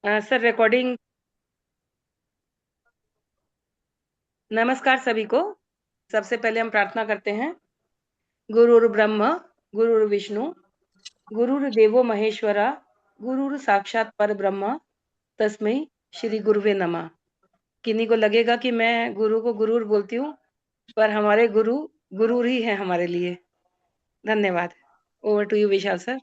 Sir recording. नमस्कार सभी को। सबसे पहले हम प्रार्थना करते हैं। गुरुर् ब्रह्म गुरुर् विष्णु गुरुर्देवो महेश्वरा गुरुर् साक्षात पर ब्रह्म तस्मै श्री गुरुवे नमः। किन्हीं को लगेगा कि मैं गुरु को गुरुर बोलती हूँ, पर हमारे गुरु गुरु ही है हमारे लिए। धन्यवाद। Over to you Vishal sir.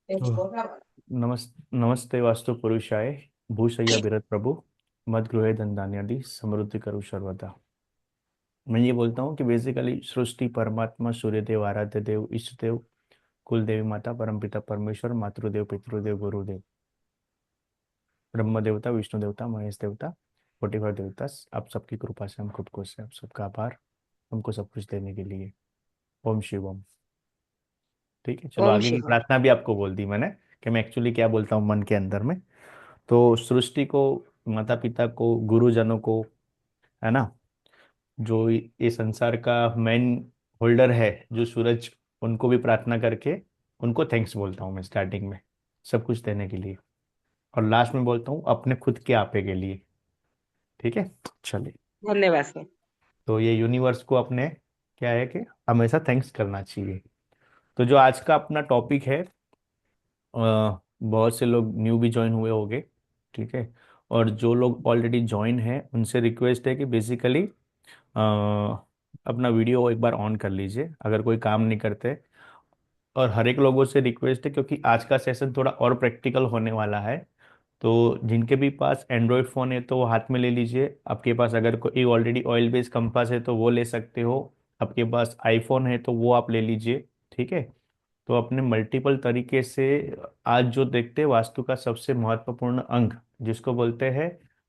Oh, नमस्ते वास्तु पुरुषाय भूशय्या बिरत प्रभु मद्गृहे दंदान्यादि समृद्धि करो सर्वदा। मैं ये बोलता हूँ कि बेसिकली सृष्टि परमात्मा सूर्यदेव आराध्य देव इष्ट देव कुल देवी माता परमपिता परमेश्वर मातृदेव पितृदेव गुरुदेव ब्रह्म देवता विष्णु देवता महेश देवता 45 देवता आप सबकी कृपा से हम खुद को से आप सबका आभार हमको सब कुछ देने के लिए। ओम शिवम। ठीक है, चलो ओम आगे की शिवम। प्रार्थना भी आपको बोल दी मैंने कि मैं एक्चुअली क्या बोलता हूँ मन के अंदर में। तो सृष्टि को, माता पिता को, गुरुजनों को, है ना, जो ये संसार का मेन होल्डर है जो सूरज, उनको भी प्रार्थना करके उनको थैंक्स बोलता हूँ मैं स्टार्टिंग में सब कुछ देने के लिए, और लास्ट में बोलता हूँ अपने खुद के आपे के लिए। ठीक है, चलिए। धन्यवाद सर। तो ये यूनिवर्स को अपने क्या है कि हमेशा थैंक्स करना चाहिए। तो जो आज का अपना टॉपिक है, बहुत से लोग न्यू भी ज्वाइन हुए होंगे। ठीक है, और जो लोग ऑलरेडी ज्वाइन हैं उनसे रिक्वेस्ट है कि बेसिकली अपना वीडियो एक बार ऑन कर लीजिए अगर कोई काम नहीं करते। और हर एक लोगों से रिक्वेस्ट है क्योंकि आज का सेशन थोड़ा और प्रैक्टिकल होने वाला है। तो जिनके भी पास एंड्रॉयड फ़ोन है तो वो हाथ में ले लीजिए। आपके पास अगर कोई ऑलरेडी ऑयल बेस्ड कंपास है तो वो ले सकते हो। आपके पास आईफोन है तो वो आप ले लीजिए। ठीक है, तो अपने मल्टीपल तरीके से आज जो देखते हैं वास्तु का सबसे महत्वपूर्ण अंग जिसको बोलते हैं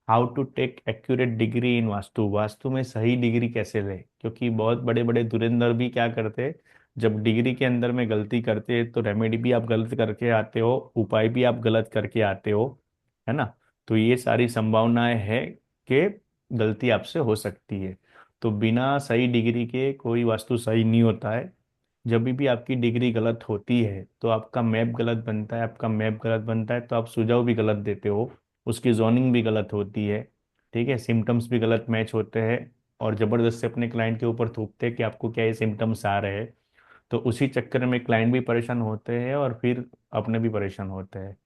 how to take accurate degree in vastu, vastu में सही डिग्री कैसे ले, क्योंकि बहुत बड़े बड़े धुरंधर भी क्या करते हैं, जब डिग्री के अंदर में गलती करते हैं तो रेमेडी भी आप गलत करके आते हो, उपाय भी आप गलत करके आते हो, है ना। तो ये सारी संभावनाएं है कि गलती आपसे हो सकती है। तो बिना सही डिग्री के कोई वास्तु सही नहीं होता है। जब भी आपकी डिग्री गलत होती है तो आपका मैप गलत बनता है, आपका मैप गलत बनता है तो आप सुझाव भी गलत देते हो, उसकी जोनिंग भी गलत होती है। ठीक है, सिम्टम्स भी गलत मैच होते हैं और ज़बरदस्ती अपने क्लाइंट के ऊपर थूकते हैं कि आपको क्या ये सिम्टम्स आ रहे हैं। तो उसी चक्कर में क्लाइंट भी परेशान होते हैं और फिर अपने भी परेशान होते हैं।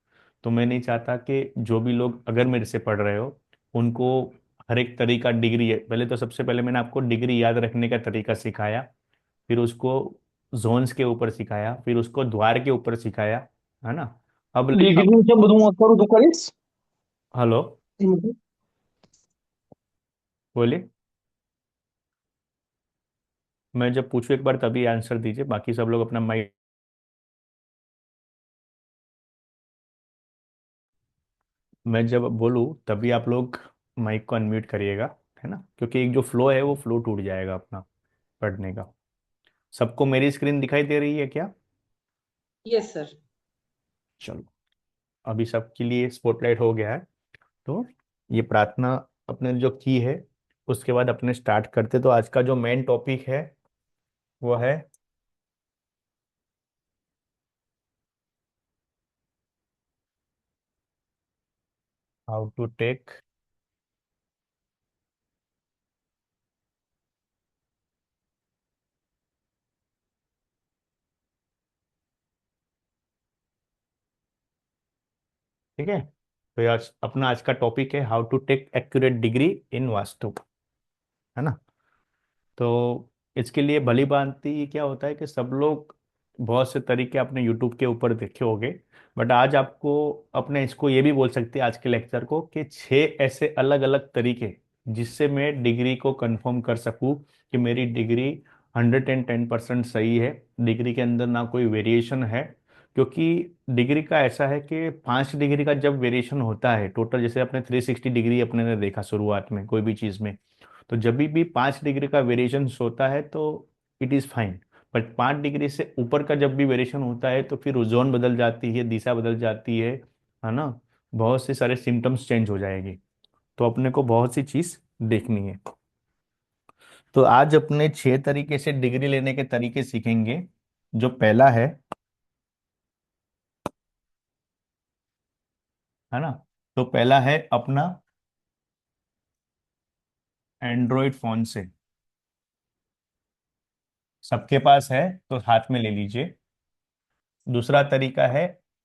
तो मैं नहीं चाहता कि जो भी लोग अगर मेरे से पढ़ रहे हो उनको हर एक तरीका डिग्री है, पहले तो सबसे पहले मैंने आपको डिग्री याद रखने का तरीका सिखाया, फिर उसको जोन्स के ऊपर सिखाया, फिर उसको द्वार के ऊपर सिखाया, है ना। अब डिग्रीच्या मधून करू तू करेस हेलो, बोलिए। मैं जब पूछूं एक बार तभी आंसर दीजिए, बाकी सब लोग अपना माइक, मैं जब बोलूं तभी आप लोग माइक को अनम्यूट करिएगा, है ना, क्योंकि एक जो फ्लो है वो फ्लो टूट जाएगा अपना पढ़ने का। सबको मेरी स्क्रीन दिखाई दे रही है क्या? Yes sir. चलो, अभी सबके लिए स्पॉटलाइट हो गया है। तो ये प्रार्थना अपने जो की है उसके बाद अपने स्टार्ट करते। तो आज का जो मेन टॉपिक है वो है हाउ टू टेक, ठीक है। तो ये आज अपना आज का टॉपिक है how to take accurate degree in vastu, है ना। तो इसके लिए भली भांति क्या होता है कि सब लोग बहुत से तरीके अपने यूट्यूब के ऊपर देखे होंगे, बट आज आपको अपने इसको ये भी बोल सकते हैं आज के लेक्चर को कि 6 ऐसे अलग अलग तरीके जिससे मैं डिग्री को कंफर्म कर सकूं कि मेरी डिग्री 110% सही है, डिग्री के अंदर ना कोई वेरिएशन है। क्योंकि डिग्री का ऐसा है कि 5 डिग्री का जब वेरिएशन होता है टोटल, जैसे अपने 360 डिग्री अपने ने देखा शुरुआत में कोई भी चीज़ में, तो जब भी 5 डिग्री का वेरिएशन होता है तो it is fine. But 5 degree से ऊपर का जब भी वेरिएशन होता है तो फिर जोन बदल जाती है, दिशा बदल जाती है ना, बहुत से सारे सिम्टम्स चेंज हो जाएंगे। तो अपने को बहुत सी चीज़ देखनी है। तो आज अपने 6 तरीके से डिग्री लेने के तरीके सीखेंगे। जो पहला है है ना। तो पहला है अपना एंड्रॉइड फोन से, सबके पास है तो हाथ में ले लीजिए। दूसरा तरीका है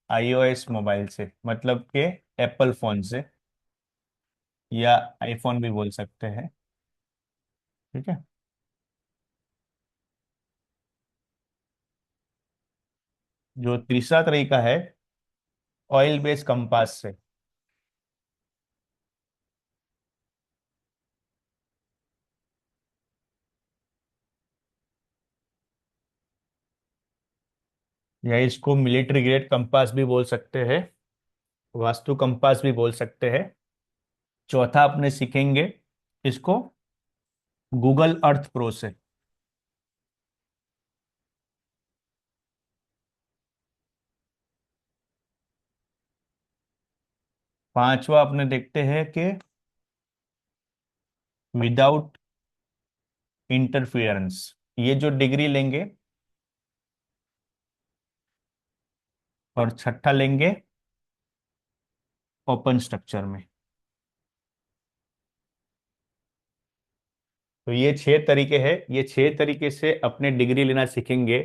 आईओएस मोबाइल से, मतलब के एप्पल फोन से, या आईफोन भी बोल सकते हैं। ठीक है। जो तीसरा तरीका है ऑयल बेस्ड कंपास से। या इसको मिलिट्री ग्रेड कंपास भी बोल सकते हैं, वास्तु कंपास भी बोल सकते हैं। चौथा अपने सीखेंगे इसको गूगल अर्थ प्रो से। पांचवा अपने देखते हैं कि विदाउट इंटरफियरेंस। ये जो डिग्री लेंगे, और छठा लेंगे ओपन स्ट्रक्चर में। तो ये छह तरीके हैं, ये छह तरीके से अपने डिग्री लेना सीखेंगे।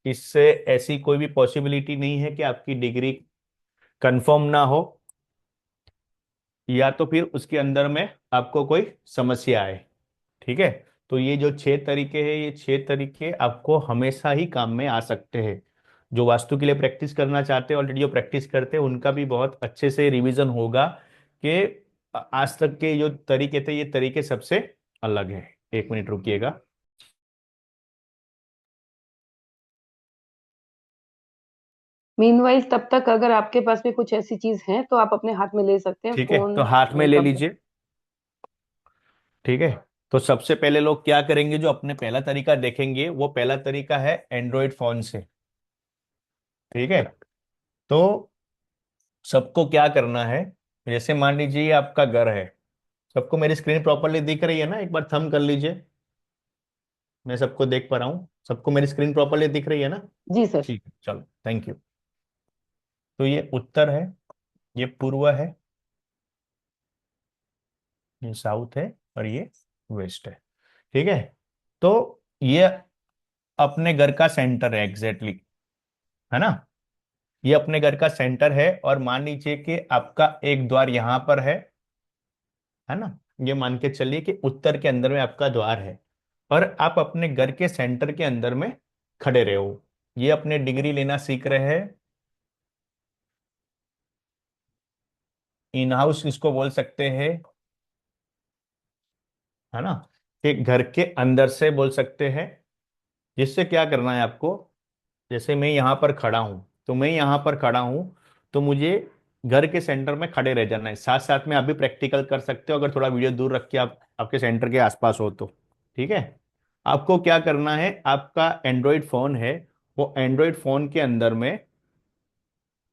इससे ऐसी कोई भी पॉसिबिलिटी नहीं है कि आपकी डिग्री कंफर्म ना हो, या तो फिर उसके अंदर में आपको कोई समस्या आए। ठीक है। तो ये जो छह तरीके हैं, ये छह तरीके आपको हमेशा ही काम में आ सकते हैं। जो वास्तु के लिए प्रैक्टिस करना चाहते हैं, ऑलरेडी जो प्रैक्टिस करते हैं, उनका भी बहुत अच्छे से रिवीजन होगा कि आज तक के जो तरीके थे, ये तरीके सबसे अलग है। एक मिनट रुकिएगा। मीनवाइल तब तक अगर आपके पास में कुछ ऐसी चीज है तो आप अपने हाथ में ले सकते हैं, ठीक है, तो फोन, हाथ में ले मेकअप। लीजिए। ठीक है। तो सबसे पहले लोग क्या करेंगे, जो अपने पहला तरीका देखेंगे, वो पहला तरीका है एंड्रॉयड फोन से। ठीक है। तो सबको क्या करना है, जैसे मान लीजिए ये आपका घर है। सबको मेरी स्क्रीन प्रॉपरली दिख रही है ना, एक बार थंब कर लीजिए। मैं सबको देख पा रहा हूँ, सबको मेरी स्क्रीन प्रॉपरली दिख रही है ना। जी सर। ठीक है, चलो, थैंक यू। तो ये उत्तर है, ये पूर्व है, ये साउथ है, और ये वेस्ट है। ठीक है। तो ये अपने घर का सेंटर है एग्जैक्टली, है ना। ये अपने घर का सेंटर है, और मान लीजिए कि आपका एक द्वार यहां पर है ना। ये मान के चलिए कि उत्तर के अंदर में आपका द्वार है, और आप अपने घर के सेंटर के अंदर में खड़े रहे हो। ये अपने डिग्री लेना सीख रहे हैं। इन हाउस इसको बोल सकते हैं, है ना, कि घर के अंदर से बोल सकते हैं। जिससे क्या करना है आपको, जैसे मैं यहाँ पर खड़ा हूँ, तो मैं यहाँ पर खड़ा हूँ, तो मुझे घर के सेंटर में खड़े रह जाना है। साथ साथ में आप भी प्रैक्टिकल कर सकते हो, अगर थोड़ा वीडियो दूर रख के आप आपके सेंटर के आसपास हो तो। ठीक है। आपको क्या करना है, आपका एंड्रॉयड फोन है, वो एंड्रॉयड फोन के अंदर में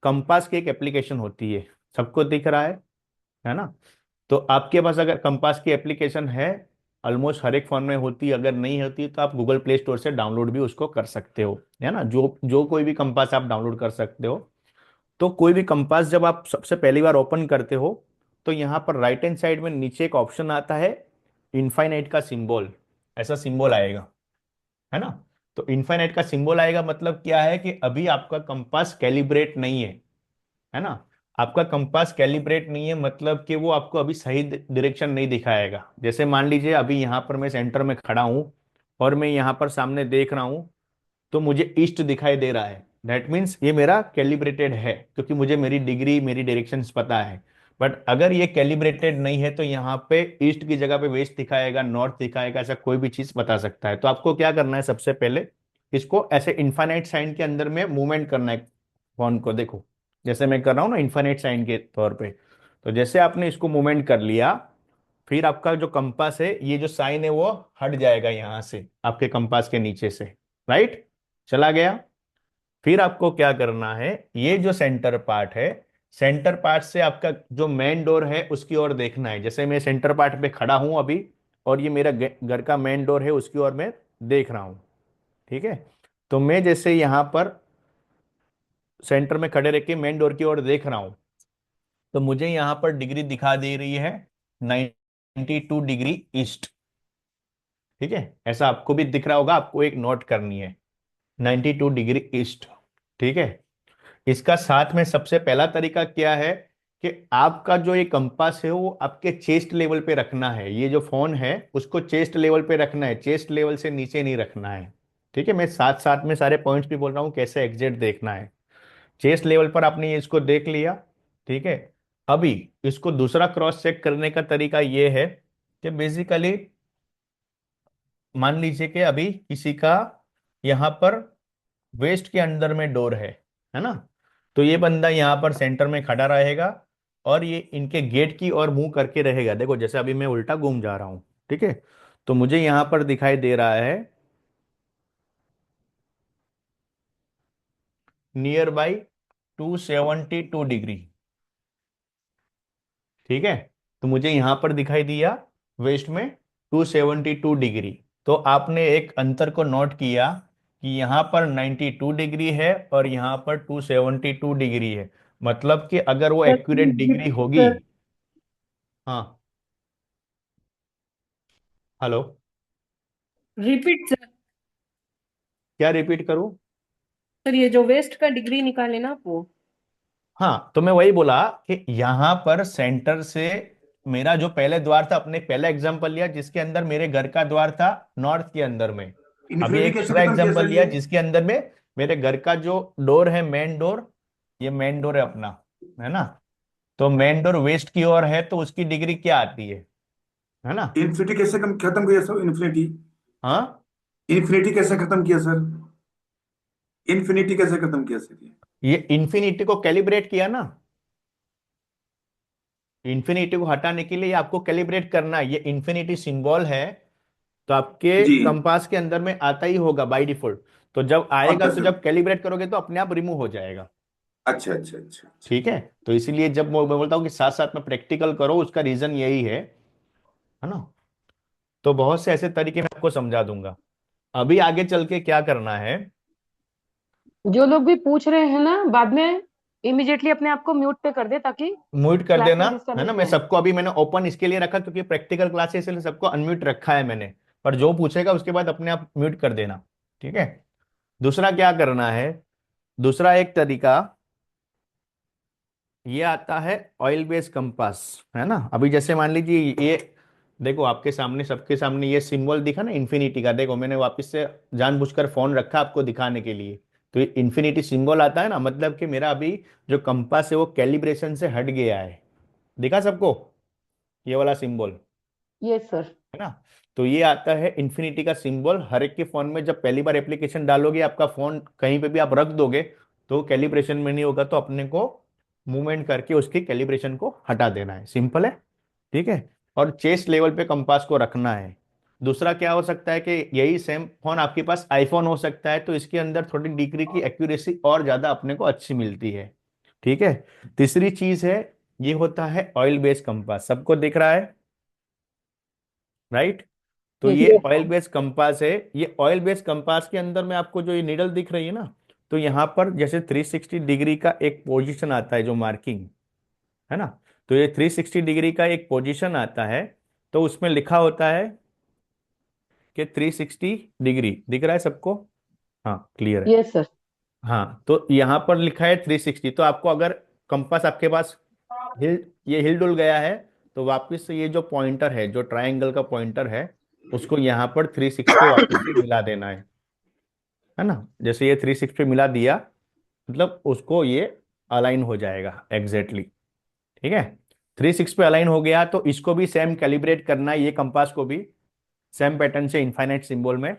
कंपास की एक एप्लीकेशन होती है, सबको दिख रहा है ना। तो आपके पास अगर कंपास की एप्लीकेशन है, ऑलमोस्ट हर एक फोन में होती है, अगर नहीं होती तो आप गूगल प्ले स्टोर से डाउनलोड भी उसको कर सकते हो, है ना। जो जो कोई भी कंपास आप डाउनलोड कर सकते हो। तो कोई भी कंपास जब आप सबसे पहली बार ओपन करते हो, तो यहाँ पर राइट हैंड साइड में नीचे एक ऑप्शन आता है, इनफाइनाइट का सिंबल। ऐसा सिंबल आएगा, है ना। तो इनफाइनाइट का सिंबल आएगा, मतलब क्या है कि अभी आपका कंपास कैलिब्रेट नहीं है ना। आपका कंपास कैलिब्रेट नहीं है, मतलब कि वो आपको अभी सही डायरेक्शन नहीं दिखाएगा। जैसे मान लीजिए अभी यहाँ पर मैं सेंटर में खड़ा हूँ, और मैं यहाँ पर सामने देख रहा हूँ, तो मुझे ईस्ट दिखाई दे रहा है। दैट मीन्स ये मेरा कैलिब्रेटेड है, क्योंकि मुझे मेरी डिग्री, मेरी डायरेक्शंस पता है। बट अगर ये कैलिब्रेटेड नहीं है, तो यहाँ पे ईस्ट की जगह पे वेस्ट दिखाएगा, नॉर्थ दिखाएगा, ऐसा कोई भी चीज बता सकता है। तो आपको क्या करना है, सबसे पहले इसको ऐसे इन्फाइनाइट साइन के अंदर में मूवमेंट करना है। फोन को देखो, जैसे मैं कर रहा हूँ ना इन्फाइनाइट साइन के तौर पे। तो जैसे आपने इसको मूवमेंट कर लिया, फिर आपका जो कंपास है, ये जो साइन है वो हट जाएगा यहाँ से, आपके कंपास के नीचे से। राइट, चला गया। फिर आपको क्या करना है, ये जो सेंटर पार्ट है, सेंटर पार्ट से आपका जो मेन डोर है उसकी ओर देखना है। जैसे मैं सेंटर पार्ट पे खड़ा हूं अभी, और ये मेरा घर का मेन डोर है, उसकी ओर मैं देख रहा हूं। ठीक है। तो मैं जैसे यहां पर सेंटर में खड़े रह के मेन डोर की ओर देख रहा हूं, तो मुझे यहाँ पर डिग्री दिखा दे रही है 92 डिग्री ईस्ट। ठीक है, ऐसा आपको भी दिख रहा होगा, आपको एक नोट करनी है 92 डिग्री ईस्ट। ठीक है, इसका साथ में सबसे पहला तरीका क्या है कि आपका जो ये कंपास है वो आपके चेस्ट लेवल पे रखना है। ये जो फोन है उसको चेस्ट लेवल पे रखना है, चेस्ट लेवल से नीचे नहीं रखना है। ठीक है, मैं साथ साथ में सारे पॉइंट्स भी बोल रहा हूँ कैसे एग्जैक्ट देखना है। चेस्ट लेवल पर आपने ये इसको देख लिया। ठीक है, अभी इसको दूसरा क्रॉस चेक करने का तरीका ये है कि बेसिकली मान लीजिए कि अभी किसी का यहाँ पर वेस्ट के अंदर में डोर है ना। तो ये बंदा यहाँ पर सेंटर में खड़ा रहेगा और ये इनके गेट की ओर मुंह करके रहेगा। देखो जैसे अभी मैं उल्टा घूम जा रहा हूं। ठीक है, तो मुझे यहाँ पर दिखाई दे रहा है नियर बाई 272 डिग्री। ठीक है, तो मुझे यहां पर दिखाई दिया वेस्ट में 272 डिग्री। तो आपने एक अंतर को नोट किया कि यहाँ पर 92 डिग्री है और यहाँ पर 272 डिग्री है। मतलब कि अगर वो sir accurate please degree repeat होगी। सर। हाँ, हेलो। Repeat sir. क्या रिपीट करूं? सर ये जो वेस्ट का डिग्री निकाले ना आप वो। हाँ, तो मैं वही बोला कि यहां पर सेंटर से मेरा जो पहले द्वार था, अपने पहला एग्जांपल लिया जिसके अंदर मेरे घर का द्वार था नॉर्थ के अंदर में। अभी इन्फिनिटी एक कैसे दूसरा खत्म किया एग्जांपल सर लिया ये? जिसके अंदर में मेरे घर का जो डोर है, मेन डोर, ये मेन डोर है अपना, है ना। तो मेन डोर वेस्ट की ओर है तो उसकी डिग्री क्या आती है ना। इन्फिनिटी कैसे खत्म किया सर? इन्फिनिटी हाँ, इन्फिनिटी कैसे खत्म किया सर? इन्फिनिटी कैसे खत्म किया सर ये? ये इंफिनिटी को कैलिब्रेट किया ना। इंफिनिटी को हटाने के लिए आपको कैलिब्रेट करना है। ये इंफिनिटी सिंबल है तो आपके जी। कंपास के अंदर में आता ही होगा बाय डिफॉल्ट। तो जब आएगा आता तो सर। जब कैलिब्रेट करोगे तो अपने आप रिमूव हो जाएगा। अच्छा अच्छा अच्छा अच्छा। ठीक है, तो इसीलिए जब मैं बोलता हूँ कि साथ साथ में प्रैक्टिकल करो, उसका रीजन यही है ना। तो बहुत से ऐसे तरीके मैं आपको समझा दूंगा। अभी आगे चल के क्या करना है। जो लोग भी पूछ रहे हैं ना बाद में इमिडिएटली अपने आप को म्यूट पे कर दे ताकि म्यूट कर क्लास देना, में है ना। डिस्टरबेंस मैं ना आए। सबको अभी मैंने ओपन इसके लिए रखा क्योंकि प्रैक्टिकल क्लास है, इसलिए सबको अनम्यूट रखा है मैंने। पर जो पूछेगा उसके बाद अपने आप म्यूट कर देना। ठीक है, दूसरा क्या करना है, दूसरा एक तरीका ये आता है ऑयल बेस्ड कंपास, है ना। अभी जैसे मान लीजिए ये देखो आपके सामने, सबके सामने ये सिंबल दिखा ना इन्फिनिटी का। देखो मैंने वापस से जानबूझकर फोन रखा आपको दिखाने के लिए। तो ये इन्फिनिटी सिंबल आता है ना, मतलब कि मेरा अभी जो कंपास है वो कैलिब्रेशन से हट गया है। दिखा सबको ये वाला सिंबल, यस सर। है ना। तो ये आता है इन्फिनिटी का सिंबल। हर एक के फोन में जब पहली बार एप्लीकेशन डालोगे, आपका फोन कहीं पे भी आप रख दोगे तो कैलिब्रेशन में नहीं होगा, तो अपने को मूवमेंट करके उसकी कैलिब्रेशन को हटा देना है। सिंपल है। ठीक है, और चेस्ट लेवल पे कंपास को रखना है। दूसरा क्या हो सकता है कि यही सेम फोन आपके पास आईफोन हो सकता है, तो इसके अंदर थोड़ी डिग्री की एक्यूरेसी और ज्यादा अपने को अच्छी मिलती है। ठीक है, तीसरी चीज है ये होता है ऑयल बेस्ड कंपास। सबको दिख रहा है, राइट। तो यस ये सर। ऑयल बेस्ड कंपास है। ये ऑयल बेस्ड कंपास के अंदर में आपको जो ये नीडल दिख रही है ना, तो यहाँ पर जैसे 360 डिग्री का एक पोजीशन आता है जो मार्किंग, है ना। तो ये 360 डिग्री का एक पोजीशन आता है, तो उसमें लिखा होता है कि 360 डिग्री दिख रहा है सबको। हाँ, क्लियर है। Yes sir. हाँ, तो यहाँ पर लिखा है 360। तो आपको अगर कंपास आपके पास हिल ये हिल डुल गया है तो वापस से ये जो पॉइंटर है, जो ट्रायंगल का पॉइंटर है, उसको यहाँ पर 360 पे वापस से मिला देना है ना। जैसे ये 360 पे मिला दिया, मतलब उसको ये अलाइन हो जाएगा एग्जैक्टली। ठीक है, 360 पे अलाइन हो गया तो इसको भी सेम कैलिब्रेट करना है, ये कंपास को भी सेम पैटर्न से इनफाइनाइट सिंबल में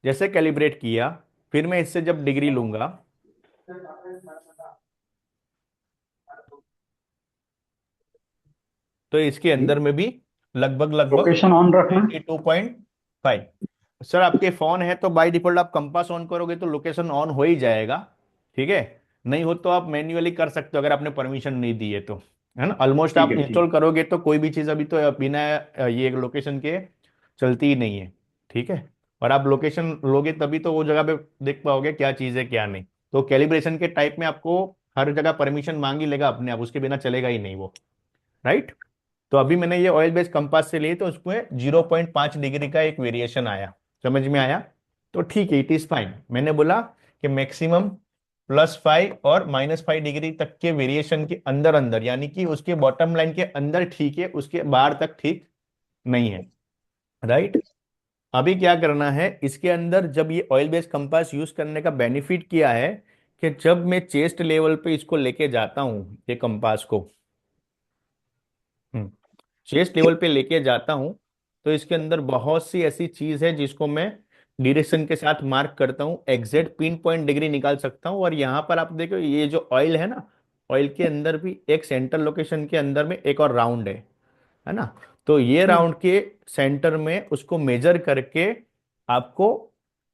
जैसे कैलिब्रेट किया। फिर मैं इससे जब डिग्री लूंगा तो इसके जी। अंदर में भी लगभग लगभग लोकेशन ऑन रखना। 92.5। सर आपके फोन है तो बाय डिफॉल्ट आप कंपास ऑन करोगे तो लोकेशन ऑन हो ही जाएगा। ठीक है, नहीं हो तो आप मैन्युअली कर सकते हो अगर आपने परमिशन नहीं दी है तो, है ना। ऑलमोस्ट ठीक आप है ठीक। इंस्टॉल करोगे तो कोई भी चीज़ अभी तो बिना ये लोकेशन के चलती ही नहीं है। ठीक है, और आप लोकेशन लोगे तभी तो वो जगह पे देख पाओगे क्या चीज़ है क्या नहीं। तो कैलिब्रेशन के टाइप में आपको हर जगह परमिशन मांग ही लेगा अपने आप, उसके बिना चलेगा ही नहीं वो, राइट। तो अभी मैंने ये ऑयल बेस्ड कंपास से लिए तो उसमें 0.5 डिग्री का एक वेरिएशन आया, समझ में आया? तो ठीक है, इट इज फाइन। मैंने बोला कि मैक्सिमम +5 और -5 डिग्री तक के वेरिएशन के अंदर अंदर, यानी कि उसके बॉटम लाइन के अंदर ठीक है, उसके बाहर तक ठीक नहीं है, राइट। अभी क्या करना है इसके अंदर, जब ये ऑयल बेस्ड कंपास यूज करने का बेनिफिट क्या है कि जब मैं चेस्ट लेवल पे इसको लेके जाता हूं, ये कंपास को चेस्ट लेवल पे लेके जाता हूं, तो इसके अंदर बहुत सी ऐसी चीज है जिसको मैं डिरेक्शन के साथ मार्क करता हूं, एग्जैक्ट पिन पॉइंट डिग्री निकाल सकता हूं। और यहाँ पर आप देखो ये जो ऑयल है ना, ऑयल के अंदर भी एक सेंटर लोकेशन के अंदर में एक और राउंड है ना। तो ये हम्म। राउंड के सेंटर में उसको मेजर करके आपको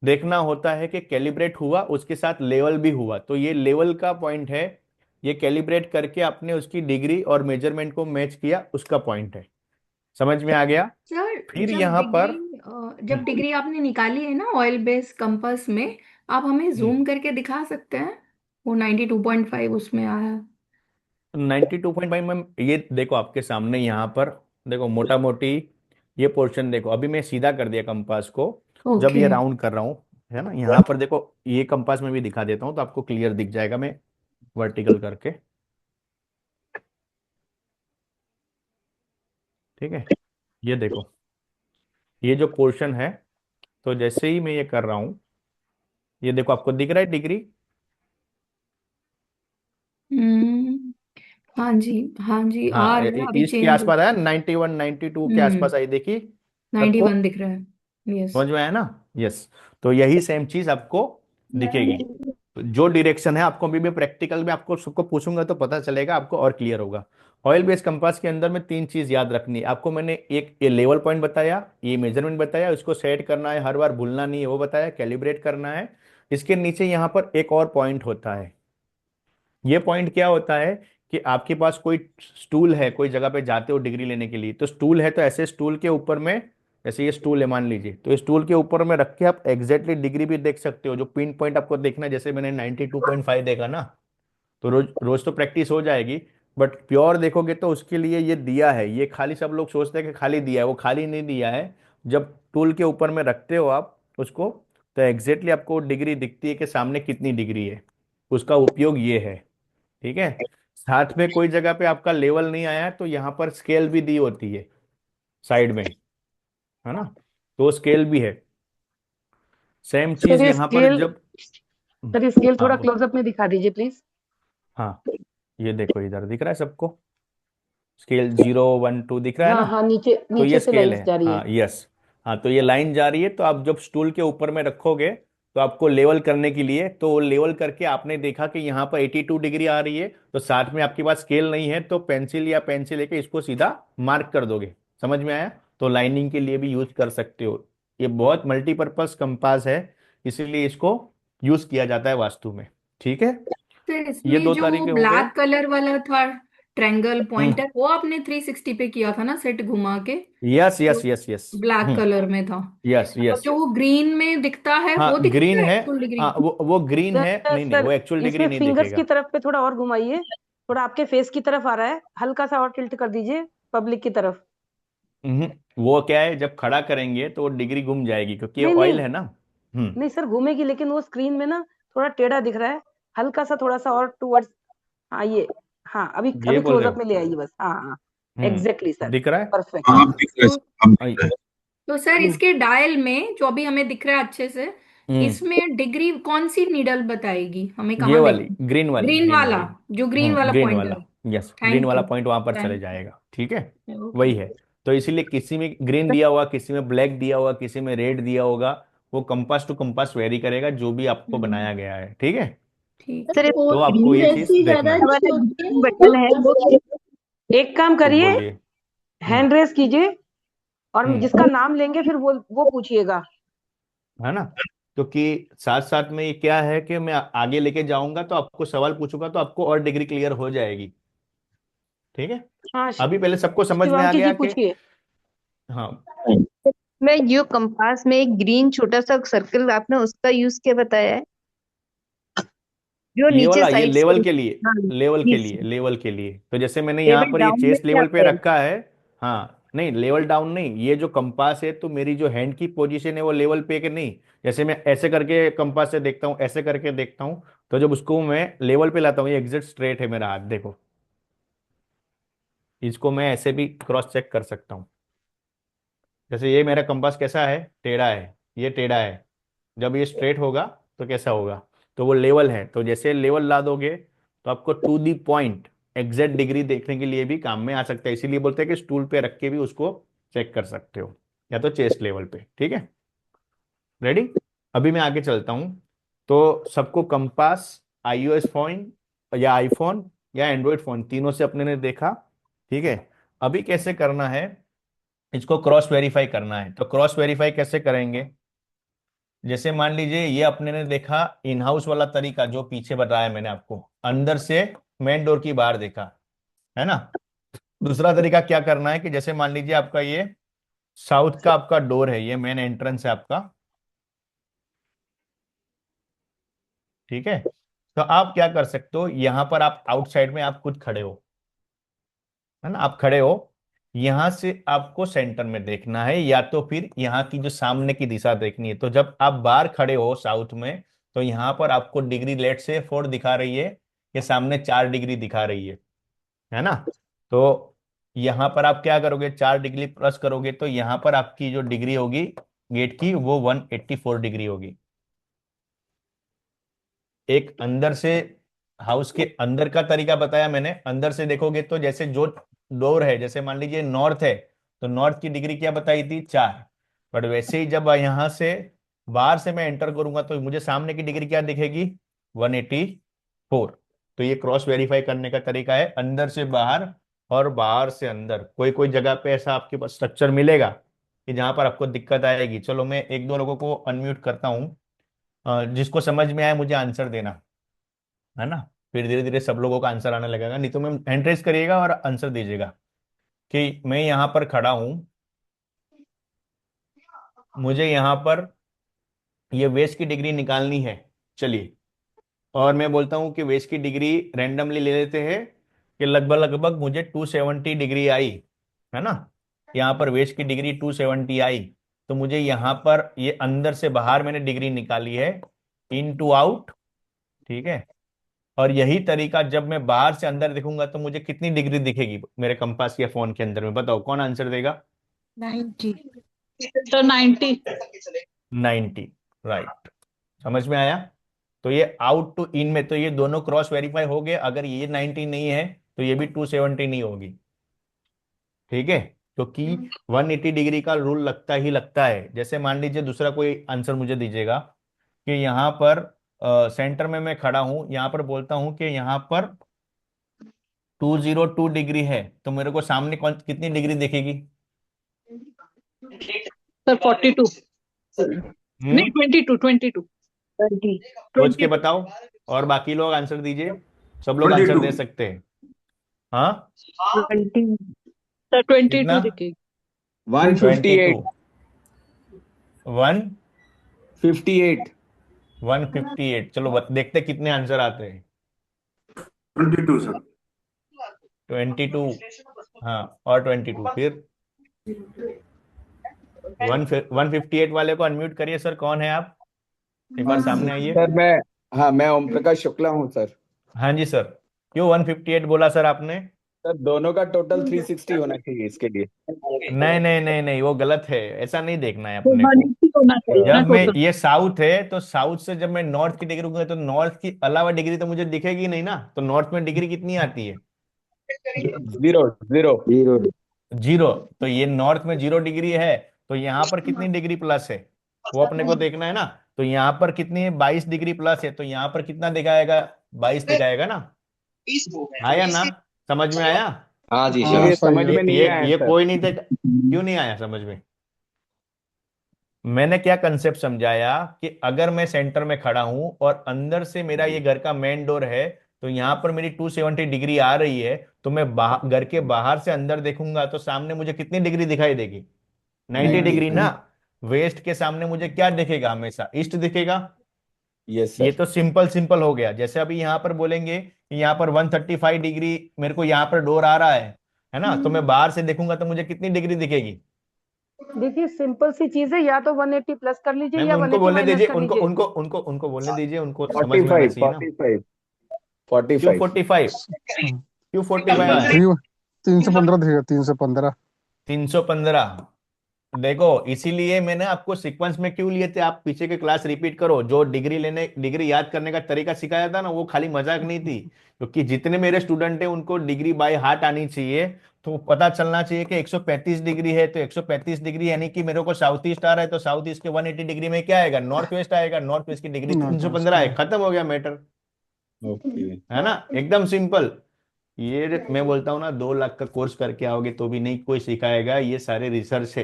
देखना होता है कि कैलिब्रेट हुआ, उसके साथ लेवल भी हुआ, तो ये लेवल का पॉइंट है। ये कैलिब्रेट करके आपने उसकी डिग्री और मेजरमेंट को मैच किया, उसका पॉइंट है। समझ में आ गया? सर फिर जब यहाँ पर डिग्री आपने निकाली है ना ऑयल बेस कंपास में, आप हमें जूम करके दिखा सकते हैं? वो 92.5 उसमें आया है। 92.5 में ये देखो आपके सामने, यहाँ पर देखो मोटा मोटी ये पोर्शन देखो। अभी मैं सीधा कर दिया कंपास को, जब ओके। ये राउंड कर रहा हूँ, है ना, यहाँ पर देखो, ये कंपास में भी दिखा देता हूँ तो आपको क्लियर दिख जाएगा। मैं वर्टिकल करके, ठीक है, ये देखो, ये जो पोर्शन है, तो जैसे ही मैं ये कर रहा हूँ, ये देखो आपको दिख रहा है डिग्री। हम्म। हाँ जी। हाँ जी, आ हाँ, रहा है, अभी इसके चेंज। आसपास आया, 91 92 के हम्म। आसपास आई, देखी 91 सबको? दिख रहा है, यस। समझ में आया ना? यस। तो यही सेम चीज आपको दिखेगी। तो जो डायरेक्शन है, आपको अभी भी प्रैक्टिकल में आपको सबको पूछूंगा तो पता चलेगा आपको और क्लियर होगा। ऑयल बेस्ड कंपास के अंदर में तीन चीज याद रखनी है आपको। मैंने एक ये लेवल पॉइंट बताया, ये मेजरमेंट बताया, उसको सेट करना है, हर बार भूलना नहीं है वो बताया, कैलिब्रेट करना है। इसके नीचे यहाँ पर एक और पॉइंट होता है। ये पॉइंट क्या होता है कि आपके पास कोई स्टूल है, कोई जगह पे जाते हो डिग्री लेने के लिए, तो स्टूल है, तो ऐसे स्टूल के ऊपर में, जैसे ये स्टूल है मान लीजिए, तो स्टूल के ऊपर में रख के आप एग्जैक्टली डिग्री भी देख सकते हो। जो पिन पॉइंट आपको देखना है, जैसे मैंने 92.5 देखा ना, तो रोज रोज तो प्रैक्टिस हो जाएगी, बट प्योर देखोगे तो उसके लिए ये दिया है। ये खाली सब लोग सोचते हैं कि खाली दिया है, वो खाली नहीं दिया है। जब टूल के ऊपर में रखते हो आप उसको, तो एग्जैक्टली आपको डिग्री दिखती है कि सामने कितनी डिग्री है। उसका उपयोग ये है, ठीक है। साथ में कोई जगह पे आपका लेवल नहीं आया है तो यहाँ पर स्केल भी दी होती है साइड में, है ना, तो स्केल भी है। सेम सर चीज ये यहाँ पर स्केल जब सर ये स्केल हाँ थोड़ा क्लोजअप में दिखा दीजिए प्लीज। हाँ, ये देखो इधर दिख रहा है सबको, स्केल 0 1 2 दिख रहा है हाँ ना। हाँ, नीचे तो नीचे ये से स्केल लाइंस है, जा रही है। हाँ, यस। हाँ, तो ये लाइन जा रही है, तो आप जब स्टूल के ऊपर में रखोगे तो आपको लेवल करने के लिए, तो लेवल करके आपने देखा कि यहाँ पर 82 डिग्री आ रही है, तो साथ में आपके पास स्केल नहीं है, तो पेंसिल या पेन से लेके इसको सीधा मार्क कर दोगे। समझ में आया? तो लाइनिंग के लिए भी यूज कर सकते हो। ये बहुत मल्टीपर्पज कंपास है, इसीलिए इसको यूज किया जाता है वास्तु में, ठीक है। फिर ये इसमें दो जो तरीके हो गए। ब्लैक कलर वाला था ट्रायंगल हम्म, पॉइंटर, वो आपने 360 पे किया था ना, सेट घुमा के? यस जो यस यस यस। ब्लैक हम्म, कलर में था। यस और यस। जो वो ग्रीन में दिखता है, हाँ, वो दिखेगा ग्रीन है। Actual degree? हाँ, वो ग्रीन है, सर नहीं नहीं, सर वो एक्चुअल डिग्री इसमें नहीं फिंगर्स की दिखेगा। तरफ पे थोड़ा और घुमाइए, थोड़ा आपके फेस की तरफ आ रहा है, हल्का सा और टिल्ट कर दीजिए पब्लिक की तरफ। वो क्या है, जब खड़ा करेंगे तो वो डिग्री घूम जाएगी क्योंकि ये नहीं ऑयल नहीं है ना। हम्म, नहीं सर, घूमेगी लेकिन वो स्क्रीन में ना थोड़ा टेढ़ा दिख रहा है, हल्का सा थोड़ा सा और टूवर्ड्स। हाँ ये, हाँ अभी ये अभी बोल रहे क्लोजअप हो? में ले आइए बस, हाँ हाँ, एग्जैक्टली सर, दिख रहा है। परफेक्ट। हाँ, दिख रहा है तो सर, अब दिख आई- रहा है। तो सर इसके डायल में जो अभी हमें दिख रहा है अच्छे से, हम्म, इसमें डिग्री कौन सी नीडल बताएगी हमें, ये कहाँ वाली देखें? ग्रीन वाली, ग्रीन ग्रीन वाला, वाली। जो ग्रीन वाला ग्रीन वाला, पॉइंटर। यस, ग्रीन थैंक वाला यू। पॉइंट वहां पर चले थैंक जाएगा, ठीक है। यू। ओके। वही है। तो इसीलिए किसी में ग्रीन दिया हुआ, किसी में ब्लैक दिया हुआ, किसी में रेड दिया होगा, वो कंपास टू कंपास वेरी करेगा, जो भी आपको बनाया गया है, ठीक है। ठीक सर है। इसमें तो आपको ग्रीन ये चीज जैसी देखना ज्यादा है। जो ग्रीन बटन है वो एक काम करिए, बोलिए। हम्म हैंड रेस कीजिए और हम्म, जिसका नाम लेंगे फिर वो पूछिएगा। है ना, क्योंकि साथ साथ में ये क्या है कि मैं आगे लेके जाऊंगा तो आपको सवाल पूछूंगा तो आपको और डिग्री क्लियर हो जाएगी, ठीक है। हाँ अभी पहले सबको समझ में आ शिवांकी जी गया कि पूछिए। हाँ, मैं यो कंपास में एक ग्रीन छोटा सा सर्कल आपने उसका यूज किया बताया है। जो ये नीचे वाला, ये साइड से। लेवल के लिए, हाँ, लेवल के लिए, नीचे लेवल के लिए। तो जैसे मैंने यहाँ टेबल पर ये डाउन में चेस्ट क्या लेवल पे है? रखा है। हाँ नहीं, लेवल डाउन नहीं, ये जो कंपास है तो मेरी जो हैंड की पोजीशन है वो लेवल पे कि नहीं। जैसे मैं ऐसे करके कंपास से देखता हूँ, ऐसे करके देखता हूँ, तो जब उसको मैं लेवल पे लाता हूँ, ये एग्जैक्ट स्ट्रेट है मेरा हाथ, देखो। इसको मैं ऐसे भी क्रॉस चेक कर सकता हूँ। जैसे ये मेरा कंपास कैसा है, टेढ़ा है, ये टेढ़ा है। जब ये स्ट्रेट होगा तो कैसा होगा, तो वो लेवल है। तो जैसे लेवल ला दोगे तो आपको to the point exact degree देखने के लिए भी काम में आ सकता है। इसीलिए बोलते हैं कि स्टूल पे रख के भी उसको चेक कर सकते हो, या तो चेस्ट लेवल पे। ठीक है, रेडी। अभी मैं आगे चलता हूं। तो सबको कंपास आईओएस फोन या आईफोन या एंड्रॉइड फोन, तीनों से अपने ने देखा। ठीक है, अभी कैसे करना है, इसको क्रॉस वेरीफाई करना है। तो क्रॉस वेरीफाई कैसे करेंगे, जैसे मान लीजिए ये अपने ने देखा इन हाउस वाला तरीका जो पीछे बताया मैंने आपको, अंदर से मेन डोर की बाहर देखा, है ना। दूसरा तरीका क्या करना है कि जैसे मान लीजिए आपका ये साउथ का आपका डोर है, ये मेन एंट्रेंस है आपका। ठीक है, तो आप क्या कर सकते हो, यहां पर आप आउटसाइड में आप खुद खड़े हो, है ना, आप खड़े हो। यहां से आपको सेंटर में देखना है, या तो फिर यहाँ की जो सामने की दिशा देखनी है। तो जब आप बाहर खड़े हो साउथ में, तो यहाँ पर आपको डिग्री लेट से 4 दिखा रही है, ये सामने 4 डिग्री दिखा रही है ना। तो यहाँ पर आप क्या करोगे, 4 डिग्री प्लस करोगे तो यहाँ पर आपकी जो डिग्री होगी गेट की वो 184 डिग्री होगी। एक अंदर से, हाउस के अंदर का तरीका बताया मैंने। अंदर से देखोगे तो जैसे जो डोर है, जैसे मान लीजिए नॉर्थ है, तो नॉर्थ की डिग्री क्या बताई थी, 4। बट वैसे ही जब यहां से बाहर से मैं एंटर करूंगा तो मुझे सामने की डिग्री क्या दिखेगी, 184। तो ये क्रॉस वेरीफाई करने का तरीका है, अंदर से बाहर और बाहर से अंदर। कोई कोई जगह पे ऐसा आपके पास स्ट्रक्चर मिलेगा कि जहां पर आपको दिक्कत आएगी। चलो मैं एक दो लोगों को अनम्यूट करता हूँ, जिसको समझ में आए मुझे आंसर देना, है ना। फिर धीरे धीरे सब लोगों का आंसर आने लगेगा। नहीं तो मैं हैंड रेज करिएगा और आंसर दीजिएगा कि मैं यहाँ पर खड़ा हूं, मुझे यहाँ पर ये वेस्ट की डिग्री निकालनी है। चलिए, और मैं बोलता हूँ कि वेस्ट की डिग्री रैंडमली ले लेते हैं कि लगभग लगभग मुझे 270 डिग्री आई, है ना। यहाँ पर वेस्ट की डिग्री 270 आई, तो मुझे यहाँ पर ये अंदर से बाहर मैंने डिग्री निकाली है, इन टू आउट। ठीक है, और यही तरीका जब मैं बाहर से अंदर देखूंगा तो मुझे कितनी डिग्री दिखेगी मेरे कंपास या फोन के अंदर में, बताओ कौन आंसर देगा। 90। तो 90। 90, राइट। समझ में आया। तो ये आउट टू इन में तो ये दोनों क्रॉस वेरीफाई हो गए। अगर ये 90 नहीं है तो ये भी 270 नहीं होगी। ठीक है, क्योंकि 180 डिग्री का रूल लगता ही लगता है। जैसे मान लीजिए दूसरा कोई आंसर मुझे दीजिएगा कि यहाँ पर सेंटर में मैं खड़ा हूं, यहाँ पर बोलता हूं कि यहाँ पर 202 डिग्री है, तो मेरे को सामने कौन कितनी डिग्री दिखेगी। सर 42। नहीं, 22 22। 20। सोच के 22। बताओ, और बाकी लोग आंसर दीजिए। सब लोग आंसर 22। दे सकते हैं। हाँ, 20। सर कितना, 22 दिखेगी। 22, 158। 58। 158। चलो देखते कितने आंसर आते हैं। 22 सर। 22, हाँ, और 22, फिर 158 वाले को अनम्यूट करिए। सर कौन है आप, एक बार सामने आइए। सर मैं ओम प्रकाश शुक्ला हूँ सर। हाँ जी सर, क्यों 158 बोला सर आपने। सर दोनों का टोटल 360 होना चाहिए इसके लिए। नहीं नहीं नहीं नहीं, वो गलत है, ऐसा नहीं देखना है तो अपने को। 180 होना चाहिए ना जब मैं, टोटल। ये साउथ है तो साउथ से जब मैं नॉर्थ की डिग्री लूंगा तो नॉर्थ की अलावा डिग्री तो मुझे दिखेगी नहीं ना। तो नॉर्थ में डिग्री कितनी आती है, 0 0। 0। तो ये नॉर्थ में 0 डिग्री है, तो यहाँ पर कितनी डिग्री प्लस है वो अपने को देखना है ना। तो यहाँ पर कितनी है, 22 डिग्री प्लस है, तो यहाँ पर कितना दिखाएगा, 22 दिखाएगा ना। आया ना, समझ में आया। हाँ जी हाँ सर। ये सही समझ है। में नहीं आया ये सर। कोई नहीं थे, क्यों नहीं आया समझ में। मैंने क्या कंसेप्ट समझाया कि अगर मैं सेंटर में खड़ा हूं और अंदर से मेरा ये घर का मेन डोर है, तो यहां पर मेरी 270 डिग्री आ रही है, तो मैं घर के बाहर से अंदर देखूंगा तो सामने मुझे कितनी डिग्री दिखाई देगी, 90 डिग्री ना। वेस्ट के सामने मुझे क्या दिखेगा, हमेशा ईस्ट दिखेगा। यस ये सर। तो सिंपल सिंपल हो गया। जैसे अभी यहाँ पर बोलेंगे कि यहाँ पर 135 डिग्री मेरे को यहाँ पर डोर आ रहा है ना, तो मैं बाहर से देखूंगा तो मुझे कितनी डिग्री दिखेगी? देखिए सिंपल सी चीज है, या तो 180 प्लस कर लीजिए मैम या उनको 180 बोलने माइनस दीजिए, कर उनको लीजिए। उनको उनको उनको बोलने दीजिए, उनको समझ में आना 45 चाहिए ना। 45 क्यों 45। 45? क्यों 45 आया? 315 दिखेगा, 315। 315। देखो इसीलिए मैंने आपको सीक्वेंस में क्यों लिए थे, आप पीछे के क्लास रिपीट करो। जो डिग्री याद करने का तरीका सिखाया था ना, वो खाली मजाक नहीं थी, क्योंकि जितने मेरे स्टूडेंट हैं उनको डिग्री बाय हार्ट आनी चाहिए। तो पता चलना चाहिए कि 135 डिग्री है तो 135 डिग्री यानी कि मेरे को साउथ ईस्ट आ रहा है, तो साउथ ईस्ट के 180 डिग्री में क्या आएगा? नॉर्थ वेस्ट आएगा। नॉर्थ वेस्ट की डिग्री नॉर्थ वेस्ट 315 है। खत्म हो गया मैटर। ओके। है ना, एकदम सिंपल। ये मैं बोलता हूँ ना, 2 लाख का कोर्स करके आओगे तो भी नहीं कोई सिखाएगा। ये सारे रिसर्च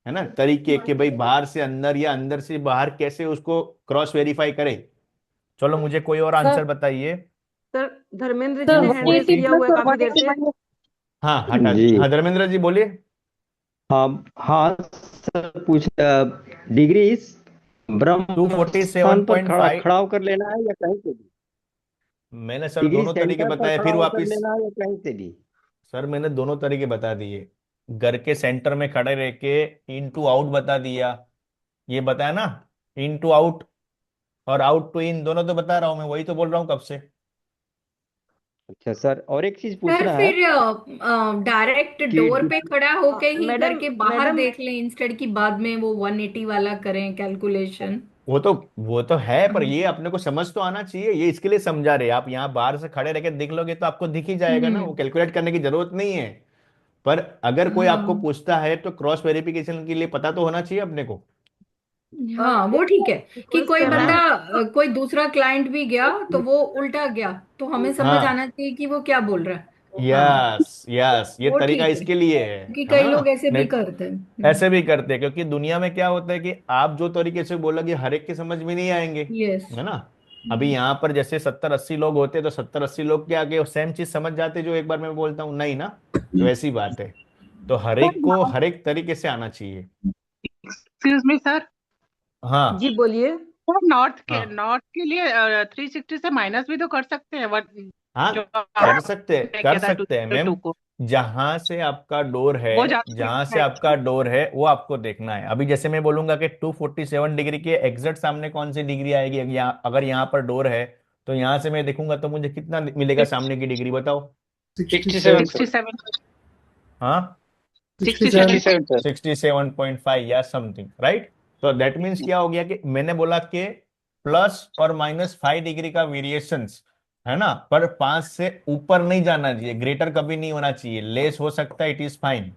है ना, तरीके कि भाई बाहर से अंदर या अंदर से बाहर कैसे उसको क्रॉस वेरीफाई करे। चलो मुझे कोई और सर आंसर बताइए। सर धर्मेंद्र जी सर ने हैंड रेस 180 किया प्लस हुआ है और काफी देर 180 से। माइनस। हाँ हटा। जी। हाँ धर्मेंद्र जी बोलिए। हाँ हाँ सर, पूछ डिग्री इस ब्रह्म स्थान पर खड़ा 247.5। खड़ा होकर लेना है या कहीं से भी? मैंने सर डिग्री दोनों तरीके सेंटर पर बताए, खड़ा फिर होकर वापिस। लेना है या कहीं से भी? सर मैंने दोनों तरीके बता दिए। घर के सेंटर में खड़े रह के इन टू आउट बता दिया, ये बताया ना। इन टू आउट और आउट टू इन, दोनों तो बता रहा हूं मैं, वही तो बोल रहा हूँ कब से। अच्छा सर, और एक चीज सर पूछना है फिर डायरेक्ट कि डोर पे खड़ा होके ही मैडम करके बाहर मैडम देख लें, इंस्टेड की बाद में वो 180 वाला करें कैलकुलेशन। वो तो है, पर ये अपने को समझ तो आना चाहिए। ये इसके लिए समझा रहे, आप यहाँ बाहर से खड़े रह के देख लोगे तो आपको दिख ही जाएगा ना, वो हम्म। कैलकुलेट करने की जरूरत नहीं है। पर अगर कोई आपको हाँ पूछता है तो क्रॉस वेरिफिकेशन के लिए पता तो होना चाहिए अपने को। और हाँ, वो ठीक है कि रिक्वेस्ट कोई कर है रहे ना। बंदा हैं। कोई दूसरा क्लाइंट भी गया तो वो उल्टा गया, तो हमें समझ हाँ। आना चाहिए कि वो क्या बोल रहा है। हाँ, यस यस, ये वो तरीका ठीक है, इसके लिए क्योंकि है कई ना। लोग ऐसे भी नहीं, करते हैं। ऐसे भी करते हैं, क्योंकि दुनिया में क्या होता है कि आप जो तरीके से बोलोगे हर एक के समझ में नहीं आएंगे। यस। है ना। अभी यहाँ पर जैसे 70-80 लोग होते हैं, तो 70-80 लोग के आगे सेम चीज समझ जाते जो एक बार मैं बोलता हूँ नहीं ना। तो ऐसी बात है। तो हर एक को सर हर एक तरीके से आना चाहिए। Excuse me sir. जी हाँ बोलिए। सर हाँ नॉर्थ के लिए 360 से माइनस भी तो कर सकते हैं हाँ, जो कर आपने किया था सकते हैं मैम। 2 को। जहां से आपका डोर है, वो ज्यादा जहां बेटर से है आपका एक्चुअली। डोर है वो आपको देखना है। अभी जैसे मैं बोलूंगा कि 247 डिग्री के एग्जैक्ट सामने कौन सी डिग्री आएगी, अगर यहाँ पर डोर है तो यहाँ से मैं देखूंगा तो मुझे कितना मिलेगा सामने की डिग्री, बताओ। 67 सर। 67 हाँ 67 67 सर। 67.5 या समथिंग, राइट। तो दैट मीन्स क्या हो गया कि मैंने बोला कि प्लस और -5 डिग्री का वेरिएशंस है ना, पर 5 से ऊपर नहीं जाना चाहिए। ग्रेटर कभी नहीं होना चाहिए, लेस हो सकता है, इट इज फाइन।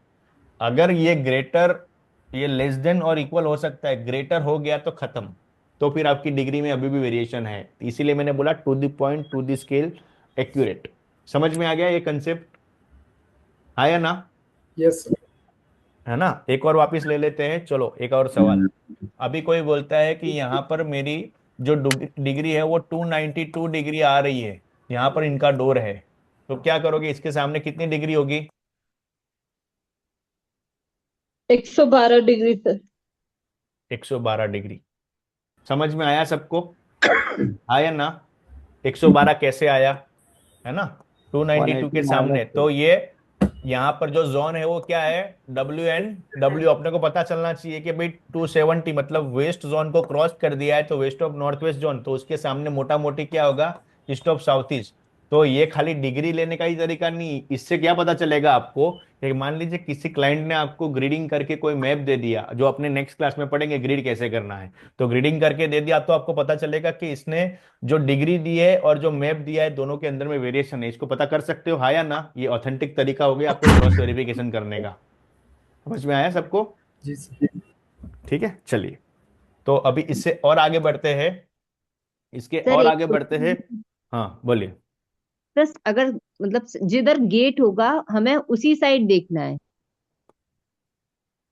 अगर ये लेस देन और इक्वल हो सकता है, ग्रेटर हो गया तो खत्म। तो फिर आपकी डिग्री में अभी भी वेरिएशन है। इसीलिए मैंने बोला to the point, to the scale, accurate. समझ में आ गया ये कंसेप्ट? आया ना। Yes sir. है ना। एक और वापस ले लेते हैं, चलो एक और सवाल। अभी कोई बोलता है कि यहाँ पर मेरी जो डिग्री है वो 292 डिग्री आ रही है, यहाँ पर इनका डोर है, तो क्या करोगे? इसके सामने कितनी डिग्री होगी? 112 डिग्री सर। 112 डिग्री। समझ में आया सबको? आया ना। 112 कैसे आया? है ना, 292 के 180 सामने। माइनस तो ये यहाँ पर जो जोन है वो क्या है? W N W. अपने को पता चलना चाहिए कि भाई 270 मतलब वेस्ट जोन को क्रॉस कर दिया है, तो west of north west zone, तो उसके सामने मोटा मोटी क्या होगा? East of south east. तो ये खाली डिग्री लेने का ही तरीका नहीं, इससे क्या पता चलेगा आपको कि मान लीजिए किसी क्लाइंट ने आपको ग्रिडिंग करके कोई मैप दे दिया, जो अपने नेक्स्ट क्लास में पढ़ेंगे ग्रिड कैसे करना है। तो ग्रिडिंग करके दे दिया तो आपको पता चलेगा कि इसने जो डिग्री दी है और जो मैप दिया है दोनों के अंदर में वेरिएशन है। इसको पता कर सकते हो, हाँ या ना। ये ऑथेंटिक तरीका हो गया आपको क्रॉस वेरिफिकेशन करने का। समझ में आया सबको? जी सर। ठीक है, चलिए। तो अभी इससे और आगे बढ़ते हैं, इसके सर और एक आगे बढ़ते हैं। क्वेश्चन। हाँ बोलिए। बस अगर मतलब जिधर गेट होगा हमें उसी साइड देखना है।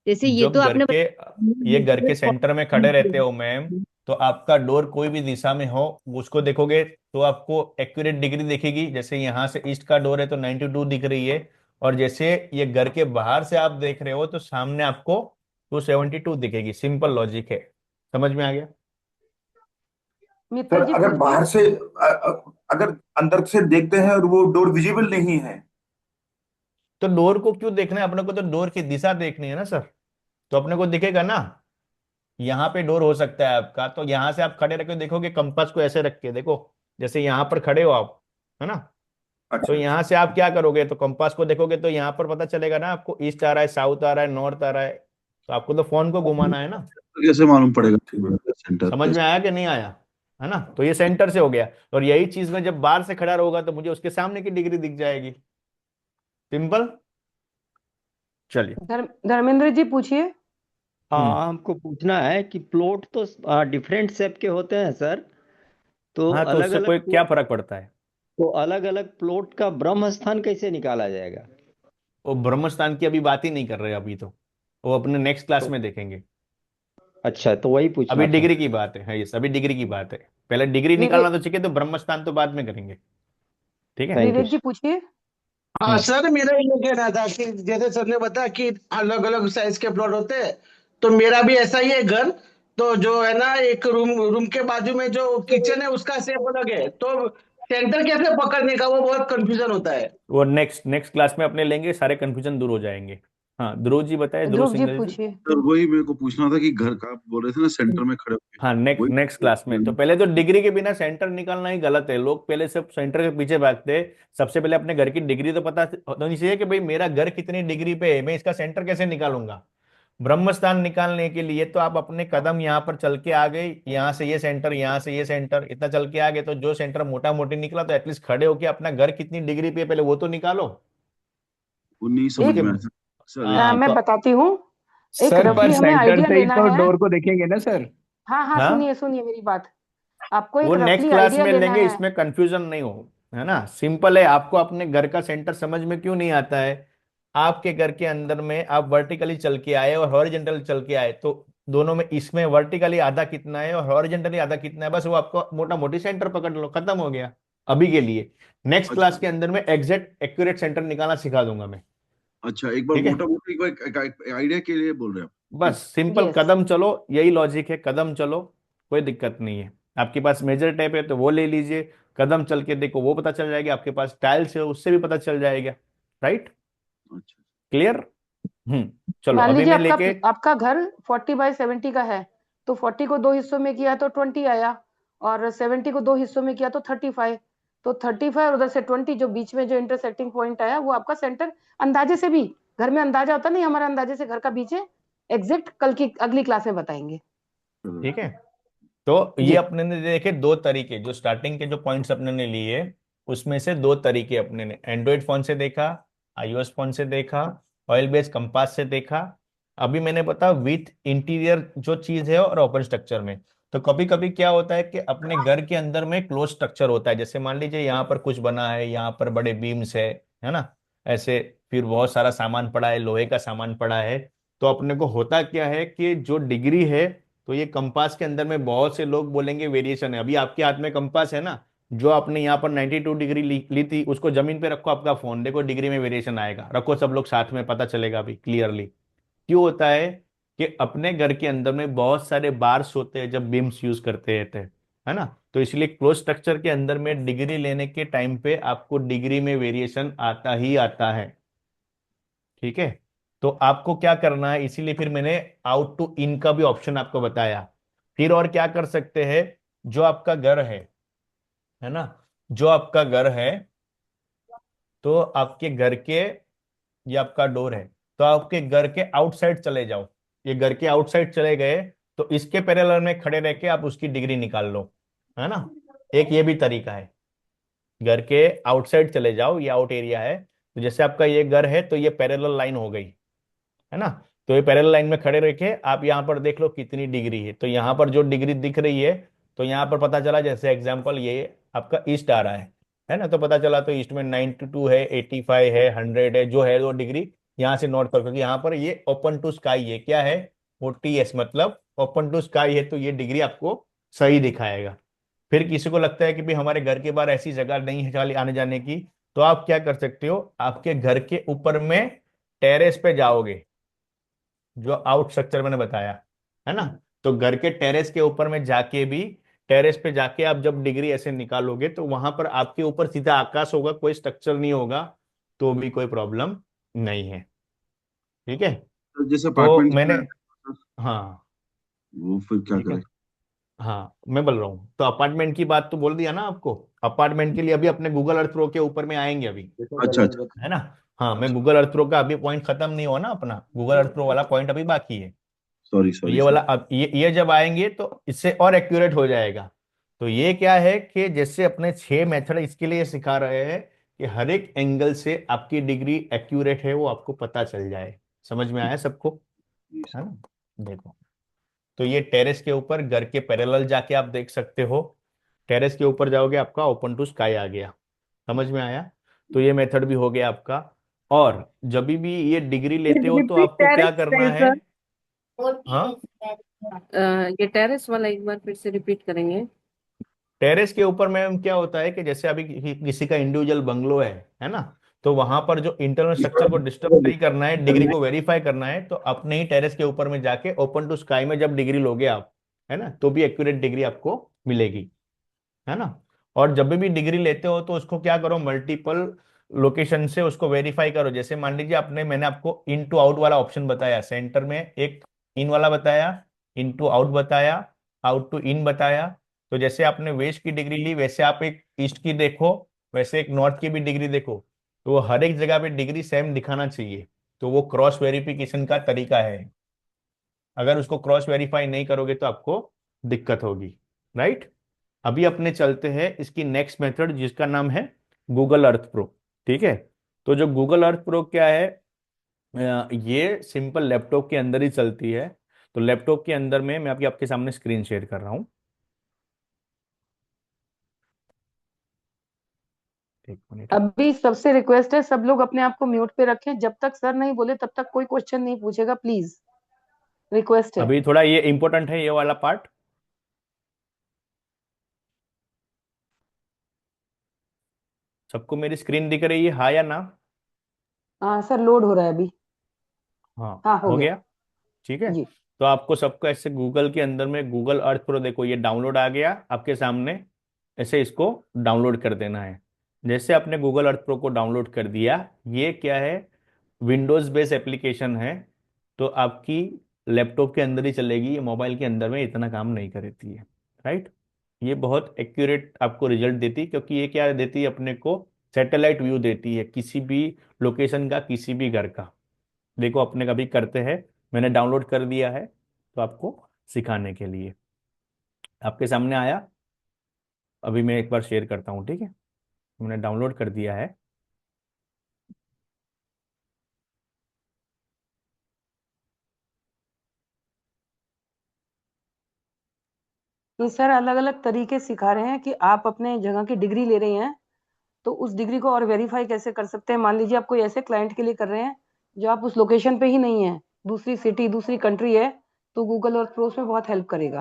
जैसे ये जब तो घर आपने के ये घर के सेंटर में खड़े रहते बताया। हो मैम, तो आपका डोर कोई भी दिशा में हो उसको देखोगे तो आपको एक्यूरेट डिग्री दिखेगी। जैसे यहाँ से ईस्ट का डोर है तो 92 दिख रही है, और जैसे ये घर के बाहर से आप देख रहे हो तो सामने आपको 272 दिखेगी। सिंपल लॉजिक है। समझ में आ गया? मित्तल सर जी अगर पूछिए। बाहर से अगर अंदर से देखते हैं और वो डोर विजिबल नहीं है, तो डोर को क्यों देखना है अपने को? तो डोर की दिशा देखनी है ना सर, तो अपने को दिखेगा ना। यहाँ पे डोर हो सकता है आपका, तो यहाँ से आप खड़े रख के देखोगे, कंपास को ऐसे रख के देखो, जैसे यहाँ पर खड़े हो आप, है ना। तो अच्छा यहाँ से आप क्या करोगे, तो कंपास को देखोगे तो यहाँ पर पता चलेगा ना आपको, ईस्ट आ रहा है, साउथ आ रहा है, नॉर्थ आ रहा है। तो आपको तो फोन को घुमाना है ना। कैसे मालूम पड़ेगा सेंटर समझ में कैसे? आया कि नहीं आया? है ना। तो ये सेंटर से हो गया। और यही चीज में जब बाहर से खड़ा होगा तो मुझे उसके सामने की डिग्री दिख जाएगी। सिंपल। चलिए। धर्मेंद्र जी पूछिए। हाँ, हमको पूछना है कि प्लॉट तो डिफरेंट शेप के होते हैं सर, तो हाँ, तो अलग उससे अलग कोई क्या फर्क पड़ता है? तो अलग अलग प्लॉट का ब्रह्म स्थान कैसे निकाला जाएगा? वो ब्रह्म स्थान की अभी बात ही नहीं कर रहे अभी, तो वो अपने नेक्स्ट क्लास तो में देखेंगे। अच्छा, तो वही अभी पूछना था। डिग्री की बात है, यस, अभी डिग्री की बात है। पहले डिग्री निकालना विवेक तो चाहिए, तो ब्रह्म स्थान तो बाद में करेंगे। ठीक है। Thank you. विवेक जी पूछिए। हाँ हम्म। सर, मेरा ये कहना था कि जैसे सर ने बताया कि अलग अलग साइज के प्लॉट होते हैं, तो मेरा भी ऐसा ही है घर। तो जो है ना, एक रूम रूम के बाजू में जो किचन है उसका शेप अलग है, तो सेंटर कैसे पकड़ने का वो बहुत कंफ्यूजन होता है। वो नेक्स्ट नेक्स्ट क्लास में अपने लेंगे, सारे कंफ्यूजन दूर हो जाएंगे। हाँ, ध्रुव जी बताए, ध्रुव ध्रुव जी सिंगल जी। पूछिए। सर वही मेरे को पूछना था कि घर का आप बोल रहे थे ना सेंटर में खड़े होके, हाँ, नेक्स्ट वही नेक्स्ट क्लास में। तो पहले तो डिग्री के बिना सेंटर निकालना ही गलत है। लोग पहले सब सेंटर के पीछे भागते हैं। सबसे पहले अपने घर की डिग्री तो पता होनी चाहिए कि भाई मेरा घर कितनी डिग्री पे है, मैं इसका सेंटर कैसे निकालूंगा। ब्रह्म स्थान निकालने के लिए तो आप अपने कदम यहाँ पर चल के आ गए, यहाँ से ये सेंटर, यहाँ से ये सेंटर, इतना चल के आ गए, तो जो सेंटर मोटा मोटी निकला तो एटलीस्ट खड़े होके अपना घर कितनी डिग्री पे है पहले वो तो निकालो। वो नहीं समझ एक में आया सर। हाँ मैं तो। बताती हूँ। एक सर पर रफली हमें सेंटर आइडिया से ही लेना तो है। डोर को देखेंगे ना सर। हाँ हाँ, हाँ, सुनिए सुनिए मेरी बात। आपको वो एक नेक्स्ट रफली क्लास आइडिया में लेना लेंगे, है। इसमें कंफ्यूजन नहीं हो। है ना, सिंपल है। आपको अपने घर का सेंटर समझ में क्यों नहीं आता है? आपके घर के अंदर में आप वर्टिकली चल के आए और हॉरिजेंटल चल के आए, तो दोनों में इसमें वर्टिकली आधा कितना है और हॉरिजेंटली आधा कितना है, बस वो आपको मोटा मोटी सेंटर पकड़ लो, खत्म हो गया अभी के लिए। नेक्स्ट क्लास अच्छा के अंदर में एग्जैक्ट एक्यूरेट सेंटर निकालना सिखा दूंगा मैं। अच्छा, एक बार ठीक है। मोटा मोटी आइडिया के लिए बोल रहे हैं आप, बस ठीक। Simple yes. कदम चलो, यही लॉजिक है, कदम चलो, कोई दिक्कत नहीं है। आपके पास मेजर टेप है तो वो ले लीजिए, कदम चल के देखो, वो पता चल जाएगा। आपके पास टाइल्स है उससे भी पता चल जाएगा। राइट। अच्छा क्लियर। चलो मान अभी लीजिए मैं आपका लेके। आपका घर 40 बाय 70 का है, तो 40 को दो हिस्सों में किया तो 20 आया, और 70 को दो हिस्सों में किया तो 35। तो 35 उधर से 20, जो बीच में जो इंटरसेक्टिंग पॉइंट आया वो आपका सेंटर। अंदाजे से भी घर में अंदाजा होता नहीं, हमारे अंदाजे से घर का बीच है। एग्जैक्ट कल की अगली क्लास में बताएंगे। ठीक है। तो ये जी। अपने ने देखे दो तरीके, जो स्टार्टिंग के जो पॉइंट्स अपने ने लिए, उसमें से दो तरीके अपने ने एंड्रॉइड फोन से देखा, आईओएस फोन से देखा, ऑयल बेस कंपास से देखा। अभी मैंने बता विथ इंटीरियर जो चीज है और ओपन स्ट्रक्चर में। तो कभी कभी क्या होता है कि अपने घर के अंदर में क्लोज स्ट्रक्चर होता है, जैसे मान लीजिए यहाँ पर कुछ बना है, यहाँ पर बड़े बीम्स है ना, ऐसे। फिर बहुत सारा सामान पड़ा है, लोहे का सामान पड़ा है। तो अपने को होता क्या है कि जो डिग्री है, तो ये कंपास के अंदर में बहुत से लोग बोलेंगे वेरिएशन है। अभी आपके हाथ में कंपास है ना, जो आपने यहाँ पर 92 डिग्री ली थी, उसको जमीन पे रखो, आपका फोन देखो डिग्री में वेरिएशन आएगा। रखो सब लोग साथ में, पता चलेगा अभी क्लियरली। क्यों होता है कि अपने घर के अंदर में बहुत सारे बार्स होते हैं जब बीम्स यूज करते रहते हैं, है ना। तो इसलिए क्लोज स्ट्रक्चर के अंदर में डिग्री लेने के टाइम पे आपको डिग्री में वेरिएशन आता ही आता है। ठीक है। तो आपको क्या करना है, इसीलिए फिर मैंने आउट टू इन का भी ऑप्शन आपको बताया। फिर और क्या कर सकते हैं, जो आपका घर है ना, जो आपका घर है, तो आपके घर के, ये आपका डोर है, तो आपके घर के आउटसाइड चले जाओ। ये घर के आउटसाइड चले गए, तो इसके पैरेलल में खड़े रह के आप उसकी डिग्री निकाल लो। है ना। एक ये भी तरीका है। घर के आउटसाइड चले जाओ, ये आउट एरिया है, तो जैसे आपका ये घर है तो ये पैरेलल लाइन हो गई, है ना। तो ये पैरेलल लाइन में खड़े रह के आप यहाँ पर देख लो कितनी डिग्री है। तो यहाँ पर जो डिग्री दिख रही है, तो यहाँ पर पता चला, जैसे एग्जांपल ये आपका ईस्ट आ रहा है ना, तो पता चला तो ईस्ट में 92 है, 85 है, 100 है, जो है वो डिग्री यहाँ से नोट कर, क्योंकि यहाँ पर ये ओपन टू स्काई है, क्या है, OTS मतलब ओपन टू स्काई है, तो ये डिग्री आपको सही दिखाएगा। फिर किसी को लगता है कि भाई हमारे घर के बाहर ऐसी जगह नहीं है खाली आने जाने की, तो आप क्या कर सकते हो, आपके घर के ऊपर में टेरेस पे जाओगे, जो आउट स्ट्रक्चर मैंने बताया, है ना। तो घर के टेरेस के ऊपर में जाके भी टेरेस पे जाके आप जब डिग्री ऐसे निकालोगे तो वहां पर आपके ऊपर सीधा आकाश होगा, कोई स्ट्रक्चर नहीं होगा, तो भी कोई प्रॉब्लम नहीं है। ठीक है, तो जैसे तो अपार्टमेंट मैंने, में हाँ वो फिर क्या ठीक है, करें? हाँ मैं बोल रहा हूँ, तो अपार्टमेंट की बात तो बोल दिया ना आपको। अपार्टमेंट के लिए अभी अपने गूगल अर्थ प्रो के ऊपर में आएंगे अभी, अच्छा अच्छा है ना। हाँ, मैं अच्छा। गूगल अर्थ प्रो का अभी पॉइंट खत्म नहीं हुआ ना, अपना गूगल अर्थ प्रो वाला पॉइंट अभी बाकी है। सॉरी तो सॉरी ये सर। वाला अब ये जब आएंगे तो इससे और एक्यूरेट हो जाएगा। तो ये क्या है कि जैसे अपने 6 मेथड इसके लिए सिखा रहे हैं कि हर एक एंगल से आपकी डिग्री एक्यूरेट है वो आपको पता चल जाए। समझ में आया सबको, जी है सर। ना। देखो, तो ये टेरेस के ऊपर घर के पैरेलल जाके आप देख सकते हो। टेरेस के ऊपर जाओगे आपका ओपन टू स्काई आ गया। समझ में आया। तो ये मेथड भी हो गया आपका। और जब भी ये डिग्री लेते हो तो रिपीट आपको क्या टेरेस करना है है। सर। हाँ, ये टेरेस वाला एक बार फिर से रिपीट करेंगे। टेरेस के ऊपर मैम क्या होता है कि जैसे अभी किसी का इंडिविजुअल बंगलो है ना, तो वहां पर जो इंटरनल स्ट्रक्चर को डिस्टर्ब नहीं करना है, डिग्री को वेरीफाई करना है, तो अपने ही टेरेस के ऊपर में जाके ओपन टू स्काई में जब डिग्री लोगे आप, है ना, तो भी एक्यूरेट डिग्री आपको मिलेगी, है ना। और जब भी डिग्री लेते हो तो उसको क्या करो, मल्टीपल लोकेशन से उसको वेरीफाई करो। जैसे मान लीजिए आपने, मैंने आपको इन टू आउट वाला ऑप्शन बताया, सेंटर में एक इन वाला बताया, इन टू आउट बताया, आउट टू इन बताया। तो जैसे आपने वेस्ट की डिग्री ली, वैसे आप एक ईस्ट की देखो, वैसे एक नॉर्थ की भी डिग्री देखो, तो वो हर एक जगह पे डिग्री सेम दिखाना चाहिए। तो वो क्रॉस वेरिफिकेशन का तरीका है। अगर उसको क्रॉस वेरीफाई नहीं करोगे तो आपको दिक्कत होगी, राइट। अभी अपने चलते हैं इसकी नेक्स्ट मेथड जिसका नाम है गूगल अर्थ प्रो। ठीक है, तो जो गूगल अर्थ प्रो क्या है, ये सिंपल लैपटॉप के अंदर ही चलती है। तो लैपटॉप के अंदर में मैं अभी आपके सामने स्क्रीन शेयर कर रहा हूँ। एक मिनट। अभी सबसे रिक्वेस्ट है, सब लोग अपने आप को म्यूट पे रखें, जब तक सर नहीं बोले तब तक कोई क्वेश्चन नहीं पूछेगा, प्लीज रिक्वेस्ट है। अभी थोड़ा ये इंपॉर्टेंट है ये वाला पार्ट। सबको मेरी स्क्रीन दिख रही है, हाँ या ना। हाँ सर, लोड हो रहा है अभी। हाँ, हाँ, हो हो गया गया। ठीक है, जी। तो आपको सबको ऐसे गूगल के अंदर में गूगल अर्थ प्रो देखो, ये डाउनलोड आ गया आपके सामने। ऐसे इसको डाउनलोड कर देना है। जैसे आपने गूगल अर्थ प्रो को डाउनलोड कर दिया, ये क्या है, विंडोज बेस्ड एप्लीकेशन है। तो आपकी लैपटॉप के अंदर ही चलेगी, ये मोबाइल के अंदर में इतना काम नहीं करती है, राइट। ये बहुत एक्यूरेट आपको रिजल्ट देती है, क्योंकि ये क्या देती है अपने को, सैटेलाइट व्यू देती है किसी भी लोकेशन का, किसी भी घर का। देखो अपने कभी करते हैं, मैंने डाउनलोड कर दिया है तो आपको सिखाने के लिए। आपके सामने आया, अभी मैं एक बार शेयर करता हूँ, ठीक है। मैंने डाउनलोड कर दिया है। तो सर अलग अलग तरीके सिखा रहे हैं कि आप अपने जगह की डिग्री ले रहे हैं, तो उस डिग्री को और वेरीफाई कैसे कर सकते हैं। मान लीजिए आप कोई ऐसे क्लाइंट के लिए कर रहे हैं जो आप उस लोकेशन पे ही नहीं है, दूसरी सिटी दूसरी कंट्री है, तो गूगल और प्रोस में बहुत हेल्प करेगा।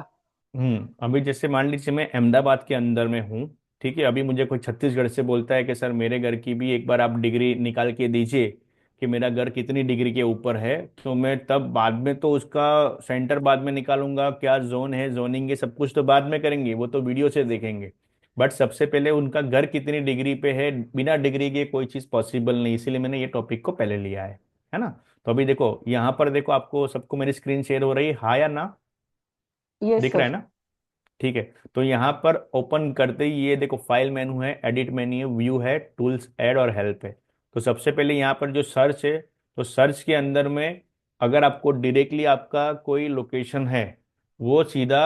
अभी जैसे मान लीजिए मैं अहमदाबाद के अंदर में हूँ, ठीक है। अभी मुझे कोई छत्तीसगढ़ से बोलता है कि सर मेरे घर की भी एक बार आप डिग्री निकाल के दीजिए कि मेरा घर कितनी डिग्री के ऊपर है, तो मैं तब बाद में तो उसका सेंटर बाद में निकालूंगा, क्या जोन है, जोनिंग है, सब कुछ तो बाद में करेंगे, वो तो वीडियो से देखेंगे। बट सबसे पहले उनका घर कितनी डिग्री पे है, बिना डिग्री के कोई चीज़ पॉसिबल नहीं, इसीलिए मैंने ये टॉपिक को पहले लिया है ना। तो अभी देखो यहाँ पर देखो, आपको सबको मेरी स्क्रीन शेयर हो रही है, हाँ या ना। यस दिख रहा सर। है ना। ठीक है, तो यहाँ पर ओपन करते ही ये देखो फाइल मेनू है, एडिट मेन्यू है, व्यू है, टूल्स, ऐड और हेल्प है। तो सबसे पहले यहाँ पर जो सर्च है, तो सर्च के अंदर में अगर आपको डायरेक्टली आपका कोई लोकेशन है, वो सीधा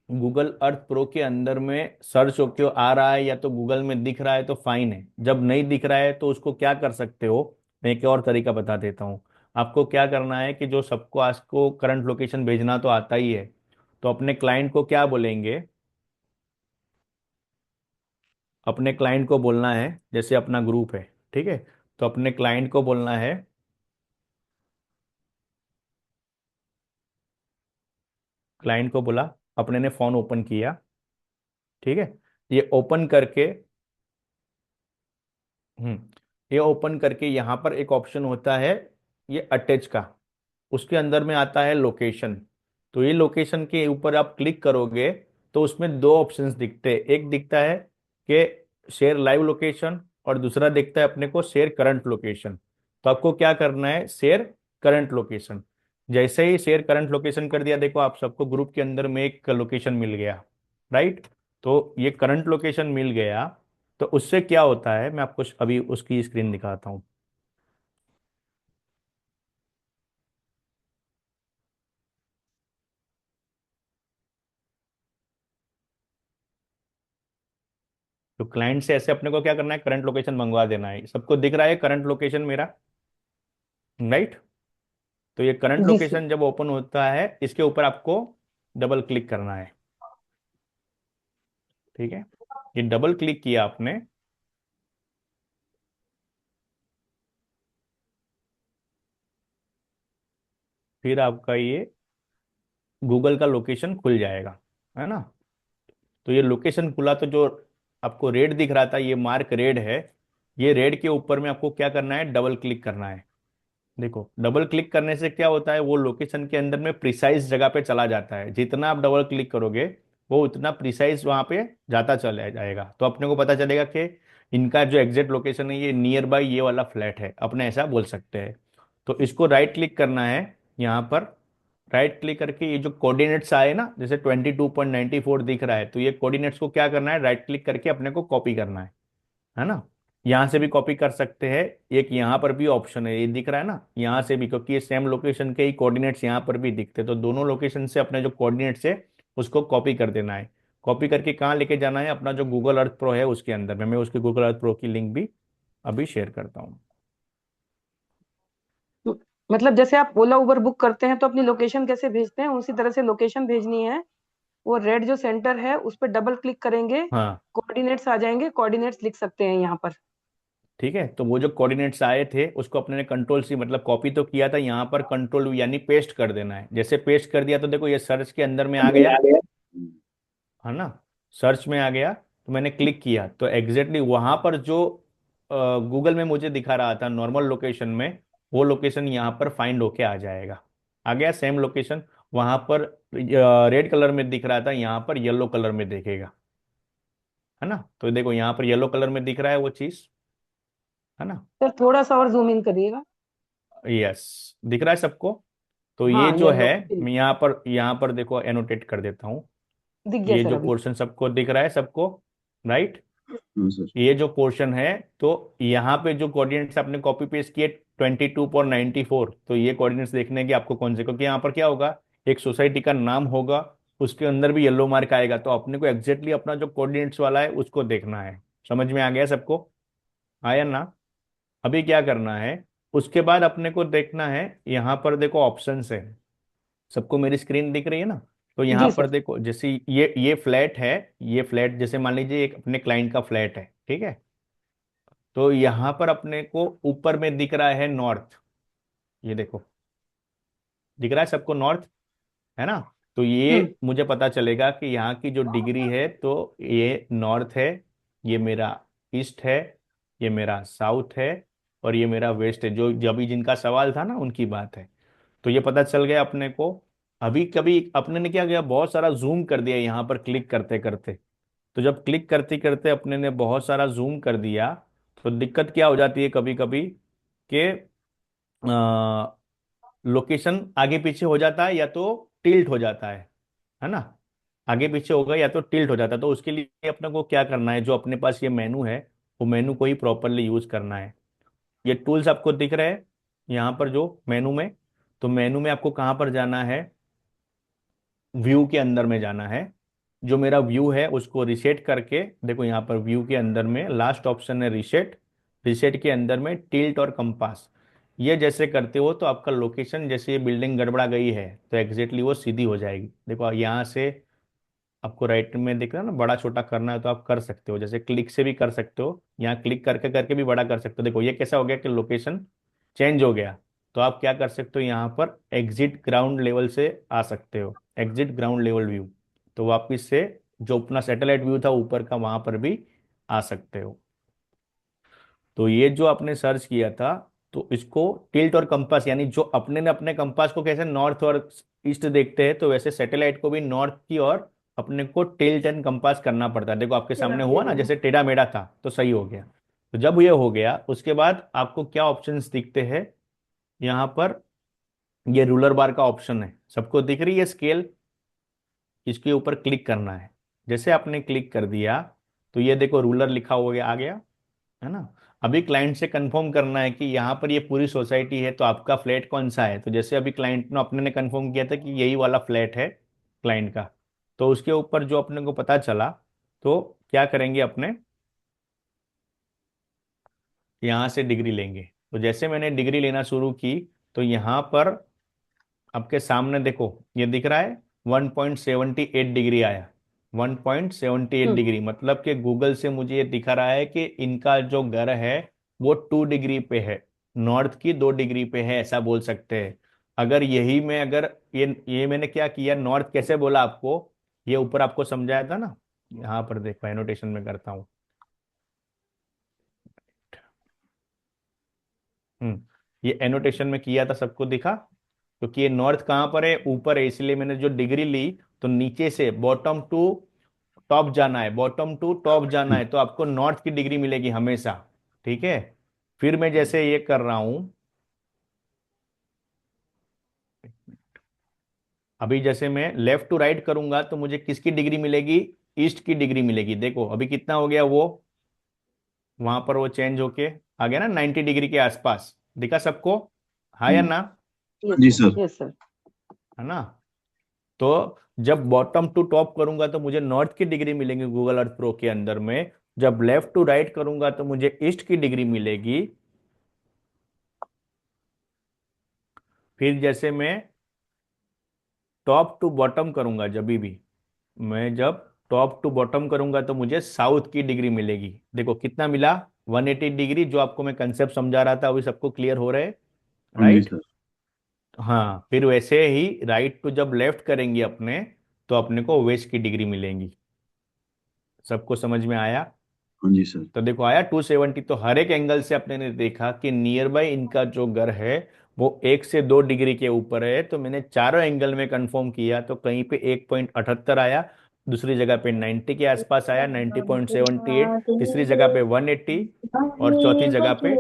गूगल अर्थ प्रो के अंदर में सर्च होके आ रहा है या तो गूगल में दिख रहा है तो फाइन है। जब नहीं दिख रहा है तो उसको क्या कर सकते हो, मैं एक और तरीका बता देता हूँ। आपको क्या करना है कि जो सबको आज को करंट लोकेशन भेजना तो आता ही है, तो अपने क्लाइंट को क्या बोलेंगे, अपने क्लाइंट को बोलना है, जैसे अपना ग्रुप है, ठीक है, तो अपने क्लाइंट को बोलना है, क्लाइंट को बोला, अपने ने फोन ओपन किया, ठीक है। ये ओपन करके, ये ओपन करके यहाँ पर एक ऑप्शन होता है ये अटैच का, उसके अंदर में आता है लोकेशन। तो ये लोकेशन के ऊपर आप क्लिक करोगे तो उसमें दो ऑप्शंस दिखते हैं, एक दिखता है कि शेयर लाइव लोकेशन और दूसरा दिखता है अपने को शेयर करंट लोकेशन। तो आपको क्या करना है, शेयर करंट लोकेशन। जैसे ही शेयर करंट लोकेशन कर दिया, देखो आप सबको ग्रुप के अंदर में एक लोकेशन मिल गया, राइट। तो ये करंट लोकेशन मिल गया, तो उससे क्या होता है मैं आपको अभी उसकी स्क्रीन दिखाता हूँ। तो क्लाइंट से ऐसे अपने को क्या करना है, करंट लोकेशन मंगवा देना है। सबको दिख रहा है करंट लोकेशन मेरा, राइट। तो ये करंट जी सर। लोकेशन जब ओपन होता है, इसके ऊपर आपको डबल क्लिक करना है, ठीक है। ये डबल क्लिक किया आपने, फिर आपका ये गूगल का लोकेशन खुल जाएगा, है ना। तो ये लोकेशन खुला, तो जो आपको रेड दिख रहा था, ये मार्क रेड है। ये रेड के ऊपर में आपको क्या करना है, डबल क्लिक करना है। देखो डबल क्लिक करने से क्या होता है, वो लोकेशन के अंदर में प्रिसाइज जगह पे चला जाता है। जितना आप डबल क्लिक करोगे वो उतना प्रिसाइज वहां पे जाता चला जाएगा। तो अपने को पता चलेगा कि इनका जो एग्जैक्ट लोकेशन है ये नियर बाय ये वाला फ्लैट है, अपने ऐसा बोल सकते हैं। तो इसको राइट क्लिक करना है यहाँ पर। राइट क्लिक करके ये जो कोऑर्डिनेट्स आए ना, जैसे 22.94 दिख रहा है, तो ये कोऑर्डिनेट्स को क्या करना है, राइट क्लिक करके अपने को कॉपी करना है ना। यहाँ से भी कॉपी कर सकते हैं, एक यहाँ पर भी ऑप्शन है, ये दिख रहा है ना, यहाँ से भी, क्योंकि ये सेम लोकेशन के ही कोऑर्डिनेट्स यहाँ पर भी दिखते हैं। तो दोनों लोकेशन से अपने जो कोऑर्डिनेट्स है उसको कॉपी कर देना है। कॉपी करके कहाँ लेके जाना है, अपना जो गूगल अर्थ प्रो है उसके अंदर में। मैं उसके गूगल अर्थ प्रो की लिंक भी अभी शेयर करता हूँ। मतलब जैसे आप ओला उबर बुक करते हैं तो अपनी लोकेशन कैसे भेजते हैं, उसी तरह से लोकेशन भेजनी है। वो रेड जो सेंटर है उस पर डबल क्लिक करेंगे, हाँ कोऑर्डिनेट्स आ जाएंगे, कोऑर्डिनेट्स लिख सकते हैं यहाँ पर। ठीक है। तो वो जो कोऑर्डिनेट्स आए थे उसको अपने ने कंट्रोल सी मतलब कॉपी तो किया था, यहाँ पर कंट्रोल यानी पेस्ट कर देना है। जैसे पेस्ट कर दिया तो देखो ये सर्च के अंदर में आ गया, है ना। सर्च में आ गया, तो मैंने क्लिक किया तो एग्जैक्टली वहां पर जो गूगल में मुझे दिखा रहा था नॉर्मल लोकेशन में, वो लोकेशन यहाँ पर फाइंड होके आ जाएगा। आ गया सेम लोकेशन, वहां पर रेड कलर में दिख रहा था, यहाँ पर येलो कलर में दिखेगा, है ना। तो देखो यहाँ पर येलो कलर में दिख रहा है वो चीज, है ना। सर थोड़ा सा और जूम इन करिएगा। यस, दिख रहा है सबको। तो ये हाँ जो येलो है, दिख मैं यहाँ पर देखो एनोटेट कर देता हूँ। गया ये सर जो अभी। पोर्शन सबको दिख रहा है सबको, राइट। हाँ सर। ये जो पोर्शन है, तो यहाँ पे जो कोऑर्डिनेट्स आपने कॉपी पेस्ट किए 22.94, तो ये कोऑर्डिनेट्स देखने के आपको कौन से, क्योंकि यहाँ पर क्या होगा, एक सोसाइटी का नाम होगा, उसके अंदर भी येलो मार्क आएगा। तो अपने को एग्जैक्टली अपना जो कोऑर्डिनेट्स वाला है उसको देखना है। समझ में आ गया सबको, आया ना। अभी क्या करना है, उसके बाद अपने को देखना है, यहाँ पर देखो ऑप्शंस है। सबको मेरी स्क्रीन दिख रही है ना। तो यहाँ जी पर सर। देखो, जैसे ये फ्लैट है, ये फ्लैट जैसे मान लीजिए एक अपने क्लाइंट का फ्लैट है, ठीक है। तो यहाँ पर अपने को ऊपर में दिख रहा है नॉर्थ, ये देखो दिख रहा है सबको नॉर्थ, है ना। तो हम्म। ये मुझे पता चलेगा कि यहाँ की जो डिग्री है, तो ये नॉर्थ है, ये मेरा ईस्ट है, ये मेरा साउथ है, और ये मेरा वेस्ट है। जो जब भी जिनका सवाल था ना उनकी बात है। तो ये पता चल गया अपने को। अभी कभी अपने ने क्या किया, बहुत सारा जूम कर दिया यहाँ पर क्लिक करते करते। तो जब क्लिक करते करते अपने ने बहुत सारा जूम कर दिया, तो दिक्कत क्या हो जाती है कभी कभी कि लोकेशन आगे पीछे हो जाता है या तो टिल्ट हो जाता है ना। आगे पीछे होगा या तो टिल्ट हो जाता है। तो उसके लिए अपने को क्या करना है, जो अपने पास ये मेनू है, वो मेनू को ही प्रॉपरली यूज करना है। ये टूल्स आपको दिख रहे हैं यहाँ पर जो मेनू में। तो मेनू में आपको कहाँ पर जाना है, व्यू के अंदर में जाना है। जो मेरा व्यू है उसको रिसेट करके देखो, यहाँ पर व्यू के अंदर में लास्ट ऑप्शन है रिसेट। रिसेट के अंदर में टिल्ट और कंपास, ये जैसे करते हो तो आपका लोकेशन, जैसे ये बिल्डिंग गड़बड़ा गई है तो एग्जैक्टली वो सीधी हो जाएगी। देखो यहाँ से आपको राइट में दिख रहा है ना, बड़ा छोटा करना है तो आप कर सकते हो, जैसे क्लिक से भी कर सकते हो, यहाँ क्लिक करके करके भी बड़ा कर सकते हो। देखो ये कैसा हो गया कि लोकेशन चेंज हो गया। तो आप क्या कर सकते हो, यहाँ पर एग्जिट ग्राउंड लेवल से आ सकते हो, एग्जिट ग्राउंड लेवल व्यू। तो वापिस से जो अपना सैटेलाइट व्यू था ऊपर का, वहां पर भी आ सकते हो। तो ये जो आपने सर्च किया था, तो इसको टिल्ट और कंपास, यानी जो अपने ने अपने कंपास को कैसे नॉर्थ और ईस्ट देखते हैं, तो वैसे सैटेलाइट को भी नॉर्थ की और अपने को टिल्ट एंड कंपास करना पड़ता है। देखो आपके सामने हुआ ना, जैसे टेढ़ा मेढ़ा था तो सही हो गया। तो जब ये हो गया उसके बाद आपको क्या ऑप्शंस दिखते हैं यहाँ पर, ये रूलर बार का ऑप्शन है, सबको दिख रही है स्केल, इसके ऊपर क्लिक करना है। जैसे आपने क्लिक कर दिया तो ये देखो रूलर लिखा हुआ आ गया, है ना। अभी क्लाइंट से कंफर्म करना है कि यहाँ पर ये पूरी सोसाइटी है तो आपका फ्लैट कौन सा है। तो जैसे अभी क्लाइंट ने अपने ने कंफर्म किया था कि यही वाला फ्लैट है क्लाइंट का, तो उसके ऊपर जो अपने को पता चला तो क्या करेंगे, अपने यहाँ से डिग्री लेंगे। तो जैसे मैंने डिग्री लेना शुरू की तो यहाँ पर आपके सामने देखो ये दिख रहा है 1.78 डिग्री आया। 1.78 डिग्री मतलब कि गूगल से मुझे ये दिखा रहा है कि इनका जो घर है वो 2 डिग्री पे है, नॉर्थ की 2 डिग्री पे है, ऐसा बोल सकते हैं। अगर यही मैं अगर ये मैंने क्या किया, नॉर्थ कैसे बोला आपको, ये ऊपर आपको समझाया था ना, यहाँ पर देखो एनोटेशन में करता हूँ। ये एनोटेशन में किया था, सबको दिखा, क्योंकि ये नॉर्थ कहाँ पर है, ऊपर है, इसलिए मैंने जो डिग्री ली तो नीचे से बॉटम टू टॉप जाना है, बॉटम टू टॉप जाना है, तो आपको नॉर्थ की डिग्री मिलेगी हमेशा। ठीक है, फिर मैं जैसे ये कर रहा हूं, अभी जैसे मैं लेफ्ट टू राइट करूंगा तो मुझे किसकी डिग्री मिलेगी, ईस्ट की डिग्री मिलेगी। देखो अभी कितना हो गया, वो वहां पर वो चेंज होके आ गया ना 90 डिग्री के आसपास, दिखा सबको, हाँ या ना, जी सर। Yes sir. है ना। तो जब बॉटम टू टॉप करूंगा तो मुझे नॉर्थ की डिग्री मिलेगी गूगल अर्थ प्रो के अंदर में, जब लेफ्ट टू राइट करूंगा तो मुझे ईस्ट की डिग्री मिलेगी। फिर जैसे मैं टॉप टू बॉटम करूंगा, जब भी मैं जब टॉप टू बॉटम करूंगा तो मुझे साउथ की डिग्री मिलेगी। देखो कितना मिला, 180 डिग्री, जो आपको मैं कंसेप्ट समझा रहा था वही सबको क्लियर हो रहा है, हाँ जी राइट। सर। हाँ, फिर वैसे ही राइट टू जब लेफ्ट करेंगे अपने, तो अपने को वेस्ट की डिग्री मिलेंगी। सबको समझ में आया। हाँ जी सर। तो देखो आया 270। तो हर एक एंगल से अपने ने देखा कि नियर बाय इनका जो घर है वो 1 से 2 डिग्री के ऊपर है, तो मैंने चारों एंगल में कंफर्म किया, तो कहीं पे 1.78 आया, दूसरी जगह पे 90 के आसपास आया, 90.78, तीसरी जगह पे 180, और चौथी जगह पे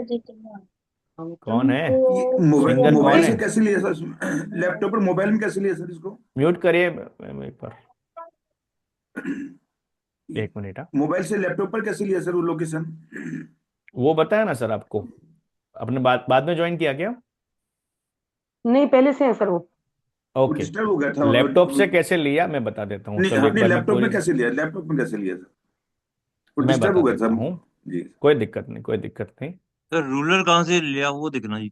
कौन है, ये मोबाइल सिंगर कौन मोबाइल है, से कैसे लिया सर, लैपटॉप पर मोबाइल में कैसे लिया सर इसको? म्यूट करिए एक बार, एक मिनट। हाँ, मोबाइल से लैपटॉप पर कैसे लिया सर वो लोकेशन? वो बताया ना सर आपको, अपने बाद बाद में ज्वाइन किया क्या? नहीं, पहले से है सर वो। वो ओके, डिस्टर्ब हो गया था लैपटॉप से कैसे लिया मैं बता देता हूँ, नहीं चलो हाँ, एक नहीं बार मैं लैपटॉप पूरी में कैसे लिया, लैपटॉप में कैसे लिया सर? वो मैं डिस्टर्ब बता हो गया देता था। हूँ, जी। कोई दिक्कत नहीं, कोई दिक्कत नहीं। सर रूलर कहाँ से लिया वो देखना जी।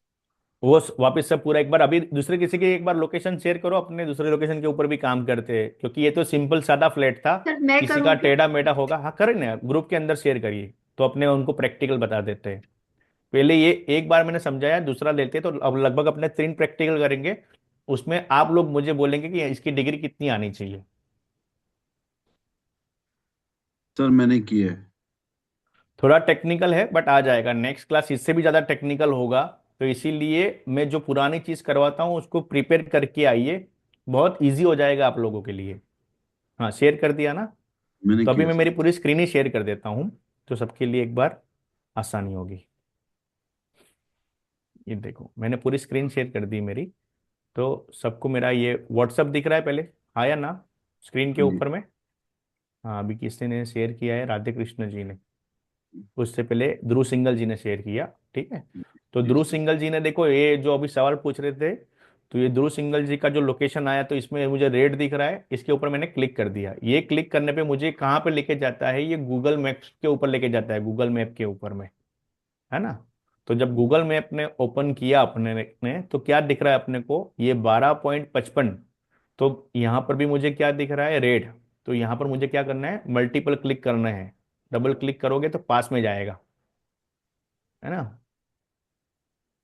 वो वापस से पूरा एक बार, अभी दूसरे किसी की एक बार लोकेशन शेयर करो, अपने दूसरे लोकेशन के ऊपर भी काम करते हैं, क्योंकि ये तो सिंपल सादा फ्लैट था, सर मैं किसी का करूँ क्या? टेढ़ा मेढ़ा होगा, हाँ करें ना, ग्रुप के अंदर शेयर करिए, तो अपने उनको प्रैक्टिकल बता देते हैं। पहले ये एक बार मैंने समझाया, दूसरा लेते हैं, तो अब लगभग अपने 3 प्रैक्टिकल करेंगे, उसमें आप लोग मुझे बोलेंगे कि इसकी डिग्री कितनी आनी चाहिए। सर मैंने किया है। थोड़ा टेक्निकल है बट आ जाएगा, नेक्स्ट क्लास इससे भी ज़्यादा टेक्निकल होगा, तो इसीलिए मैं जो पुरानी चीज़ करवाता हूँ उसको प्रिपेयर करके आइए, बहुत इजी हो जाएगा आप लोगों के लिए। हाँ, शेयर कर दिया ना, मैंने तो अभी किया मैं सर। मेरी पूरी स्क्रीन ही शेयर कर देता हूँ, तो सबके लिए एक बार आसानी होगी। ये देखो मैंने पूरी स्क्रीन शेयर कर दी मेरी, तो सबको मेरा ये व्हाट्सअप दिख रहा है पहले, आया ना स्क्रीन के हाँ जी। ऊपर में। हाँ, अभी किसी ने शेयर किया है, राधे कृष्ण जी ने, उससे पहले ध्रुव सिंगल जी ने शेयर किया। ठीक है, तो जी ध्रुव सर। सिंगल जी ने, देखो ये जो अभी सवाल पूछ रहे थे, तो ये ध्रुव सिंगल जी का जो लोकेशन आया, तो इसमें मुझे रेड दिख रहा है, इसके ऊपर मैंने क्लिक कर दिया। ये क्लिक करने पे मुझे कहाँ पे लेके जाता है, ये गूगल मैप्स के ऊपर लेके जाता है, गूगल मैप के ऊपर में, है ना। तो जब गूगल मैप ने ओपन किया अपने ने, तो क्या दिख रहा है अपने को, ये 12.55, तो यहाँ पर भी मुझे क्या दिख रहा है, रेड। तो यहाँ पर मुझे क्या करना है, मल्टीपल क्लिक करना है, डबल क्लिक करोगे तो पास में जाएगा, है ना,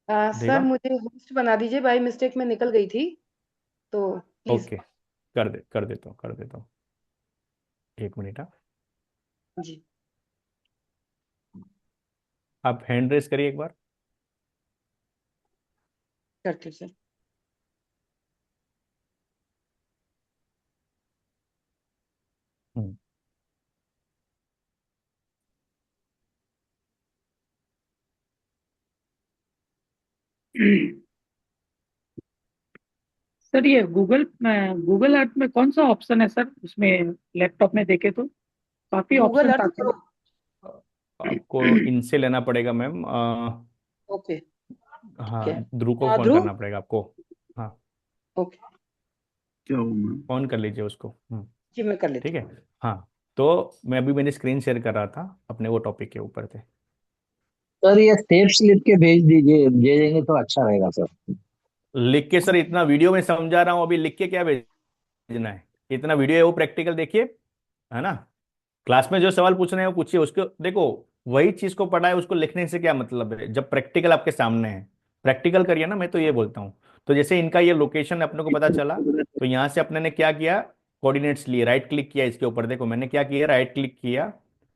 सर देखा। मुझे होस्ट बना दीजिए, बाय मिस्टेक में निकल गई थी, तो प्लीज। ओके, कर देता हूँ, एक मिनट। हाँ, जी। आप हैंड रेस करिए एक बार। करती हूँ सर। सर ये गूगल अर्थ में कौन सा ऑप्शन है सर, उसमें लैपटॉप में देखे तो काफी गूगल ऑप्शन अर्थ आते प्रो। हैं। आपको इनसे लेना पड़ेगा मैम। ओके, हाँ, ठीक है। ध्रुव को हाँ, फोन ध्रुव। करना पड़ेगा आपको। हाँ, ओके, क्या हुआ मैम? फोन कर लीजिए उसको। जी मैं कर लेती ठीक है। हाँ, तो मैं अभी मेरी स्क्रीन शेयर कर रहा था अपने वो टॉपिक के ऊपर थे। सर ये स्टेप्स लिख के भेज दीजिए, दे देंगे तो अच्छा रहेगा सर। लिख के सर इतना वीडियो में समझा रहा हूँ, अभी लिख के क्या भेजना है? इतना वीडियो है वो प्रैक्टिकल देखिए, है ना। क्लास में जो सवाल पूछने हैं वो पूछिए, उसको देखो। वही चीज को पढ़ा है उसको लिखने से क्या मतलब है जब प्रैक्टिकल आपके सामने है? प्रैक्टिकल करिए ना, मैं तो ये बोलता हूँ। तो जैसे इनका ये लोकेशन अपने को पता चला, तो यहाँ से अपने ने क्या किया, कोऑर्डिनेट्स लिए, राइट क्लिक किया इसके ऊपर। देखो मैंने क्या किया, राइट क्लिक किया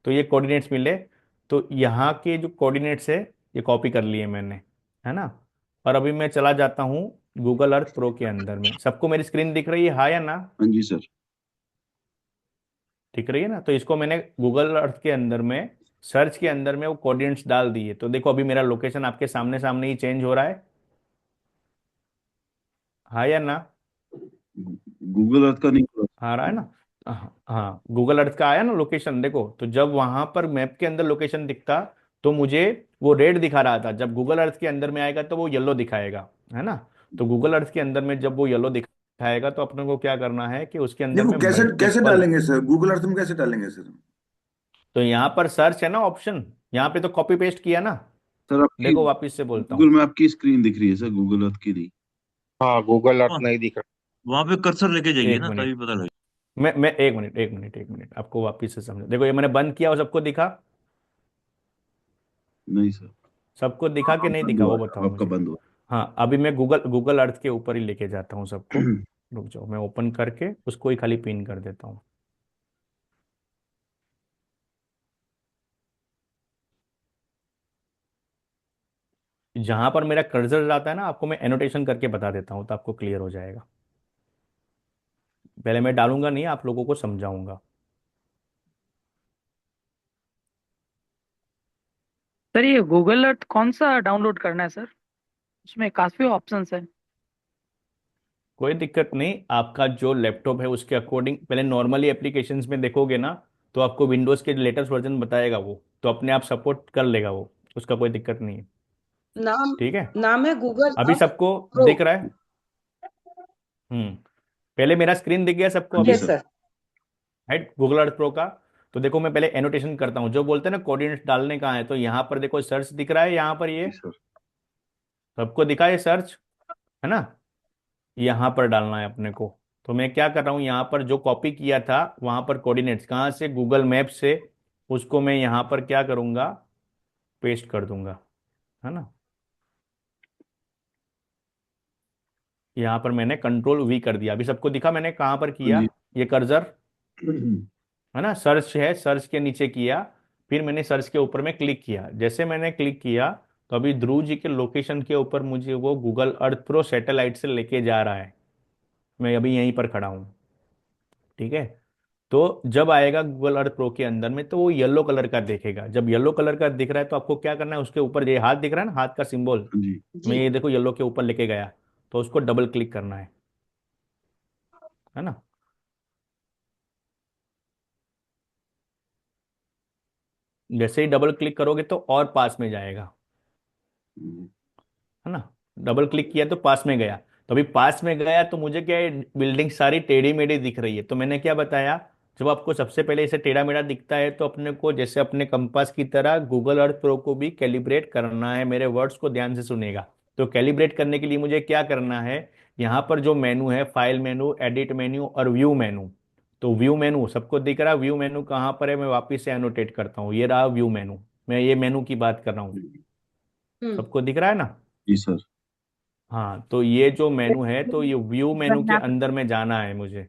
तो ये कोऑर्डिनेट्स मिले। तो यहाँ के जो कोऑर्डिनेट्स है ये कॉपी कर लिए मैंने, है ना। और अभी मैं चला जाता हूँ गूगल अर्थ प्रो के अंदर में। सबको मेरी स्क्रीन दिख रही है, हाँ या ना? हाँ जी सर। दिख रही है ना। तो इसको मैंने गूगल अर्थ के अंदर में, सर्च के अंदर में वो कोऑर्डिनेट्स डाल दिए। तो देखो अभी मेरा लोकेशन आपके सामने सामने ही चेंज हो रहा है, हाँ या ना? गूगल अर्थ का नहीं खुला। आ रहा है ना। हाँ, गूगल अर्थ का आया ना लोकेशन। देखो तो जब वहां पर मैप के अंदर लोकेशन दिखता तो मुझे वो रेड दिखा रहा था, जब गूगल अर्थ के अंदर में आएगा तो वो येलो दिखाएगा, है ना। तो गूगल अर्थ के अंदर में जब वो येलो दिखाएगा तो अपने को क्या करना है कि उसके अंदर देखो में कैसे कैसे मल्टीपल। डालेंगे सर, गूगल अर्थ में कैसे डालेंगे सर? तो यहाँ पर सर्च है ना ऑप्शन, यहाँ पे तो कॉपी पेस्ट किया ना। सर आपकी देखो वापिस से बोलता गूगल हूँ। में आपकी स्क्रीन दिख रही है सर, गूगल अर्थ की नहीं। हाँ गूगल अर्थ वहाँ नहीं दिख रहा। वहाँ पे कर्सर लेके जाइए एक ना, तभी मिनट, पता लगे। मैं एक मिनट आपको वापिस से समझ। देखो ये मैंने बंद किया और सबको दिखा? नहीं सर, सबको दिखा कि नहीं बंद दिखा हुआ वो है, बताओ आपका मुझे। बंद हुआ हाँ, अभी मैं गूगल गूगल अर्थ के ऊपर ही लेके जाता हूँ सबको। है। रुक जाओ, मैं ओपन करके उसको ही खाली पिन कर देता हूँ। जहां पर मेरा कर्सर जाता है ना, आपको मैं एनोटेशन करके बता देता हूँ तो आपको क्लियर हो जाएगा। पहले मैं डालूंगा नहीं, आप लोगों को समझाऊंगा। सर ये गूगल अर्थ कौन सा डाउनलोड करना है सर, उसमें काफी ऑप्शंस है। कोई दिक्कत नहीं, आपका जो लैपटॉप है उसके अकॉर्डिंग पहले नॉर्मली एप्लीकेशंस में देखोगे ना, तो आपको विंडोज़ के लेटेस्ट वर्जन बताएगा वो, तो अपने आप सपोर्ट कर लेगा वो, उसका कोई दिक्कत नहीं है। नाम ठीक है, नाम है गूगल अभी अर्थ सबको प्रो। दिख रहा है? पहले मेरा स्क्रीन दिख गया सबको हाँ जी अभी, yes sir. Sir. Right, Google Earth pro का। तो देखो मैं पहले एनोटेशन करता हूँ, जो बोलते हैं ना कोऑर्डिनेट्स डालने का है, तो यहाँ पर देखो सर्च दिख रहा है, यहाँ पर ये जी सर। सबको दिखा है सर्च, है ना। यहाँ पर डालना है अपने को। तो मैं क्या कर रहा हूँ, यहाँ पर जो कॉपी किया था वहां पर कोऑर्डिनेट्स कहाँ से, गूगल मैप से, उसको मैं यहाँ पर क्या करूँगा, पेस्ट कर दूंगा, है ना। यहाँ पर मैंने कंट्रोल वी कर दिया, अभी सबको दिखा मैंने कहाँ पर हाँ किया, जी। ये कर्सर, है ना। सर्च है, सर्च के नीचे किया, फिर मैंने सर्च के ऊपर में क्लिक किया। जैसे मैंने क्लिक किया तो अभी ध्रुव जी के लोकेशन के ऊपर मुझे वो गूगल अर्थ प्रो सैटेलाइट से लेके जा रहा है। मैं अभी यहीं पर खड़ा हूँ, ठीक है। तो जब आएगा गूगल अर्थ प्रो के अंदर में तो वो येलो कलर का देखेगा। जब येलो कलर का दिख रहा है तो आपको क्या करना है, उसके ऊपर ये हाथ दिख रहा है ना, हाथ का सिंबल, हाँ जी। मैं जी ये देखो येलो के ऊपर लेके गया, तो उसको डबल क्लिक करना है ना। जैसे ही डबल क्लिक करोगे तो और पास में जाएगा, है ना। डबल क्लिक किया तो पास में गया। तो अभी पास में गया तो मुझे क्या है, बिल्डिंग सारी टेढ़ी मेढ़ी दिख रही है। तो मैंने क्या बताया, जब आपको सबसे पहले इसे टेढ़ा मेढ़ा दिखता है तो अपने को जैसे अपने कंपास की तरह गूगल अर्थ प्रो को भी कैलिब्रेट करना है। मेरे वर्ड्स को ध्यान से सुनेगा। तो कैलिब्रेट करने के लिए मुझे क्या करना है, यहाँ पर जो मेनू है, फाइल मेनू, एडिट मेन्यू और व्यू मेनू। तो व्यू मेनू सबको दिख रहा है, व्यू मेनू कहाँ पर है, मैं वापिस से एनोटेट करता हूँ, ये रहा व्यू मेनू। मैं ये मेनू की बात कर रहा हूँ, हम्म सबको दिख रहा है ना। जी सर। हाँ, तो ये जो मेनू है, तो ये व्यू मेनू के अंदर में जाना है मुझे,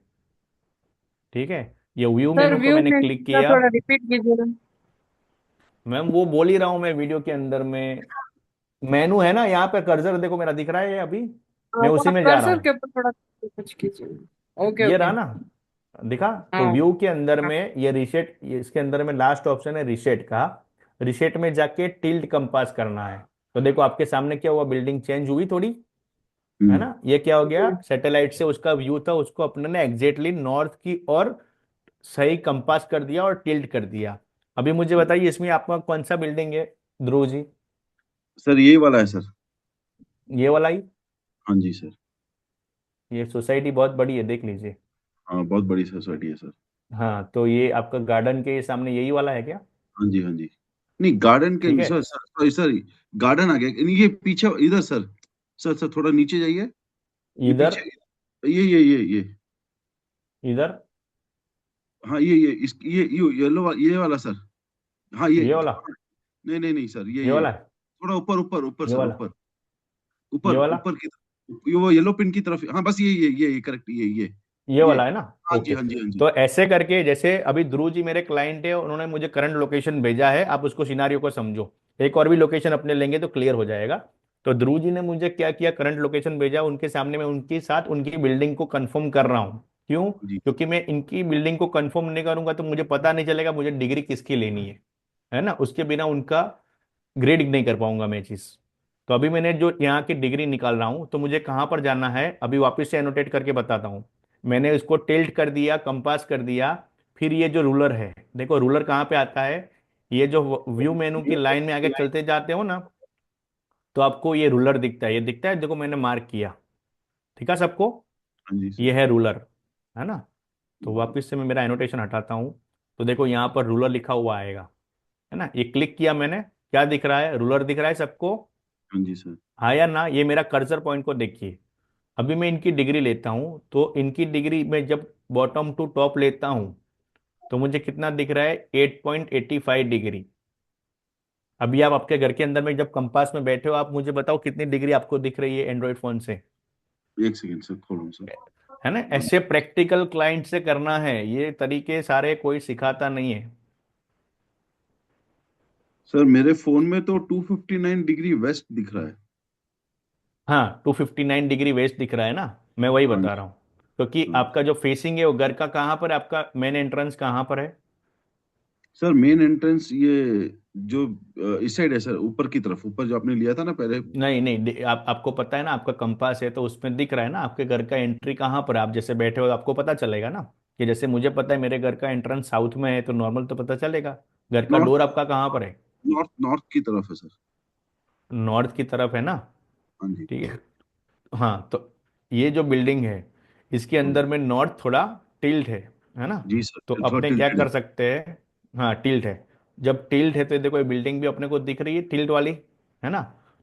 ठीक है। ये व्यू सर मेनू को व्यू मैंने में क्लिक किया। थोड़ा रिपीट कीजिएगा। मैम वो बोल ही रहा हूँ मैं, वीडियो के अंदर में मेनू है ना, यहाँ पे कर्सर देखो मेरा दिख रहा है ये अभी, मैं तो उसी आप में जा रहा कर्सर के हूँ। ऊपर थोड़ा कुछ कीजिए। ओके ये ओके। रहा ना, दिखा। तो हाँ व्यू के अंदर हाँ। में ये रिसेट, ये इसके अंदर में लास्ट ऑप्शन है रिसेट का। रिसेट में जाके टिल्ट कंपास करना है, तो देखो आपके सामने क्या हुआ, बिल्डिंग चेंज हुई थोड़ी, है ना। ये क्या हो गया, सैटेलाइट से उसका व्यू था, उसको अपने ने एग्जैक्टली नॉर्थ की ओर सही कंपास कर दिया और टिल्ट कर दिया। अभी मुझे बताइए इसमें आपका कौन सा बिल्डिंग है ध्रुव जी? सर यही वाला है सर। ये वाला ही? हाँ जी सर। ये सोसाइटी बहुत बड़ी है, देख लीजिए। हाँ बहुत बड़ी सोसाइटी है सर। हाँ, तो ये आपका गार्डन के सामने यही वाला है क्या? हाँ जी हाँ जी। नहीं गार्डन ठीक के है। Sir sir sorry sir, garden आ गया नहीं, ये पीछे इधर सर। सर सर थोड़ा नीचे जाइए। ये इधर? पीछे, ये इधर? हाँ ये इस ये येलो ये वाला सर। हाँ ये ये वाला? नहीं नहीं नहीं सर, ये ये वाला है? थोड़ा ऊपर ऊपर ऊपर ये सर, वाला? ऊपर ये ऊपर वाला? ऊपर की तरफ, ये वो येलो पिन की तरफ। हाँ बस ये करेक्ट, ये ये वाला है ना? हाँ जी ओके। हाँ जी हाँ जी। तो ऐसे करके, जैसे अभी ध्रुव जी मेरे क्लाइंट है, उन्होंने मुझे करंट लोकेशन भेजा है, आप उसको सिनारियो को समझो। एक और भी लोकेशन अपने लेंगे तो क्लियर हो जाएगा। तो ध्रुव जी ने मुझे क्या किया, करंट लोकेशन भेजा, उनके सामने मैं उनके साथ उनकी बिल्डिंग को कंफर्म कर रहा हूँ। क्यों? जी क्योंकि मैं इनकी बिल्डिंग को कंफर्म नहीं करूंगा तो मुझे पता नहीं चलेगा मुझे डिग्री किसकी लेनी है ना। उसके बिना उनका ग्रेड नहीं कर पाऊंगा मैं चीज। तो अभी मैंने जो यहाँ की डिग्री निकाल रहा हूँ, तो मुझे कहाँ पर जाना है अभी वापस से एनोटेट करके बताता हूँ। मैंने इसको टिल्ट कर दिया, कंपास कर दिया। फिर ये जो रूलर है, देखो रूलर कहाँ पे आता है, ये जो व्यू मेनू की लाइन में आगे चलते जाते हो ना, तो आपको ये रूलर दिखता है, ये दिखता है, देखो मैंने मार्क किया। ठीक है सबको? हाँ जी ये सर। है रूलर, है ना। तो वापस से मैं मेरा एनोटेशन हटाता हूँ। तो देखो यहाँ पर रूलर लिखा हुआ आएगा, है ना। ये क्लिक किया मैंने, क्या दिख रहा है, रूलर दिख रहा है सबको? हाँ जी सर। हाँ या ना? ये मेरा कर्सर पॉइंट को देखिए। अभी मैं इनकी डिग्री लेता हूं, तो इनकी डिग्री में जब बॉटम टू टॉप लेता हूं, तो मुझे कितना दिख रहा है, 8.85 डिग्री। अभी आप आपके घर के अंदर में जब कंपास में बैठे हो, आप मुझे बताओ कितनी डिग्री आपको दिख रही है एंड्रॉइड फोन से? एक सेकंड सर, खोलूँ सर। है ना। ऐसे प्रैक्टिकल क्लाइंट से करना है, ये तरीके सारे कोई सिखाता नहीं है। सर मेरे फोन में तो 259 डिग्री वेस्ट दिख रहा है। हाँ, 259 डिग्री वेस्ट दिख रहा है ना, मैं वही हाँ बता जी। रहा हूँ। क्योंकि हाँ आपका जो फेसिंग है वो घर का कहाँ पर है, आपका मेन एंट्रेंस कहाँ पर है? सर मेन एंट्रेंस ये जो इस साइड है सर, ऊपर की तरफ, ऊपर जो आपने लिया था ना पहले। नहीं नहीं, आपको पता है ना, आपका कंपास है तो उसमें दिख रहा है ना आपके घर का एंट्री कहाँ पर है। आप जैसे बैठे हो आपको पता चलेगा ना, कि जैसे मुझे पता है मेरे घर का एंट्रेंस साउथ में है, तो नॉर्मल तो पता चलेगा। घर का नॉर्थ, डोर आपका कहाँ पर है? नॉर्थ की तरफ है सर। नॉर्थ की तरफ है ना। हाँ जी। ठीक है। हाँ, तो ये जो बिल्डिंग है, इसके हाँ अंदर में नॉर्थ थोड़ा टिल्ट है ना। जी तो सर, थोड़ा अपने क्या टिल्टेड है। कर सकते हैं, हाँ टिल्ट है। जब टिल्ट है तो देखो ये बिल्डिंग भी अपने को दिख रही है टिल्ट वाली, है ना।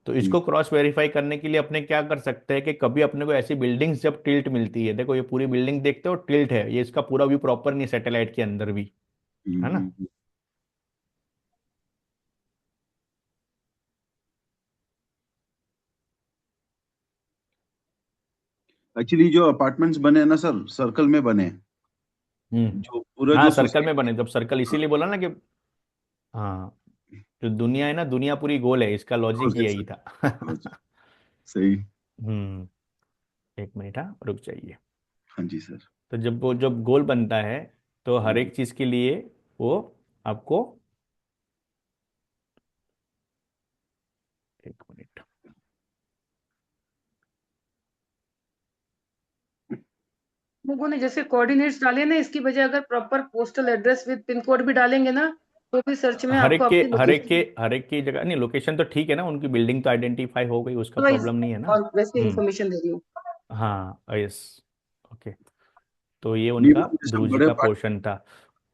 तो इसको क्रॉस वेरीफाई करने के लिए अपने क्या कर सकते हैं कि कभी अपने को ऐसी बिल्डिंग्स जब टिल्ट मिलती है, देखो ये पूरी बिल्डिंग देखते हो टिल्ट है, ये इसका पूरा व्यू प्रॉपर नहीं सैटेलाइट के अंदर भी, है ना। एक्चुअली जो अपार्टमेंट्स बने हैं ना सर, सर्कल में बने हैं। जो पूरा हाँ जो सर्कल में सोसाइटी। बने, जब सर्कल इसीलिए बोला ना कि, हाँ, जो दुनिया है ना, दुनिया पूरी गोल है, इसका लॉजिक ही यही था। सही। हम्म। एक मिनट, हाँ रुक जाइए। हाँ जी सर। तो जब वो जब गोल बनता है, तो हर एक चीज के लिए वो आपको, एक मिनट, लोगों ने जैसे कोऑर्डिनेट्स डाले ना, इसकी बजाय अगर proper postal address with pin code भी डालेंगे ना, तो भी सर्च में हर आपको एक के आपकी हर एक के लोकेशन, हर एक की जगह नहीं, लोकेशन तो ठीक है ना, उनकी बिल्डिंग तो आइडेंटिफाई हो गई, उसका वाइज प्रॉब्लम नहीं है ना। और वैसे हम्म। इंफॉर्मेशन दे रही हूँ। हाँ यस। ओके। तो ये नहीं उनका वो जैसे ध्रुव जी बड़े का पोर्शन था।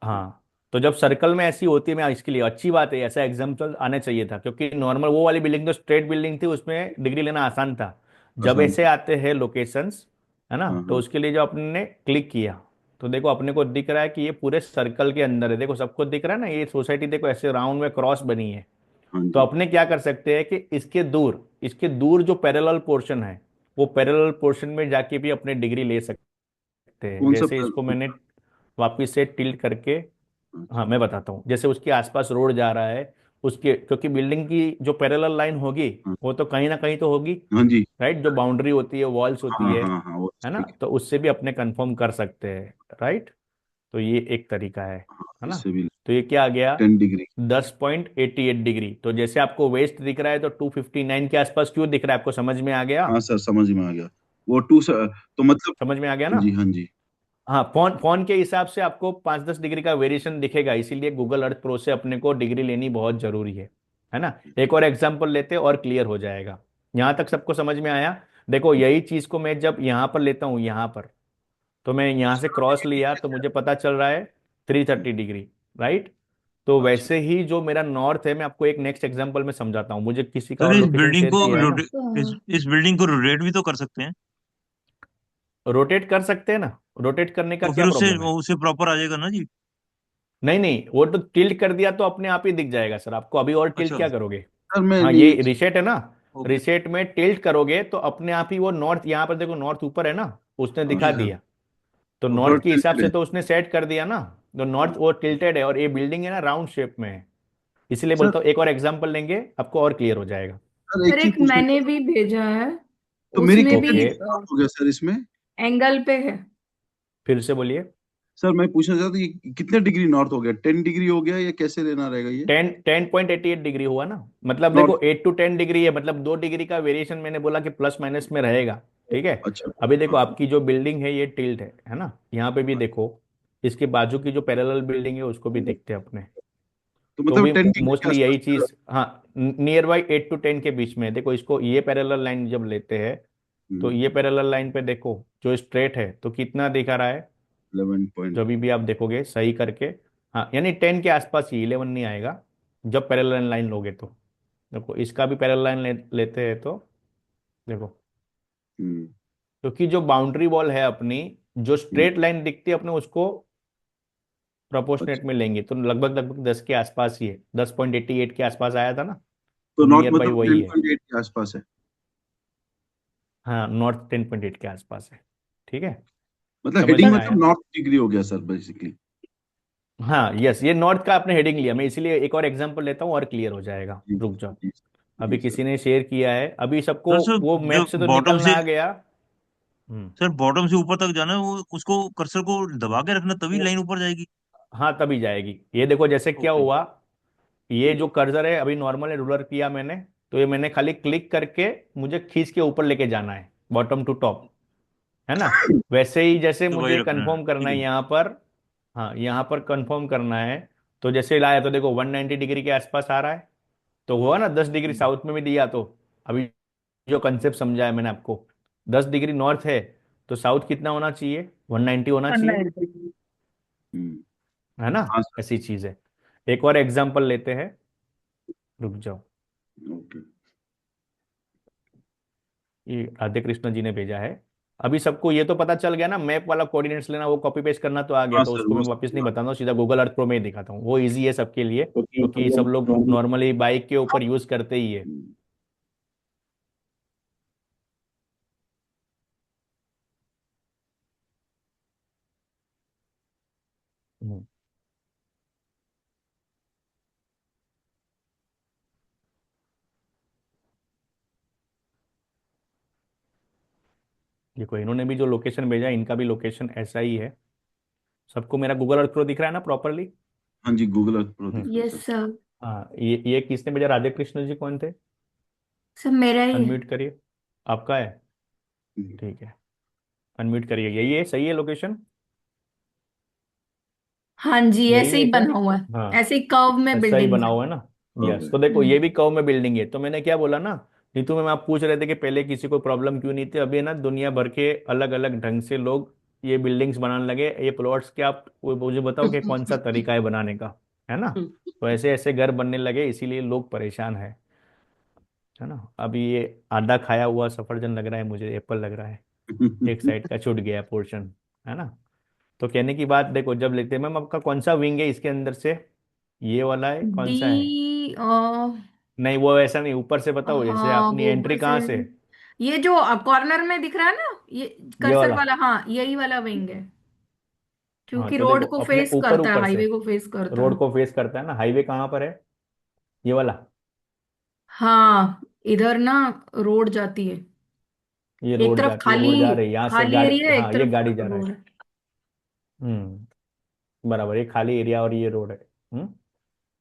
हाँ, तो जब सर्कल में ऐसी होती है, मैं इसके लिए अच्छी बात है, ऐसा एग्जाम्पल आना चाहिए था, क्योंकि नॉर्मल वो वाली बिल्डिंग तो स्ट्रेट बिल्डिंग थी, उसमें डिग्री लेना आसान था। जब आसान। ऐसे आते हैं लोकेशंस, है ना, हाँ तो हाँ उसके लिए जो अपने ने क्लिक किया, तो देखो अपने को दिख रहा है कि ये पूरे सर्कल के अंदर है, देखो सबको दिख रहा है ना, ये सोसाइटी देखो ऐसे राउंड में क्रॉस बनी है। हाँ तो जी। अपने क्या कर सकते हैं कि इसके दूर जो पैरेलल पोर्शन है, वो पैरेलल पोर्शन में जाके भी अपने डिग्री ले सकते हैं। कौन सा जैसे इसको मैंने वापिस से टिल्ट करके, हाँ अच्छा। मैं बताता हूँ, जैसे उसके आसपास रोड जा रहा है, उसके क्योंकि बिल्डिंग की जो पैरेलल लाइन होगी, हाँ वो तो कहीं ना कहीं तो होगी, हाँ जी। राइट। जो बाउंड्री होती है, वॉल्स होती हाँ हाँ हाँ, वो है ना, ठीक है। तो उससे भी अपने कंफर्म कर सकते हैं, राइट। तो ये एक तरीका है ना। इससे भी तो ये क्या आ गया 10 डिग्री। 10.88 डिग्री। तो जैसे आपको वेस्ट दिख रहा है तो 259 के आसपास क्यों दिख रहा है, आपको समझ में आ गया? हाँ सर, समझ में आ गया। वो टू तो मतलब, समझ में आ गया हाँ ना? जी, हाँ जी। हाँ, फोन फोन के हिसाब से आपको 5-10 डिग्री का वेरिएशन दिखेगा, इसीलिए गूगल अर्थ प्रो से अपने को डिग्री लेनी बहुत जरूरी है ना। एक और एग्जांपल लेते हैं और क्लियर हो जाएगा। यहाँ तक सबको समझ में आया? देखो यही चीज को मैं जब यहाँ पर लेता हूँ, यहाँ पर, तो मैं यहाँ से क्रॉस लिया तो मुझे पता चल रहा है 330 डिग्री, राइट। तो अच्छा वैसे ही जो मेरा नॉर्थ है, मैं आपको एक नेक्स्ट एग्जांपल में समझाता हूँ, मुझे किसी का सर और इस लोकेशन बिल्डिंग शेयर को किया है ना। इस बिल्डिंग को रोटेट भी तो कर सकते हैं, रोटेट कर सकते हैं ना, रोटेट करने का तो क्या फिर उससे प्रॉब्लम है? उससे प्रॉपर आ जाएगा ना जी। नहीं नहीं, वो तो टिल्ट कर दिया तो अपने आप ही दिख जाएगा सर आपको, अभी और टिल्ट अच्छा, क्या करोगे? सर, मैं हाँ, नहीं। ये रिसेट है ना। ओके। रिसेट में टिल्ट करोगे तो अपने आप ही वो नॉर्थ, यहाँ पर देखो नॉर्थ ऊपर है ना, उसने हाँ दिखा सर, दिया। तो ऊपर नॉर्थ के हिसाब टिल्टेड से है। तो उसने सेट कर दिया ना। तो नॉर्थ हाँ वो टिल्टेड है और ये बिल्डिंग है ना राउंड शेप में है, इसलिए सर। बोलता हूँ एक और एग्जांपल लेंगे आपको और क्लियर हो जाएगा। सर, एक सर चीज एक पूछना मैंने चाहता भी भेजा है, हूँ, तो मेरी उसमें कितने भी ओके, डिग्री नॉर्थ हो गया सर इसमें? एंगल पे है। फिर से बोलिए। सर, मैं पूछना चाहता हूँ, ये कितने डिग्री नॉर्थ हो गया? 10 डिग्री हो गया या कैसे लेना रहेगा ये? 10.88 डिग्री हुआ ना, मतलब नॉर्थ। देखो 8 to 10 डिग्री है, मतलब 2 डिग्री का वेरिएशन मैंने बोला कि प्लस माइनस में रहेगा। ठीक है। अच्छा। अभी देखो हाँ आपकी जो बिल्डिंग है ये टिल्ट है ना, यहाँ पे भी देखो, इसके बाजू की जो पैरेलल बिल्डिंग है उसको भी देखते हैं अपने। तो तो मतलब भी 10 डिग्री के मोस्टली आसपास यही रहेगा। चीज, हाँ, नियर बाई 8 to 10 के बीच में देखो इसको, ये पैरेलल लाइन जब लेते हैं तो हम्म, ये पैरेलल लाइन पे देखो जो स्ट्रेट है तो कितना दिखा रहा है, 11 जो पॉइंट। भी आप देखोगे सही करके। हाँ, यानी 10 के आसपास ही, 11 नहीं आएगा जब पैरेलल लाइन लोगे तो। देखो इसका भी पैरेलल लाइन लेते हैं तो देखो, हम्म, क्योंकि जो बाउंड्री वॉल है अपनी, जो हम्म, स्ट्रेट लाइन दिखती है अपने उसको अच्छा। प्रोपोर्शनेट में लेंगे तो लगभग लगभग 10 के आसपास ही है, 10.88 के आसपास आया था ना। तो तो नॉर्थ नियर बाई मतलब वही है। 10.8 के आसपास है। हाँ, नॉर्थ 10.8 के आसपास है। ठीक है। मतलब समझ हेडिंग में मतलब आया? नॉर्थ डिग्री हो गया सर बेसिकली। हाँ यस, ये नॉर्थ का आपने हेडिंग लिया, मैं इसीलिए एक और एग्जांपल लेता हूँ और क्लियर हो जाएगा, जी रुक जाओ। जी अभी जी सर। किसी ने शेयर किया है, अभी सबको सर सर वो जो मैप से तो बॉटम निकलना से आ गया। हम्म। सर बॉटम से ऊपर तक जाना है, वो उसको कर्सर को दबा के रखना तभी वो लाइन ऊपर जाएगी। हाँ तभी जाएगी, ये देखो जैसे क्या ओके। हुआ, ये जो कर्सर है अभी नॉर्मल रूलर किया मैंने, तो ये मैंने खाली क्लिक करके मुझे खींच के ऊपर लेके जाना है, बॉटम टू टॉप, है ना। वैसे ही जैसे तो वही मुझे रखना है, कंफर्म करना ठीक है है। यहाँ पर, हाँ यहाँ पर कंफर्म करना है, तो जैसे लाया तो देखो 190 डिग्री के आसपास आ रहा है, तो हुआ ना 10 डिग्री साउथ में भी दिया तो। अभी जो कंसेप्ट समझा है मैंने आपको, 10 डिग्री नॉर्थ है तो साउथ कितना होना चाहिए, 190 होना चाहिए, 190। हम्म, है ना। हाँ सर। ऐसी चीज है। एक और एग्जांपल लेते हैं, रुक जाओ। ओके। ये राधे कृष्ण जी ने भेजा है। अभी सबको ये तो पता चल गया ना, मैप वाला कोऑर्डिनेट्स लेना वो कॉपी पेस्ट करना तो आ गया, हाँ तो सर, उसको वो मैं वापस नहीं बताता हूँ, सीधा गूगल अर्थ प्रो में ही दिखाता हूँ, वो इजी है सबके लिए, ओके। क्योंकि सब लोग नॉर्मली बाइक के ऊपर यूज करते ही है। हम्म। देखो इन्होंने भी जो लोकेशन भेजा है, इनका भी लोकेशन ऐसा ही है। सबको मेरा गूगल अर्थ प्रो दिख रहा है ना प्रॉपरली? हाँ जी, गूगल अर्थ प्रो दिख हम्म। रहा है यस सर। सर। हाँ, ये किसने भेजा, राधे कृष्ण जी कौन थे? सर मेरा ही है। अनम्यूट करिए। आपका है? हम्म, ठीक है, अनम्यूट करिए। यही है, सही है लोकेशन? हाँ जी, यही ऐसे है ही क्या? बना हुआ है। हाँ, ऐसे ही कर्व में ऐसा ही बिल्डिंग बना है। हुआ है ना। हो यस, गए। तो देखो ये हम्म। भी कर्व में बिल्डिंग है, तो मैंने क्या बोला ना, नीतू में आप पूछ रहे थे कि पहले किसी को प्रॉब्लम क्यों नहीं थी, अभी ना दुनिया भर के अलग अलग ढंग से लोग ये बिल्डिंग्स बनाने लगे, ये प्लॉट्स के, आप वो मुझे बताओ कि कौन सा तरीका है बनाने का, है ना। तो ऐसे ऐसे घर बनने लगे, इसीलिए लोग परेशान है ना। अभी ये आधा खाया हुआ सफरजन लग रहा है मुझे, एप्पल लग रहा है, एक साइड का छूट गया पोर्शन, है ना। तो कहने की बात देखो, जब लेते हैं मैम, आपका कौन सा विंग है इसके अंदर से, ये वाला है कौन सा है? डी नहीं वो ऐसा नहीं, ऊपर से बताओ, जैसे हाँ अपनी वो एंट्री ऊपर से, कहाँ से? ये जो कॉर्नर में दिख रहा है ना, ये ये कर्सर वाला। वाला, हाँ यही वाला विंग है, हाँ क्योंकि तो देखो रोड को अपने फेस ऊपर करता है, ऊपर से, हाईवे को फेस करता रोड है। को फेस करता है ना, हाईवे कहाँ पर है? ये वाला। हाँ, इधर ना रोड जाती है, ये एक रोड तरफ जाती है, खाली, रोड जा रही है यहाँ से खाली गाड़ी, एरिया है, एक हाँ ये तरफ गाड़ी जा रहा है। रोड है। हम्म। बराबर, ये खाली एरिया और ये रोड है।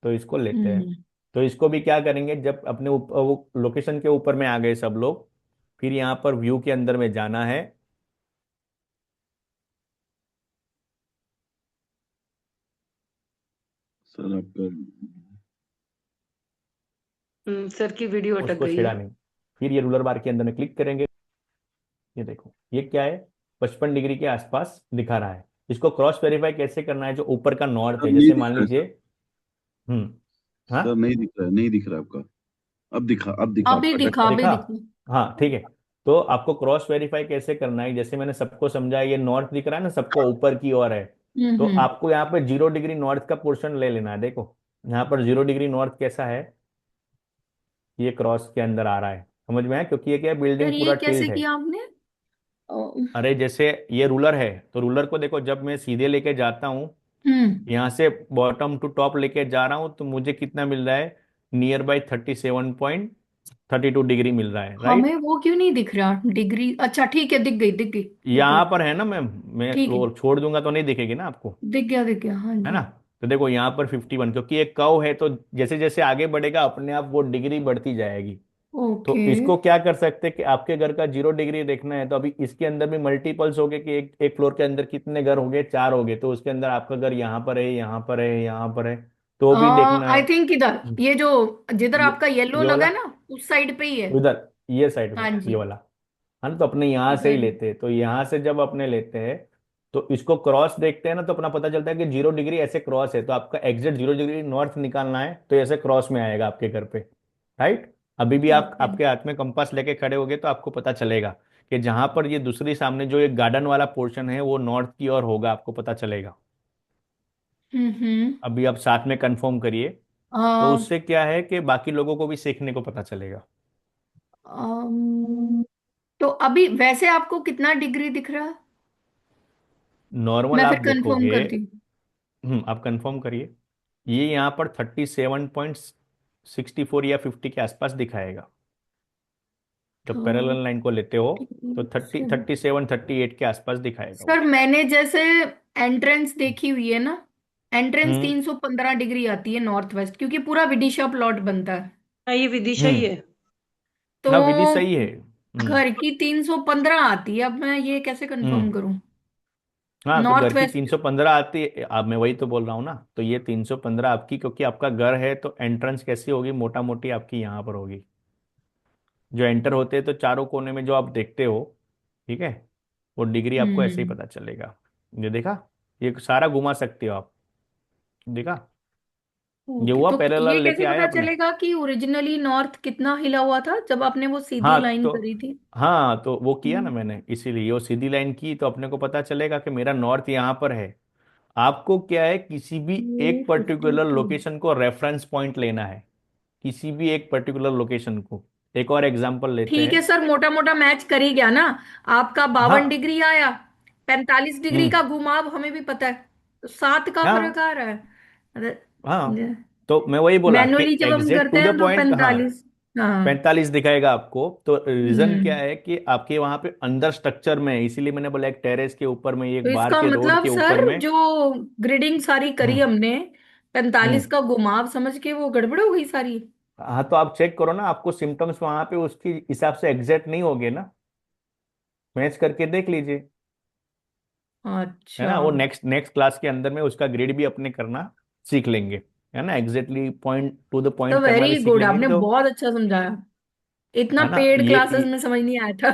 तो इसको लेते हैं। हम्म तो इसको भी क्या करेंगे, जब अपने वो लोकेशन के ऊपर में आ गए सब लोग, फिर यहाँ पर व्यू के अंदर में जाना है। सर आपका सर की वीडियो अटक उसको गई छेड़ा है। नहीं। फिर ये रूलर बार के अंदर में क्लिक करेंगे। ये देखो ये क्या है, 55 डिग्री के आसपास दिखा रहा है। इसको क्रॉस वेरीफाई कैसे करना है, जो ऊपर का नॉर्थ सर है, नहीं जैसे दिख मान रहा है लीजिए। सर। हम्म। हाँ सर नहीं दिख रहा है, नहीं दिख रहा है आपका। अब दिखा अभी आपका दिखा, डाटा। अभी देखा। दिखा। हाँ ठीक है। तो आपको क्रॉस वेरीफाई कैसे करना है, जैसे मैंने सबको समझाया, ये नॉर्थ दिख रहा है ना सबको ऊपर की ओर है। तो हम्म आपको यहाँ पे 0 डिग्री नॉर्थ का पोर्शन ले लेना है। देखो यहाँ पर 0 डिग्री नॉर्थ कैसा है, ये क्रॉस के अंदर आ रहा है, समझ में है, क्योंकि ये क्या है, सर बिल्डिंग ये पूरा कैसे टिल्ट है। किया आपने? अरे जैसे ये रूलर है, तो रूलर को देखो, जब मैं सीधे लेके जाता हूँ, हम्म यहाँ से बॉटम टू टॉप लेके जा रहा हूँ, तो मुझे कितना मिल रहा है, नियर बाई 37.32 डिग्री मिल रहा है, हमें राइट। वो क्यों नहीं दिख रहा डिग्री? अच्छा ठीक है, दिख गई दिख गई दिख यहाँ गई। पर है ना मैम, मैं ठीक है, वो छोड़ दूंगा तो नहीं दिखेगी ना आपको, दिख गया, हाँ है जी। ना। तो देखो यहाँ पर 51, क्योंकि ये कर्व है, तो जैसे जैसे आगे बढ़ेगा अपने आप वो डिग्री बढ़ती जाएगी। तो ओके। इसको क्या कर सकते हैं कि आपके घर का 0 डिग्री देखना है, तो अभी इसके अंदर भी मल्टीपल्स हो गए कि एक फ्लोर के अंदर कितने घर हो गए, 4 हो गए, तो उसके अंदर आपका घर यहाँ पर है, यहाँ पर है, यहाँ पर है, तो भी देखना है। आई थिंक इधर, ये जो जिधर आपका येलो ये लगा वाला, है ना, उस साइड पे ही है। उधर ये साइड में हाँ जी। ये वाला, है ना। तो अपने यहाँ से ही वेरी। लेते हैं, तो यहाँ से जब अपने लेते हैं, तो इसको क्रॉस देखते हैं ना, तो अपना पता चलता है कि 0 डिग्री ऐसे क्रॉस है, तो आपका एग्जैक्ट 0 डिग्री नॉर्थ निकालना है, तो ऐसे क्रॉस में आएगा आपके घर पे, राइट। अभी भी आप ओके। आपके हाथ में कंपास लेके खड़े होगे तो आपको पता चलेगा कि जहां पर ये दूसरी सामने जो एक गार्डन वाला पोर्शन है वो नॉर्थ की ओर होगा, आपको पता चलेगा। हम्म अभी आप साथ में कंफर्म करिए, तो आ, उससे क्या है कि बाकी लोगों को भी सीखने को पता चलेगा। अम, तो अभी वैसे आपको कितना डिग्री दिख रहा है? नॉर्मल मैं आप फिर कंफर्म देखोगे। करती हूँ। आप कंफर्म करिए। ये यहाँ पर 37.64 या 50 के आसपास दिखाएगा, जब तो पैरेलल लाइन को लेते हो, तो 37। 37 38 के आसपास दिखाएगा सर वो। मैंने जैसे एंट्रेंस देखी हुई है ना, एंट्रेंस हम्म 315 डिग्री आती है नॉर्थ वेस्ट, क्योंकि पूरा विदिशा प्लॉट बनता है। हाँ, ये विदिशा ही हम्म है। हाँ, विधि तो सही है। घर की 315 आती है, अब मैं ये कैसे कंफर्म हम्म करूं? हाँ, तो घर नॉर्थ की वेस्ट। 315 आती है, अब मैं वही तो बोल रहा हूँ ना, तो ये 315 आपकी, क्योंकि आपका घर है, तो एंट्रेंस कैसी होगी, मोटा मोटी आपकी यहाँ पर होगी। जो एंटर होते हैं तो चारों कोने में जो आप देखते हो, ठीक है, वो डिग्री आपको ऐसे ही हम्म पता चलेगा। ये देखा, ये सारा घुमा सकते हो आप, देखा। ये ओके, हुआ तो ये पैरेलल लेके कैसे आए पता अपने। चलेगा कि ओरिजिनली नॉर्थ कितना हिला हुआ था जब आपने वो सीधी हाँ लाइन तो करी थी? हाँ, तो वो किया ना हम्म मैंने, इसीलिए वो सीधी लाइन की, तो अपने को पता चलेगा कि मेरा नॉर्थ यहाँ पर है। आपको क्या है, किसी भी एक पर्टिकुलर 52। लोकेशन को रेफरेंस पॉइंट लेना है, किसी भी एक पर्टिकुलर लोकेशन को। एक और एग्जांपल लेते ठीक हैं। है सर, मोटा मोटा मैच कर ही गया ना। आपका 52 डिग्री हाँ। आया, 45 डिग्री का हम्म घुमाव हमें भी पता है, तो 7 का फर्क हाँ आ रहा है। हाँ, तो मैं वही बोला कि मैनुअली जब हम एग्जैक्ट करते टू द हैं तो पॉइंट। हाँ, 45। हाँ। 45 दिखाएगा आपको, तो रीजन क्या हम्म है कि आपके वहां पे अंदर स्ट्रक्चर में है, इसीलिए मैंने बोला एक टेरेस के ऊपर में, तो एक बार इसका के रोड मतलब के सर ऊपर में। जो ग्रिडिंग सारी करी हम्म हमने, 45 हम्म का घुमाव समझ के वो गड़बड़ हो गई सारी। हाँ, तो आप चेक करो ना, आपको सिम्टम्स वहां पे उसके हिसाब से एग्जैक्ट नहीं होगे ना, मैच करके देख लीजिए, है अच्छा। ना। वो नेक्स्ट नेक्स्ट क्लास के अंदर में उसका ग्रेड भी अपने करना सीख लेंगे, है ना, एग्जैक्टली पॉइंट टू द तो पॉइंट करना भी वेरी सीख गुड, लेंगे, आपने तो बहुत अच्छा समझाया। इतना है ना। पेड क्लासेस में समझ नहीं आया था।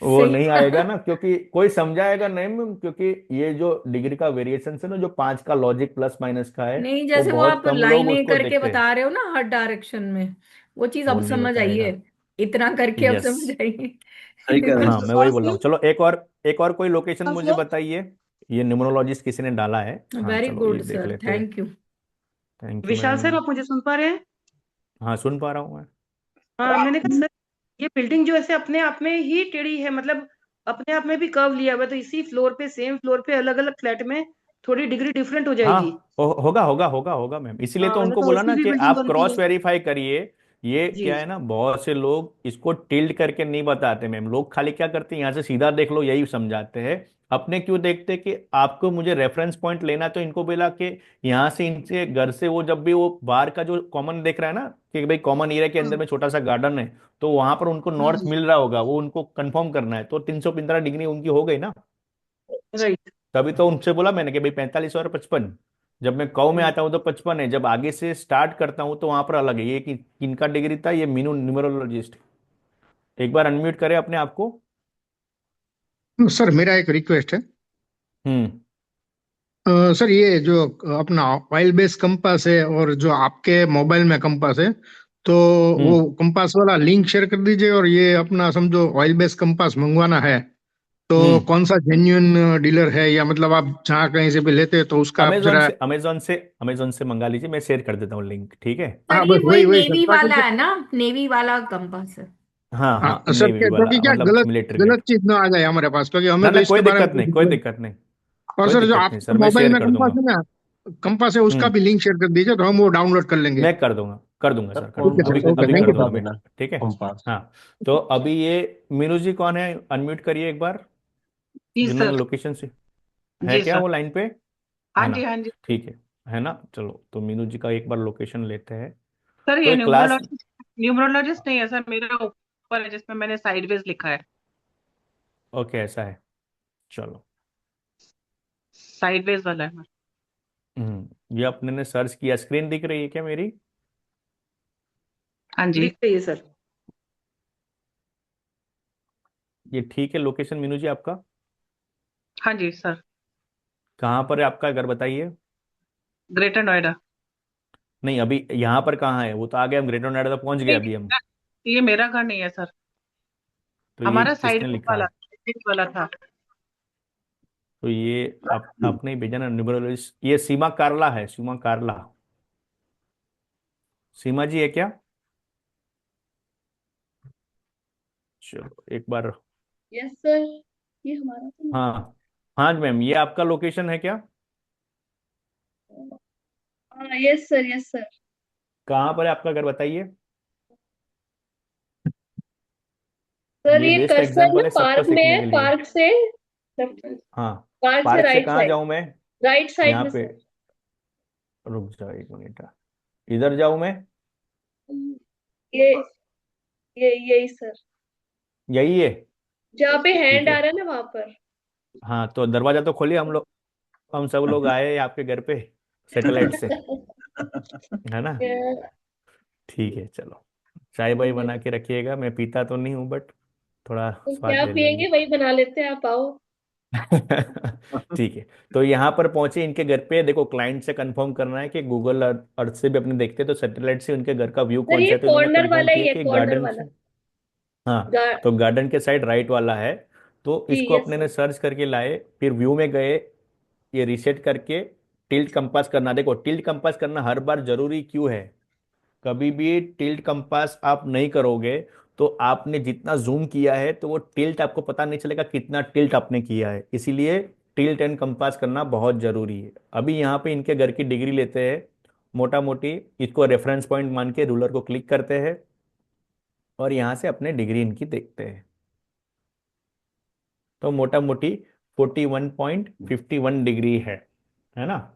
वो सही नहीं आएगा था। ना, क्योंकि कोई समझाएगा नहीं मैम, क्योंकि ये जो डिग्री का वेरिएशन है ना, जो 5 का लॉजिक प्लस माइनस का है, नहीं, वो जैसे वो बहुत आप कम लोग लाइनें उसको करके देखते हैं। बता रहे हो ना हर डायरेक्शन में, वो चीज वो अब नहीं समझ आई है। बताएगा। इतना करके अब यस। समझ आई सही कह रहे हैं हाँ, सर। मैं वही बोल रहा हूँ। चलो एक और कोई लोकेशन मुझे बताइए। ये न्यूमरोलॉजिस्ट किसी ने डाला है। हाँ वेरी चलो ये गुड देख सर, लेते हैं। Thank you. Thank you Vishal ma'am. Sir, आप मुझे सुन पा रहे हैं? हाँ, सुन पा रहा हूँ मैं। हाँ, मैंने कहा सर, ये बिल्डिंग जो ऐसे अपने आप में ही टेढ़ी है, मतलब अपने आप में भी कर्व लिया हुआ है, तो इसी फ्लोर पे, सेम फ्लोर पे, अलग अलग फ्लैट में थोड़ी डिग्री डिफरेंट हो हाँ, जाएगी। होगा होगा होगा होगा मैम, इसीलिए हाँ, तो वरना उनको तो बोला ऐसी ना भी कि बिल्डिंग आप बनती क्रॉस है। वेरीफाई करिए, ये जी क्या है ना, बहुत से लोग इसको टिल्ड करके नहीं बताते मैम। लोग खाली क्या करते हैं, यहाँ से सीधा देख लो यही समझाते हैं। अपने क्यों देखते कि आपको मुझे रेफरेंस पॉइंट लेना है, तो इनको बोला कि यहाँ से इनसे घर से वो जब भी वो बाहर का जो कॉमन देख रहा है ना कि भाई कॉमन एरिया के अंदर में छोटा सा गार्डन है, तो वहां पर उनको नॉर्थ मिल रहा होगा, वो उनको कंफर्म करना है, तो 315 डिग्री उनकी हो गई ना। राइट। तभी तो उनसे बोला मैंने कि भाई 45 और 55। जब मैं कौ में आता हूँ तो 55 है, जब आगे से स्टार्ट करता हूँ तो वहां पर अलग है। ये किनका डिग्री था, ये मीनू न्यूमरोलॉजिस्ट। एक बार अनम्यूट करें अपने आप को। सर मेरा एक रिक्वेस्ट है। हम्म। सर ये जो अपना ऑयल बेस कंपास है और जो आपके मोबाइल में कंपास है, तो वो हम्म। कंपास वाला लिंक शेयर कर दीजिए। और ये अपना समझो ऑयल बेस कंपास मंगवाना है तो हम्म। कौन सा जेन्युइन डीलर है, या मतलब आप जहाँ कहीं से भी लेते हैं तो उसका आप अमेजोन जरा। से अमेजोन से अमेजोन से मंगा लीजिए, मैं शेयर कर देता हूँ लिंक, ठीक है। सर हाँ ये बस वही वही वही सर, नेवी वाला ताकि है ना, नेवी वाला कंपास है। हाँ हाँ, हाँ सर, नेवी वाला, क्योंकि क्या मतलब गलत मिलिट्री गलत ग्रेड। चीज ना आ जाए हमारे पास, क्योंकि ना हमें तो ना, इसके कोई बारे में दिक्कत कुछ नहीं, कोई नहीं। दिक्कत नहीं। और कोई सर जो दिक्कत नहीं आपके सर, मैं मोबाइल शेयर में कर कंपास दूंगा। है ना, कंपास है, उसका हम्म। भी लिंक शेयर कर दीजिए तो हम वो डाउनलोड कर लेंगे। मैं कर दूंगा सर सर, कर ओके दूंगा, कौन अभी सर, से ओके, अभी कलर थैंक कर यू बता दूंगा सर। मैं। देना। ठीक है। कंपास। हाँ, तो अभी ये मीनू जी कौन है, अनम्यूट करिए एक बार, जी जिन्होंने सर। लोकेशन से, है जी क्या सर। वो लाइन पे, हाँ है ना। जी, हाँ जी। ठीक है ना। चलो तो मीनू जी का एक बार लोकेशन लेते हैं। सर तो ये एक क्लास, न्यूमरोलॉजिस्ट नहीं है सर, मेरा ऊपर है जिसमें मैंने साइडवेज लिखा है। ओके ऐसा है, चलो। साइडवेज वाला है। ये अपने ने सर्च किया, स्क्रीन दिख रही है क्या मेरी? हाँ जी। दिख रही है सर। ये ठीक है लोकेशन मीनू जी आपका? हाँ जी सर। कहाँ पर है आपका घर बताइए। ग्रेटर नोएडा। नहीं, अभी यहाँ पर कहाँ है, वो तो आ गए हम, ग्रेटर नोएडा तो पहुंच गए नहीं, अभी हम। ये मेरा घर नहीं है सर, तो ये हमारा किसने साइडवेज लिखा वाला, है? साइडवेज वाला था। तो ये आपने ही भेजा ना न्यूमरोलॉजिस्ट, ये सीमा कारला है, सीमा कारला। सीमा जी है क्या? चलो एक बार। यस सर, ये हमारा तो नहीं हाँ हाँ मैम, ये आपका लोकेशन है क्या? है। हाँ यस सर, यस सर। कहाँ पर है आपका घर बताइए। सर ये ये बेस्ट कर्सर एग्जांपल ना है सबको पार्क में सीखने है, के लिए। पार्क से हाँ, पार्क से पार्क से राइट कहाँ साइड, जाऊं मैं? राइट साइड यहाँ में पे, सर। रुक जाओ एक मिनट, इधर जाऊं मैं? ये यही सर, यही है? जहाँ पे ठीक हैंड है। आ रहा है ना वहां पर। हाँ तो दरवाजा तो खोलिए, हम सब लोग आए हैं आपके घर पे सैटेलाइट से, है ना। ठीक है चलो, चाय वाय बना के रखिएगा, मैं पीता तो नहीं हूँ बट थोड़ा तो स्वाद क्या ले पियेंगे, लेंगे। वही बना लेते हैं, आप आओ। ठीक है। तो यहाँ पर पहुंचे इनके घर पे, देखो क्लाइंट से कंफर्म करना है कि गूगल अर्थ से भी अपने देखते हैं तो सैटेलाइट से उनके घर का व्यू सर कौन सा ये है, तो इन्होंने कॉर्नर कंफर्म वाला किया ही है, कि कॉर्नर गार्डन वाला। से, हाँ, गा तो गार्डन के साइड राइट वाला है। तो जी इसको यस अपने ने सर। सर्च करके लाए, फिर व्यू में गए, ये रीसेट करके टिल्ट कंपास करना। देखो टिल्ट कंपास करना हर बार जरूरी क्यों है, कभी भी टिल्ट कंपास आप नहीं करोगे तो आपने जितना जूम किया है तो वो टिल्ट आपको पता नहीं चलेगा कितना टिल्ट आपने किया है, इसीलिए टिल्ट एंड कंपास करना बहुत जरूरी है। अभी यहाँ पे इनके घर की डिग्री लेते हैं, मोटा मोटी इसको रेफरेंस पॉइंट मान के रूलर को क्लिक करते हैं और यहाँ से अपने डिग्री इनकी देखते हैं। तो मोटा मोटी 41.51 डिग्री है ना।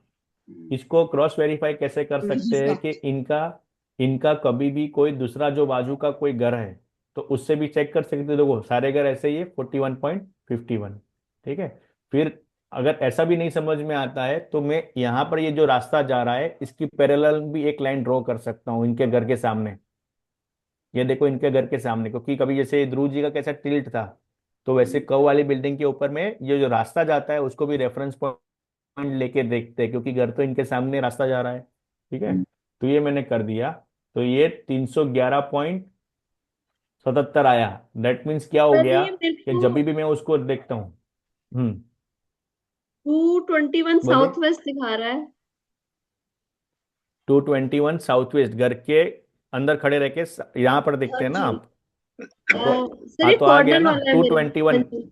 इसको क्रॉस वेरीफाई कैसे कर सकते हैं कि इनका इनका कभी भी कोई दूसरा जो बाजू का कोई घर है तो उससे भी चेक कर सकते हैं। देखो सारे घर ऐसे ही है 41.51, ठीक है। फिर अगर ऐसा भी नहीं समझ में आता है तो मैं यहाँ पर ये जो रास्ता जा रहा है इसकी पैरेलल भी एक लाइन ड्रॉ कर सकता हूँ इनके घर के सामने। ये देखो इनके घर के सामने, क्योंकि कभी जैसे ध्रुव जी का कैसा टिल्ट था, तो वैसे कव वाली बिल्डिंग के ऊपर में ये जो रास्ता जाता है उसको भी रेफरेंस पॉइंट लेके देखते हैं, क्योंकि घर तो इनके सामने रास्ता जा रहा है, ठीक है। तो ये मैंने कर दिया, तो ये 311.77 आया। दैट मीन्स क्या हो सर गया ये मेरे कि को जब भी मैं उसको देखता हूँ, 221 बोलिए। साउथ वेस्ट दिखा रहा है। 221 साउथ वेस्ट, घर के अंदर खड़े रह के यहाँ पर हाँ देखते हैं ना जी। आप, तो सर हाँ ये तो आ गया कॉर्नर ना वाला है टू मेरा। ट्वेंटी हाँ वन जी।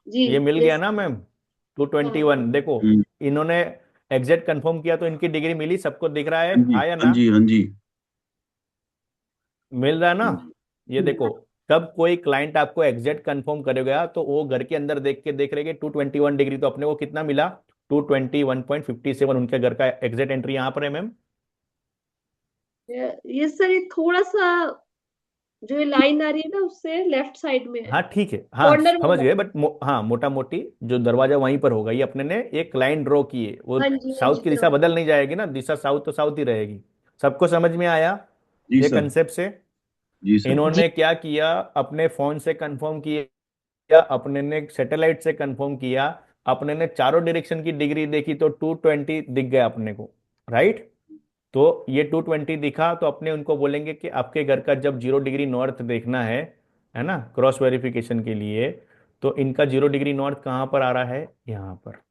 जी ये मिल गया यस। ना मैम। टू हाँ ट्वेंटी वन देखो, इन्होंने एग्जैक्ट कंफर्म किया तो इनकी डिग्री मिली, सबको दिख रहा है, हाँ जी, हाँ या हाँ ना। जी, हाँ जी। मिल रहा है ना? ये देखो, तब कोई क्लाइंट आपको एग्जैक्ट कंफर्म करेगा तो वो घर के अंदर देख के देख रहे 221 डिग्री, तो अपने को कितना मिला? 221.57, उनके घर का एग्जैक्ट एंट्री यहाँ पर है मैम। ये सर ये थोड़ा सा जो ये लाइन आ रही है ना उससे लेफ्ट साइड में है, हाँ ठीक है, हाँ कॉर्नर समझ वाला। गए, बट हाँ मोटा मोटी जो दरवाजा वहीं पर होगा, ये अपने ने एक लाइन ड्रॉ की है, वो हाँ जी, हाँ साउथ जी, की दिशा बदल नहीं जाएगी ना, दिशा साउथ तो साउथ ही रहेगी। सबको समझ में आया जी ये सर। कंसेप्ट से? जी सर। इन्होंने क्या किया, अपने फोन से कंफर्म किया, अपने ने सैटेलाइट से कंफर्म किया, अपने ने चारों डायरेक्शन की डिग्री देखी तो 220 दिख गया अपने को, राइट? तो ये 220 दिखा तो अपने उनको बोलेंगे कि आपके घर का जब 0 डिग्री नॉर्थ देखना है ना, क्रॉस वेरिफिकेशन के लिए, तो इनका 0 डिग्री नॉर्थ कहाँ पर आ रहा है? यहाँ पर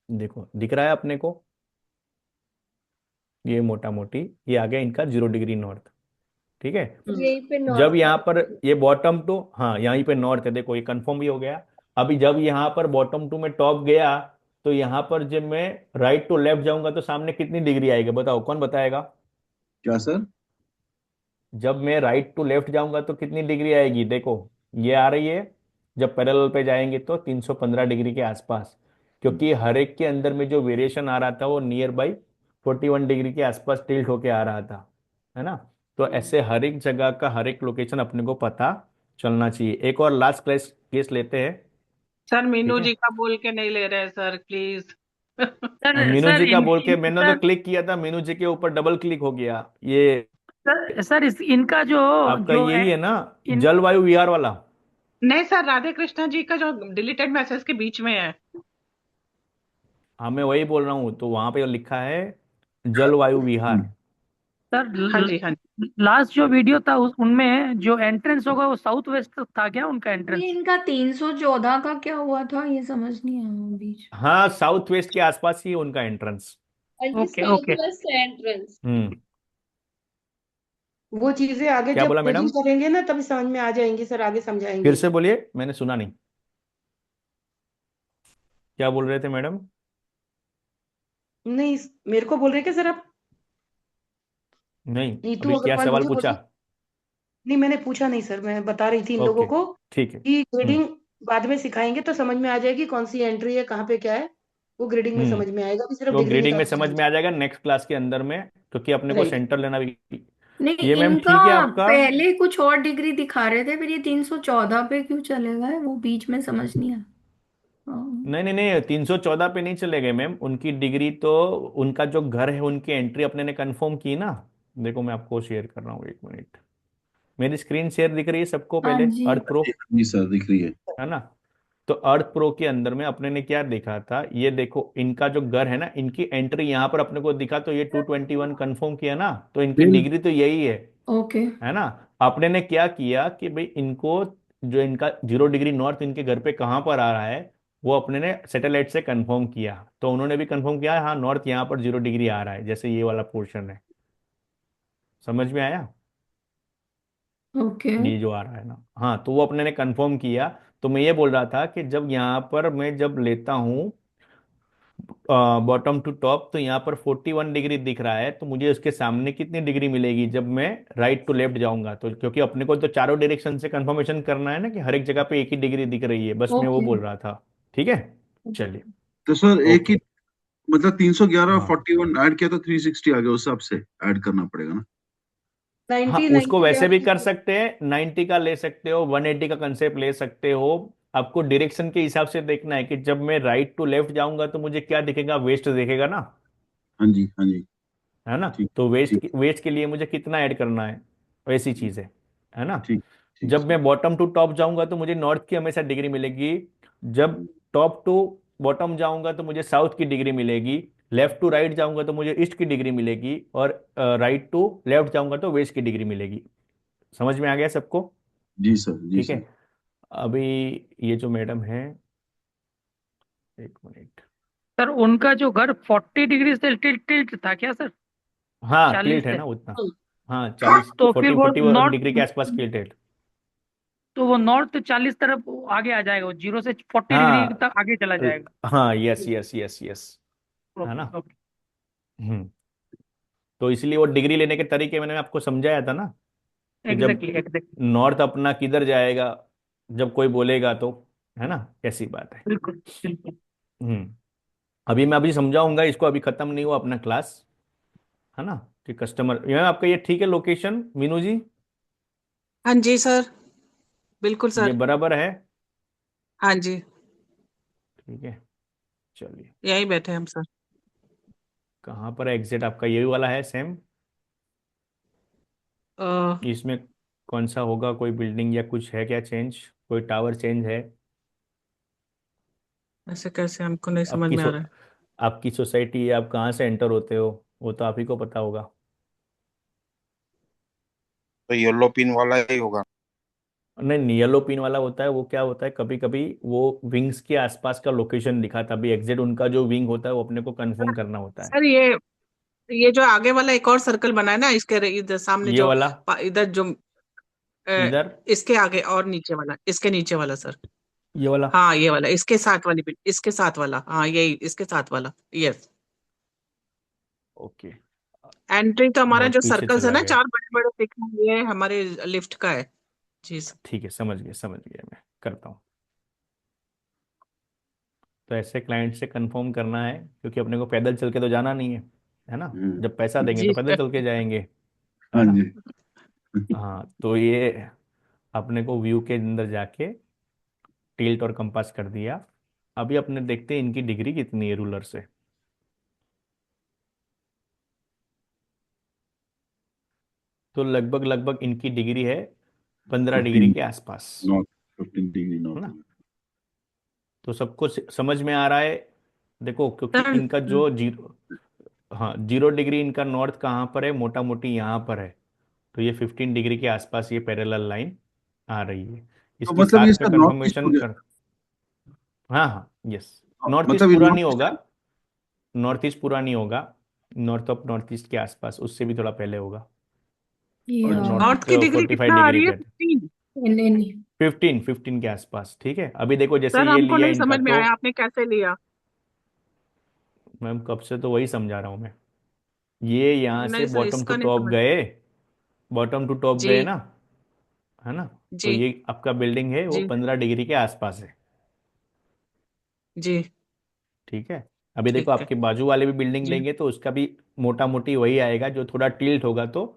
देखो, दिख रहा है अपने को, ये मोटा मोटी ये आ गया इनका 0 डिग्री नॉर्थ, ठीक है। यहीं पे जब नॉर्थ यहाँ है। पर ये बॉटम टू, हाँ यहीं पे नॉर्थ है, देखो ये कंफर्म भी हो गया। अभी जब यहाँ पर बॉटम टू में टॉप गया, तो यहाँ पर जब मैं राइट टू लेफ्ट जाऊंगा तो सामने कितनी डिग्री आएगी, बताओ, कौन बताएगा? क्या सर? जब मैं राइट टू लेफ्ट जाऊंगा तो कितनी डिग्री आएगी? देखो ये आ रही है, जब पैरेलल पे जाएंगे तो 315 डिग्री के आसपास, क्योंकि हर एक के अंदर में जो वेरिएशन आ रहा था वो नियर बाई 41 डिग्री के आसपास टिल्ट होके आ रहा था, है ना? तो ऐसे हर एक जगह का हर एक लोकेशन अपने को पता चलना चाहिए। एक और लास्ट केस केस लेते हैं, सर ठीक मीनू है? जी का बोल के नहीं ले रहे हैं sir, please. Sir Meenu sir ji का इन, बोल के इन मैंने तो सर क्लिक किया था, मीनू जी के ऊपर डबल क्लिक हो गया ये। सर इनका जो आपका जो यही है ना, इन जलवायु विहार वाला? नहीं सर, राधे कृष्णा जी का जो डिलीटेड मैसेज के बीच में है। हाँ मैं वही बोल रहा हूँ, तो वहां पे लिखा है जलवायु विहार। सर हाँ जी, हाँ जी। लास्ट जो वीडियो था उनमें जो एंट्रेंस होगा वो साउथ वेस्ट था क्या उनका ये एंट्रेंस? इनका 314 का क्या हुआ था, ये समझ नहीं आया बीच। हाँ साउथ वेस्ट के आसपास ही है उनका एंट्रेंस। हाँ जी, okay south okay. West entrance. वो चीजें आगे क्या जब बोला कोडिंग मैडम? करेंगे ना तभी समझ में आ जाएंगी सर, आगे फिर समझाएंगे। से बोलिए, मैंने सुना नहीं, क्या बोल रहे थे मैडम? नहीं, मेरे को बोल रहे क्या सर आप? नहीं, नीतू अभी क्या अग्रवाल सवाल मुझे बोल पूछा? रही। नहीं मैंने पूछा नहीं सर, मैं बता रही थी इन लोगों ओके, को ठीक है। कि ग्रेडिंग बाद में सिखाएंगे तो समझ में आ जाएगी कौन सी एंट्री है, कहाँ पे क्या है, वो ग्रेडिंग में समझ में आएगा, अभी सिर्फ तो डिग्री ग्रेडिंग निकाल में के समझ चलना में आ जाएगा नेक्स्ट क्लास के अंदर में, क्योंकि अपने को चाहिए। राइट। सेंटर लेना भी। नहीं, ये मैम इनका ठीक है आपका? पहले कुछ और डिग्री दिखा रहे थे, फिर ये 314 पे क्यों चले गए वो बीच में समझ नहीं आया। हाँ। नहीं नहीं नहीं, 314 पे नहीं चले गए मैम, उनकी डिग्री तो, उनका जो घर है उनकी एंट्री अपने ने कंफर्म की ना। देखो मैं आपको शेयर कर रहा हूँ, एक मिनट, मेरी स्क्रीन शेयर दिख रही है सबको हाँ पहले, जी। अर्थ प्रो, जी सर, दिख रही है। है ना? तो अर्थ प्रो के अंदर में अपने ने क्या देखा था, ये देखो इनका जो घर है ना, इनकी एंट्री यहाँ पर अपने को दिखा, तो ये 221 कंफर्म किया ना, तो इनकी बिल डिग्री तो यही ओके। है ना? अपने ने क्या किया कि भाई इनको, जो इनका 0 डिग्री नॉर्थ इनके घर पे कहाँ पर आ रहा है, वो अपने ने सैटेलाइट से कंफर्म किया, तो उन्होंने भी कंफर्म किया हाँ नॉर्थ यहाँ पर 0 डिग्री आ रहा है, जैसे ये वाला पोर्शन है। समझ में आया? ओके। ये जो आ रहा है ना, हाँ, तो वो अपने ने कंफर्म किया। तो मैं ये बोल रहा था कि जब यहाँ पर मैं जब लेता हूँ बॉटम टू टॉप, तो यहाँ पर 41 डिग्री दिख रहा है, तो मुझे उसके सामने कितनी डिग्री मिलेगी जब मैं राइट टू लेफ्ट जाऊंगा? तो क्योंकि अपने को तो चारों डायरेक्शन से कंफर्मेशन करना है ना कि हर एक जगह पे एक ही डिग्री दिख रही है, बस मैं वो ओके। बोल रहा था। ठीक है, चलिए, तो सर एक ही ओके। मतलब 311 हाँ 41 ऐड किया तो 360 आ गया, उस हिसाब से ऐड करना पड़ेगा ना? 90 उसको 90 वैसे भी कर आप सकते हैं, 90 का ले सकते हो, 180 का कंसेप्ट ले सकते हो। आपको डायरेक्शन के हिसाब से देखना है कि जब मैं राइट टू लेफ्ट जाऊंगा तो मुझे क्या दिखेगा, वेस्ट दिखेगा ना, हाँ जी, हाँ जी। है ना? ठीक। तो वेस्ट ठीक। वेस्ट के लिए मुझे कितना ऐड करना है, वैसी चीज है ना? ठीक। ठीक जब सर। मैं बॉटम टू टॉप जाऊंगा तो मुझे नॉर्थ की हमेशा डिग्री मिलेगी, जब टॉप टू बॉटम जाऊंगा तो मुझे साउथ की डिग्री मिलेगी, लेफ्ट टू राइट जाऊंगा तो मुझे ईस्ट की डिग्री मिलेगी, और राइट टू लेफ्ट जाऊंगा तो वेस्ट की डिग्री मिलेगी। समझ में आ गया सबको? जी सर, जी ठीक है। सर। अभी ये जो मैडम है, एक मिनट, सर उनका जो घर 40 डिग्री से टिल्ट टिल्ट था क्या सर? हाँ 40 टिल्ट है से? ना उतना, हाँ 40, तो फिर 40 वो 41 नॉर्थ, डिग्री के आसपास टिल्ट। तो वो नॉर्थ 40 तरफ आगे आ जाएगा, वो 0 से 40 डिग्री हाँ तक आगे चला जाएगा। हाँ, यस यस यस यस, है ओके ना? ओके। हम्म। तो इसलिए वो डिग्री लेने के तरीके मैंने आपको समझाया था ना, कि जब एग्जैक्टली एग्जैक्टली। नॉर्थ अपना किधर जाएगा जब कोई बोलेगा तो, है ना, कैसी बात है। बिल्कुल बिल्कुल। हम्म। अभी मैं अभी समझाऊंगा इसको, अभी खत्म नहीं हुआ अपना क्लास, है ना, कि कस्टमर ये आपका ये ठीक है लोकेशन मीनू जी? हाँ जी सर, बिल्कुल ये सर। बराबर है? हाँ जी, ठीक है, चलिए। यहीं बैठे हम सर। कहाँ पर है एग्जिट आपका? यही वाला है सेम? अ, इसमें कौन सा होगा? कोई बिल्डिंग या कुछ है क्या चेंज? कोई टावर चेंज है? ऐसे कैसे, हमको नहीं समझ आपकी में आ रहा है। आपकी सोसाइटी, आप कहाँ से एंटर होते हो वो तो आप ही को पता होगा। तो येलो पिन वाला ही होगा। नहीं नहीं, येलो पिन वाला होता है वो क्या होता है, कभी कभी वो विंग्स के आसपास का लोकेशन दिखाता, अभी एग्जिट उनका जो विंग होता है वो अपने को कंफर्म करना होता है। सर ये जो आगे वाला एक और सर्कल बना है ना, इसके इधर सामने ये जो वाला इधर जो इधर, इसके आगे और नीचे वाला, इसके नीचे वाला सर। ये वाला। हाँ ये वाला, इसके साथ वाली इसके साथ वाला, हाँ यही इसके साथ वाला। यस। ओके, एंट्री तो हमारा बहुत जो पीछे सर्कल्स है चला ना, गया। चार बड़े बड़े दिख रहे हैं, ये हमारे लिफ्ट का है। जी सर। ठीक है, समझ गया, मैं करता हूँ। तो ऐसे क्लाइंट से कंफर्म करना है, क्योंकि अपने को पैदल चल के तो जाना नहीं है ना, जब पैसा देंगे जी तो पैदल चल के जाएंगे, है हाँ ना। जी। हाँ, तो ये अपने को व्यू के अंदर जाके टिल्ट और कंपास कर दिया। अभी अपने देखते हैं इनकी डिग्री कितनी है रूलर से। तो लगभग लगभग इनकी डिग्री है 15 डिग्री 15 के आसपास, नॉर्थ, 15 डिग्री है नॉर्थ ना। में। तो सबको समझ में आ रहा है? देखो, क्योंकि सर इनका जो जीरो, हाँ 0 डिग्री इनका नॉर्थ कहाँ पर है, मोटा मोटी यहाँ पर है। तो ये 15 डिग्री के आसपास ये पैरेलल लाइन आ रही है। तो इसकी मतलब ये साथ में इसका नॉर्थ ईस्ट हो कंफर्मेशन गया। कर, हाँ हाँ यस। नॉर्थ ईस्ट मतलब ये पूरा नॉर्थ नहीं ईस्ट होगा, है। नॉर्थ ईस्ट पूरा नहीं होगा, नॉर्थ ऑफ नॉर्थ ईस्ट के आसपास, उससे भी थोड़ा पहले होगा। और या नॉर्थ नॉर्थ की डिग्री 45 कितना आ डिग्री रही है, पे 15? 15 के आसपास। ठीक है, अभी देखो जैसे सर ये हमको लिया नहीं इनका, समझ में तो आया, आपने कैसे लिया? मैम कब से तो वही समझा रहा हूँ मैं। ये यहाँ से नहीं सर, बॉटम टू इसका नहीं टॉप समझ। गए, बॉटम टू टॉप जी गए ना, है ना। तो जी ये आपका बिल्डिंग है वो जी 15 डिग्री के आसपास है। जी। ठीक है, अभी देखो ठीक है। आपके बाजू वाले भी बिल्डिंग जी लेंगे तो उसका भी मोटा मोटी वही आएगा, जो थोड़ा टिल्ट होगा तो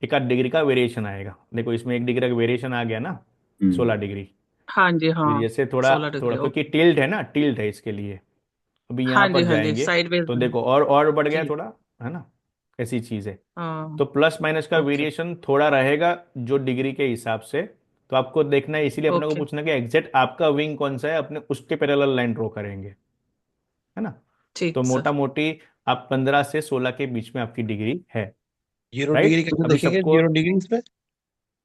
1 आध डिग्री का वेरिएशन आएगा। देखो इसमें 1 डिग्री का वेरिएशन आ गया ना, 16 डिग्री। हाँ जी, फिर हाँ जैसे थोड़ा 16 डिग्री, थोड़ा, क्योंकि ओके। टिल्ट है ना, टिल्ट है इसके लिए। अभी यहाँ पर हाँ जी, जाएंगे साइडवेज तो में। देखो और बढ़ गया जी थोड़ा, है ना, ऐसी चीज है। हाँ। तो प्लस माइनस का ओके वेरिएशन थोड़ा रहेगा जो डिग्री के हिसाब से। तो आपको देखना है, इसीलिए अपने को ओके। पूछना कि एग्जैक्ट आपका विंग कौन सा है, अपने उसके पैरेलल लाइन ड्रॉ करेंगे, है ना। तो ठीक सर। मोटा मोटी आप 15 से 16 के बीच में आपकी डिग्री है। 0 डिग्री राइट, कैसे अभी देखेंगे, सबको 0 डिग्री इसमें?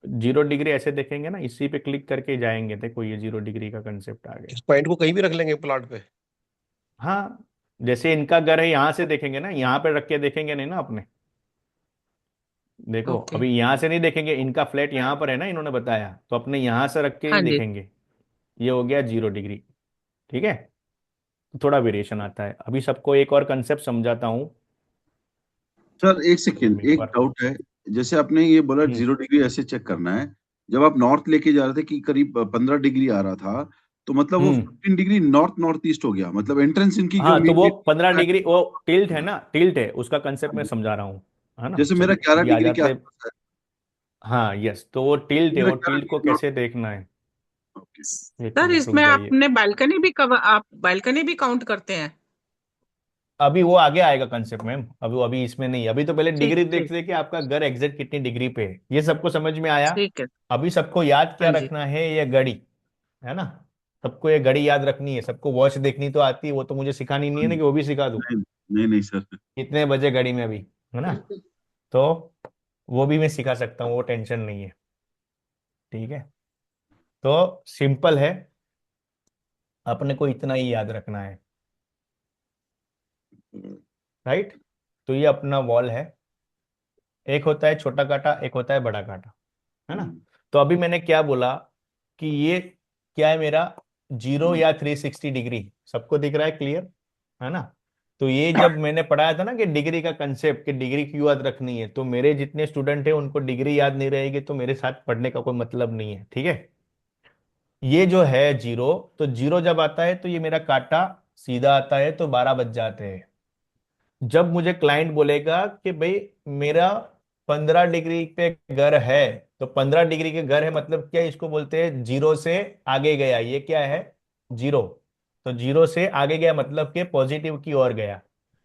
0 डिग्री ऐसे देखेंगे ना, इसी पे क्लिक करके जाएंगे, देखो ये 0 डिग्री का कंसेप्ट आ इस गया। पॉइंट को कहीं भी रख लेंगे प्लॉट पे? हाँ, जैसे इनका घर है यहाँ से देखेंगे ना, यहाँ पे रख के देखेंगे नहीं ना अपने। देखो ओके। अभी यहाँ से नहीं देखेंगे, इनका फ्लैट यहाँ पर है ना, इन्होंने बताया, तो अपने यहाँ से रख के ही हाँ जी। देखेंगे। ये हो गया 0 डिग्री। ठीक है, तो थोड़ा वेरिएशन आता है। अभी सबको एक और कंसेप्ट समझाता हूँ। सर एक सेकेंड, एक एक बार, डाउट है। जैसे आपने ये बोला हम्म 0 डिग्री ऐसे चेक करना है, जब आप नॉर्थ लेके जा रहे थे कि करीब 15 डिग्री आ रहा था, तो मतलब वो हम्म 15 डिग्री नॉर्थ नॉर्थ ईस्ट हो गया, मतलब एंट्रेंस इनकी जो हाँ, तो मेन वो गेट 15 डिग्री वो टिल्ट है ना, टिल्ट है, उसका कंसेप्ट मैं समझा रहा हूँ, है ना। जैसे मेरा चलिए ग्यारह अभी आ डिग्री के जाते हैं। आसपास हाँ यस, तो वो टिल्ट है, है, मेरा वो ग्यारह टिल्ट को डिग्री नॉर्थ। कैसे देखना है। ओके। एक सर मिनट रुक इसमें जाइए, आपने बालकनी भी कवर, आप बालकनी भी काउंट करते हैं? अभी वो आगे आएगा कंसेप्ट मैम, अभी अभी इसमें नहीं, अभी तो पहले ठीक डिग्री ठीक। देखते हैं कि आपका घर एग्जैक्ट कितनी डिग्री पे है, ये सबको समझ में आया। ठीक है। अभी सबको याद क्या हाँ जी। रखना है, ये घड़ी, है ना। सबको ये घड़ी याद रखनी है, सबको वॉच देखनी तो आती है, वो तो मुझे सिखानी नहीं है ना, कि वो भी सिखा दूं नहीं नहीं नहीं सर। कितने बजे घड़ी में अभी, है ना। तो वो भी मैं सिखा सकता हूँ, वो टेंशन नहीं है। ठीक है, तो सिंपल है, अपने को इतना ही याद रखना है। राइट, तो ये अपना वॉल है, एक होता है छोटा कांटा, एक होता है बड़ा कांटा, है ना। तो अभी मैंने क्या बोला कि ये क्या है मेरा, 0 या 360 डिग्री, सबको दिख रहा है, क्लियर है ना। तो ये जब मैंने पढ़ाया था ना कि डिग्री का कंसेप्ट, कि डिग्री क्यों याद रखनी है, तो मेरे जितने स्टूडेंट हैं उनको डिग्री याद नहीं रहेगी तो मेरे साथ पढ़ने का कोई मतलब नहीं है, ठीक है। ये जो है जीरो, तो जीरो जब आता है तो ये मेरा काटा सीधा आता है, तो 12 बज जाते हैं। जब मुझे क्लाइंट बोलेगा कि भाई मेरा 15 डिग्री पे घर है, तो 15 डिग्री के घर है मतलब क्या, इसको बोलते हैं जीरो से आगे गया। ये क्या है, जीरो। तो जीरो से आगे गया मतलब कि पॉजिटिव की ओर गया।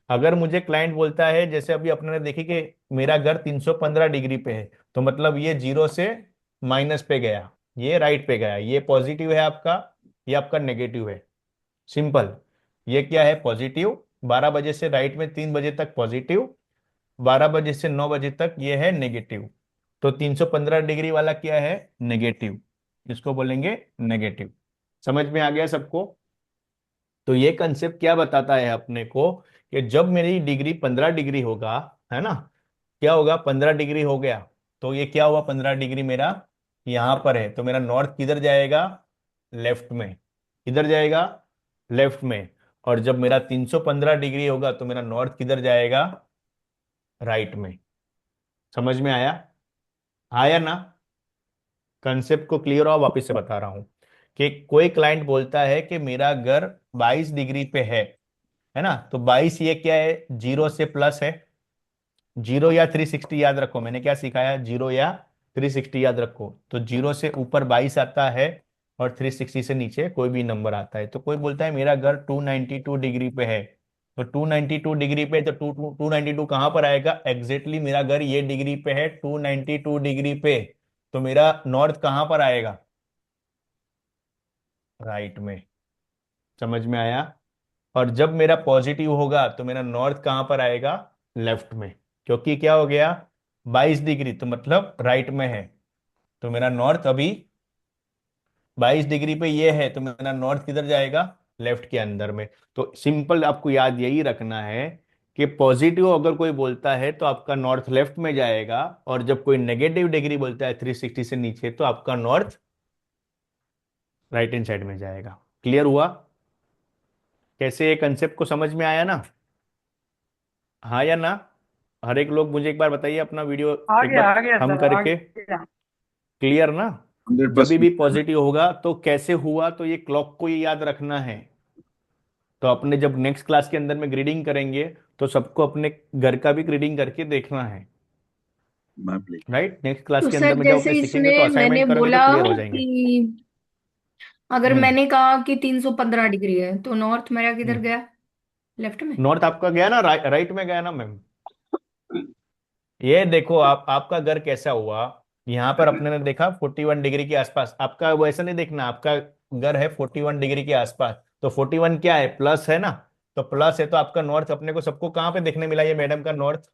अगर मुझे क्लाइंट बोलता है, जैसे अभी अपने ने देखी कि मेरा घर 315 डिग्री पे है, तो मतलब ये जीरो से माइनस पे गया, ये राइट पे गया। ये पॉजिटिव है आपका, ये आपका नेगेटिव है। सिंपल। ये क्या है, पॉजिटिव। 12 बजे से राइट में 3 बजे तक पॉजिटिव, 12 बजे से 9 बजे तक ये है नेगेटिव। तो 315 डिग्री वाला क्या है, नेगेटिव। इसको बोलेंगे नेगेटिव। समझ में आ गया सबको। तो ये कंसेप्ट क्या बताता है अपने को, कि जब मेरी डिग्री 15 डिग्री होगा, है ना, क्या होगा, 15 डिग्री हो गया, तो ये क्या हुआ, 15 डिग्री मेरा यहां पर है, तो मेरा नॉर्थ किधर जाएगा, लेफ्ट में। किधर जाएगा, लेफ्ट में। और जब मेरा 315 डिग्री होगा तो मेरा नॉर्थ किधर जाएगा, राइट में। समझ में आया, आया ना। कंसेप्ट को क्लियर हो, वापस से बता रहा हूं कि कोई क्लाइंट बोलता है कि मेरा घर 22 डिग्री पे है ना, तो 22 ये क्या है, जीरो से प्लस है। जीरो या 360 याद रखो, मैंने क्या सिखाया, जीरो या 360 याद रखो। तो जीरो से ऊपर 22 आता है और 360 से नीचे कोई भी नंबर आता है। तो कोई बोलता है मेरा घर 292 डिग्री पे है, तो 292 डिग्री पे, तो 292 कहां पर आएगा, एग्जैक्टली मेरा घर ये डिग्री पे है, 292 डिग्री पे। तो मेरा नॉर्थ कहां पर आएगा, राइट में। समझ में आया। और जब मेरा पॉजिटिव होगा तो मेरा नॉर्थ कहां पर आएगा, लेफ्ट में। क्योंकि क्या हो गया, 22 डिग्री तो मतलब राइट में है, तो मेरा नॉर्थ अभी 22 डिग्री पे ये है, तो मेरा नॉर्थ किधर जाएगा, लेफ्ट के अंदर में। तो सिंपल आपको याद यही रखना है कि पॉजिटिव अगर कोई बोलता है तो आपका नॉर्थ लेफ्ट में जाएगा, और जब कोई नेगेटिव डिग्री बोलता है 360 से नीचे तो आपका नॉर्थ राइट हैंड साइड में जाएगा। क्लियर हुआ, कैसे ये कंसेप्ट को समझ में आया ना, हाँ या ना। हर एक लोग मुझे एक बार बताइए अपना वीडियो आ एक गया बार आ गया हम सर, आ करके, गया। क्लियर ना। जब 100%। भी पॉजिटिव होगा तो कैसे हुआ, तो ये क्लॉक को ही याद रखना है। तो अपने जब नेक्स्ट क्लास के अंदर में ग्रीडिंग करेंगे तो सबको अपने घर का भी ग्रीडिंग करके देखना है, मैप लेके। राइट। नेक्स्ट क्लास तो के अंदर सर में जब जैसे अपने सीखेंगे तो इसमें मैंने असाइनमेंट करेंगे तो बोला क्लियर हो जाएंगे। कि अगर हम्म मैंने कहा कि 315 डिग्री है तो नॉर्थ मेरा किधर हम्म गया, लेफ्ट में। नॉर्थ आपका गया ना, राइट में गया ना मैम। ये देखो आपका घर कैसा हुआ, यहाँ पर अपने ने देखा 41 डिग्री के आसपास, आपका वैसा नहीं देखना, आपका घर है 41 डिग्री के आसपास, तो 41 क्या है, प्लस है ना। तो प्लस है तो आपका नॉर्थ अपने को सबको कहाँ पे देखने मिला, ये मैडम का नॉर्थ।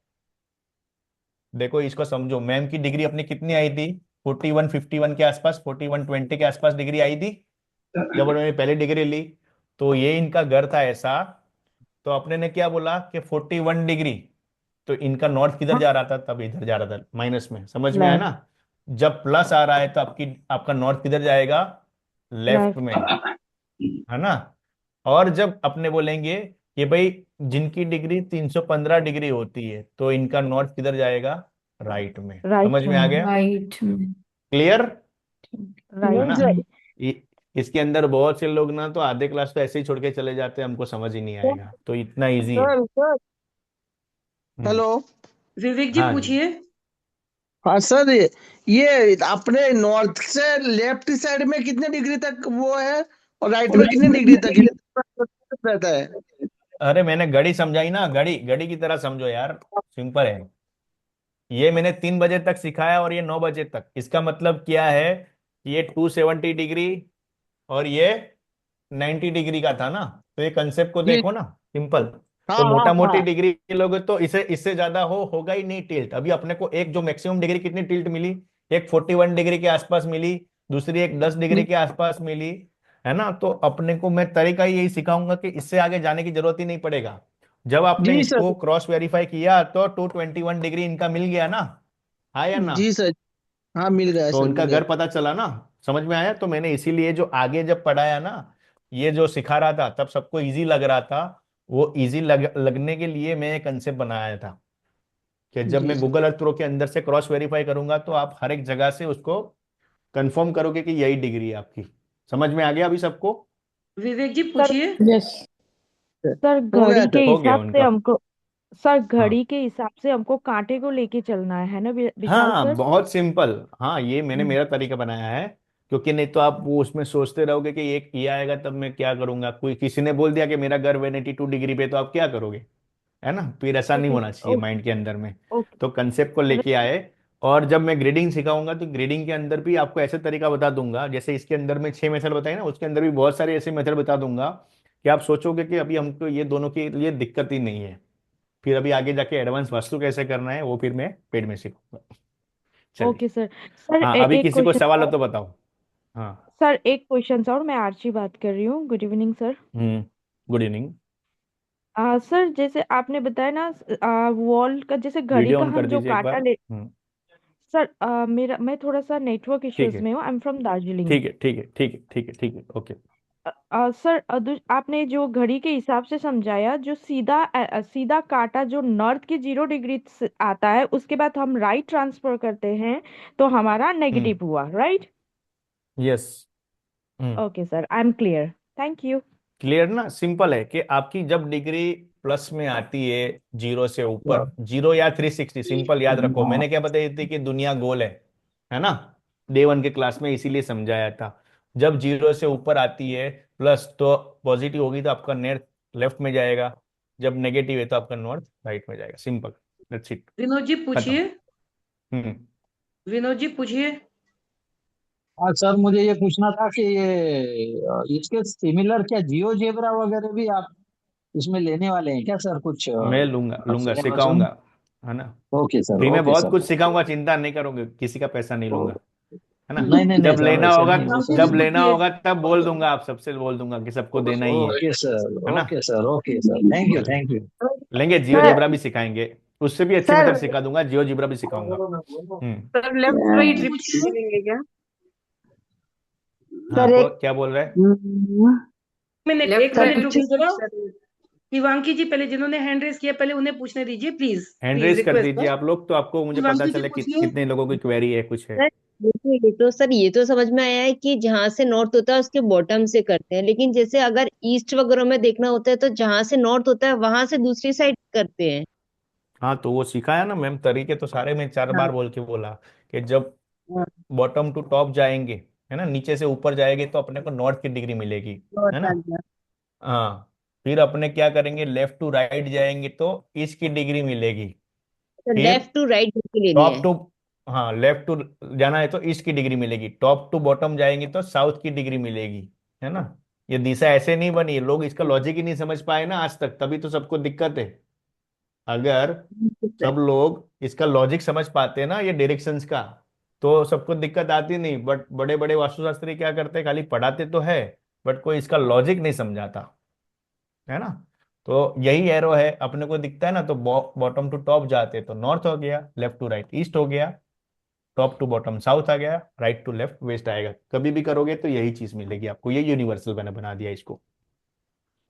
देखो इसको समझो, मैम की डिग्री अपनी कितनी आई थी, 4151 के आसपास, 4120 के आसपास डिग्री आई थी जब उन्होंने पहली डिग्री ली। तो ये इनका घर था ऐसा, तो अपने ने क्या बोला कि 41 डिग्री, तो इनका नॉर्थ किधर जा रहा था, तब इधर जा रहा था माइनस में। समझ में आया ना। जब प्लस आ रहा है तो आपका नॉर्थ किधर जाएगा, लेफ्ट में, है ना। और जब अपने बोलेंगे कि भाई जिनकी डिग्री 315 डिग्री होती है तो इनका नॉर्थ किधर जाएगा, राइट में। समझ राइट में आ में। गया, राइट में। क्लियर, है राइट ना। में। इसके अंदर बहुत से लोग ना तो आधे क्लास तो ऐसे ही छोड़ के चले जाते हैं, हमको समझ ही नहीं आएगा, तो इतना इजी है। सर हम्म, हेलो। विवेक जी हाँ जी। पूछिए। हाँ सर, ये अपने नॉर्थ से लेफ्ट साइड में कितने डिग्री तक वो है, और राइट में कितने डिग्री तक रहता है। अरे मैंने घड़ी समझाई ना, घड़ी घड़ी की तरह समझो यार, सिंपल है। ये मैंने 3 बजे तक सिखाया और ये 9 बजे तक, इसका मतलब क्या है, ये 270 डिग्री और ये 90 डिग्री का था ना। तो ये कंसेप्ट को जी। देखो ना, सिंपल। हाँ तो हाँ मोटा मोटी हाँ। डिग्री लोगे तो इसे इससे ज्यादा होगा ही नहीं टिल्ट। अभी अपने को एक जो मैक्सिमम डिग्री कितनी टिल्ट मिली, एक 41 डिग्री के आसपास मिली, दूसरी एक 10 डिग्री के आसपास मिली, है ना। तो अपने को मैं तरीका ही यही सिखाऊंगा कि इससे आगे जाने की जरूरत ही नहीं पड़ेगा। जब आपने जी इसको सर। क्रॉस वेरीफाई किया तो 221 डिग्री इनका मिल गया ना, हाँ या ना। जी सर। हाँ मिल गया तो सर, उनका मिल गया। घर पता चला ना, समझ में आया। तो मैंने इसीलिए जो आगे जब पढ़ाया ना, ये जो सिखा रहा था तब सबको इजी लग रहा था, वो इजी लगने के लिए मैं एक कंसेप्ट बनाया था कि जब जी मैं सर। गूगल अर्थ प्रो के अंदर से क्रॉस वेरीफाई करूंगा तो आप हर एक जगह से उसको कंफर्म करोगे कि यही डिग्री है आपकी। समझ में आ गया अभी सबको? विवेक जी सर पूछिए। यस सर हो गया घड़ी के हो गया हिसाब से उनका। हमको सर हाँ घड़ी के हिसाब से हमको कांटे को लेके चलना है ना विशाल हाँ, सर? बहुत सिंपल। हाँ, ये मैंने मेरा तरीका बनाया है, क्योंकि नहीं तो आप वो उसमें सोचते रहोगे कि एक ये आएगा तब मैं क्या करूंगा, कोई किसी ने बोल दिया कि मेरा घर 182 डिग्री पे, तो आप क्या करोगे? है ना, फिर ऐसा नहीं ओके होना चाहिए ओके माइंड के अंदर में। ओके तो कंसेप्ट को लेके आए। और जब मैं ग्रेडिंग सिखाऊंगा तो ग्रेडिंग के अंदर भी आपको ऐसे तरीका बता दूंगा, जैसे इसके अंदर में 6 मेथड बताए ना, उसके अंदर भी बहुत सारे ऐसे मेथड बता दूंगा कि आप सोचोगे कि अभी हमको ये दोनों के लिए दिक्कत ही नहीं है। फिर अभी आगे जाके एडवांस वास्तु कैसे करना है वो फिर मैं पेड में सीखूंगा। चलिए। Okay sir. सर हाँ, अभी एक किसी को सवाल हो क्वेश्चन तो बताओ। हाँ। सर, एक क्वेश्चन और। मैं आर्ची बात कर रही हूँ। Good evening sir. Good evening. Sir जैसे आपने बताया ना, वॉल का जैसे घड़ी वीडियो का ऑन कर हम जो दीजिए एक काटा बार। ले। सर मैं थोड़ा सा नेटवर्क ठीक इश्यूज है, में हूँ। I am from Darjeeling. ठीक है, ठीक है, ठीक है, ठीक है, ठीक है, ओके। सर आपने जो घड़ी के हिसाब से समझाया, जो सीधा सीधा काटा जो नॉर्थ की 0 डिग्री से आता है, उसके बाद हम राइट ट्रांसफर करते हैं तो हमारा हम्म। नेगेटिव हुआ, right? Yes. Hmm. Okay sir, I am clear. Thank you. Clear ना? सिंपल है कि आपकी जब डिग्री प्लस में आती है, 0 से ऊपर, 0 या 360, सिंपल याद रखो। मैंने क्या बताई थी कि दुनिया गोल है ना, डे 1 के क्लास में इसीलिए समझाया था। जब 0 से ऊपर आती है प्लस, तो पॉजिटिव होगी तो आपका नेट लेफ्ट में जाएगा, जब नेगेटिव है तो आपका नॉर्थ राइट में जाएगा। Simple, that's it, Vinod ji खत्म। पूछिए। हम्म। विनोद जी पूछिए। हाँ सर, मुझे ये पूछना था कि ये इसके सिमिलर क्या जियो जेब्रा वगैरह भी आप इसमें लेने वाले हैं क्या सर? कुछ मैं लूंगा लूंगा, सिलेबस में। सिखाऊंगा, है ना। ओके सर, फ्री में ओके बहुत सर। कुछ सिखाऊंगा, चिंता नहीं करोगे, किसी का पैसा नहीं लूंगा, है ना। नहीं नहीं नहीं जब सर, लेना वैसे होगा, नहीं, वैसे जब नहीं। लेना होगा तब बोल दूंगा, आप सबसे बोल दूंगा कि सबको देना ही ओके सर, है ना। Okay sir, okay sir, thank you, चलिए, थैंक यू। लेंगे जियो सर जिब्रा भी सिखाएंगे, उससे भी अच्छी सर मेथड सिखा दूंगा, जियो जिब्रा भी सिखाऊंगा। हम्म। सर लेफ्ट राइट रिपीट करेंगे क्या? हाँ, सर एक क्या बोल रहे हैं? मिनट, लेफ्ट एक सर मिनट राइट कुछ रुकिए रिपीट जरा। करेंगे। शिवांगी जी, पहले जिन्होंने हैंड रेस किया पहले उन्हें पूछने दीजिए, प्लीज हैंड प्लीज रेस कर रिक्वेस्ट दीजिए है। आप लोग, तो आपको मुझे पता शिवांगी जी चले पूछिए। कितने लोगों की क्वेरी है, कुछ है। सर देखिए, ये तो सर ये तो समझ में आया है कि जहां से नॉर्थ होता है उसके बॉटम से करते हैं, लेकिन जैसे अगर ईस्ट वगैरह में देखना होता है तो जहां से नॉर्थ होता है वहां से दूसरी साइड करते हैं। हाँ, तो वो सिखाया ना मैम, तरीके तो सारे मैं 4 बार बोल के बोला कि जब हाँ, बॉटम टू टॉप जाएंगे, है ना, नीचे से ऊपर जाएंगे तो अपने को नॉर्थ की डिग्री मिलेगी, है नॉर्थ ना। आ गया। हाँ, फिर अपने क्या करेंगे, लेफ्ट टू राइट जाएंगे तो ईस्ट की डिग्री मिलेगी। तो फिर लेफ्ट टू राइट करके लेनी टॉप है। टू, हाँ, लेफ्ट टू जाना है तो ईस्ट की डिग्री मिलेगी, टॉप टू बॉटम जाएंगे तो साउथ की डिग्री मिलेगी, है ना। ये दिशा ऐसे नहीं बनी, लोग इसका लॉजिक ही नहीं समझ पाए ना आज तक, तभी तो सबको दिक्कत है। अगर सब लोग इसका लॉजिक समझ पाते हैं ना, ये डायरेक्शंस का, तो सबको दिक्कत आती नहीं। बट बड़े बड़े वास्तुशास्त्री क्या करते हैं, खाली पढ़ाते तो है बट कोई इसका लॉजिक नहीं समझाता, है ना। तो यही एरो है, अपने को दिखता है ना, तो बॉटम टू टॉप जाते तो नॉर्थ हो गया, लेफ्ट टू राइट ईस्ट हो गया, टॉप टू बॉटम साउथ आ गया, राइट टू लेफ्ट वेस्ट आएगा। कभी भी करोगे तो यही चीज मिलेगी आपको, ये यूनिवर्सल मैंने बना दिया इसको।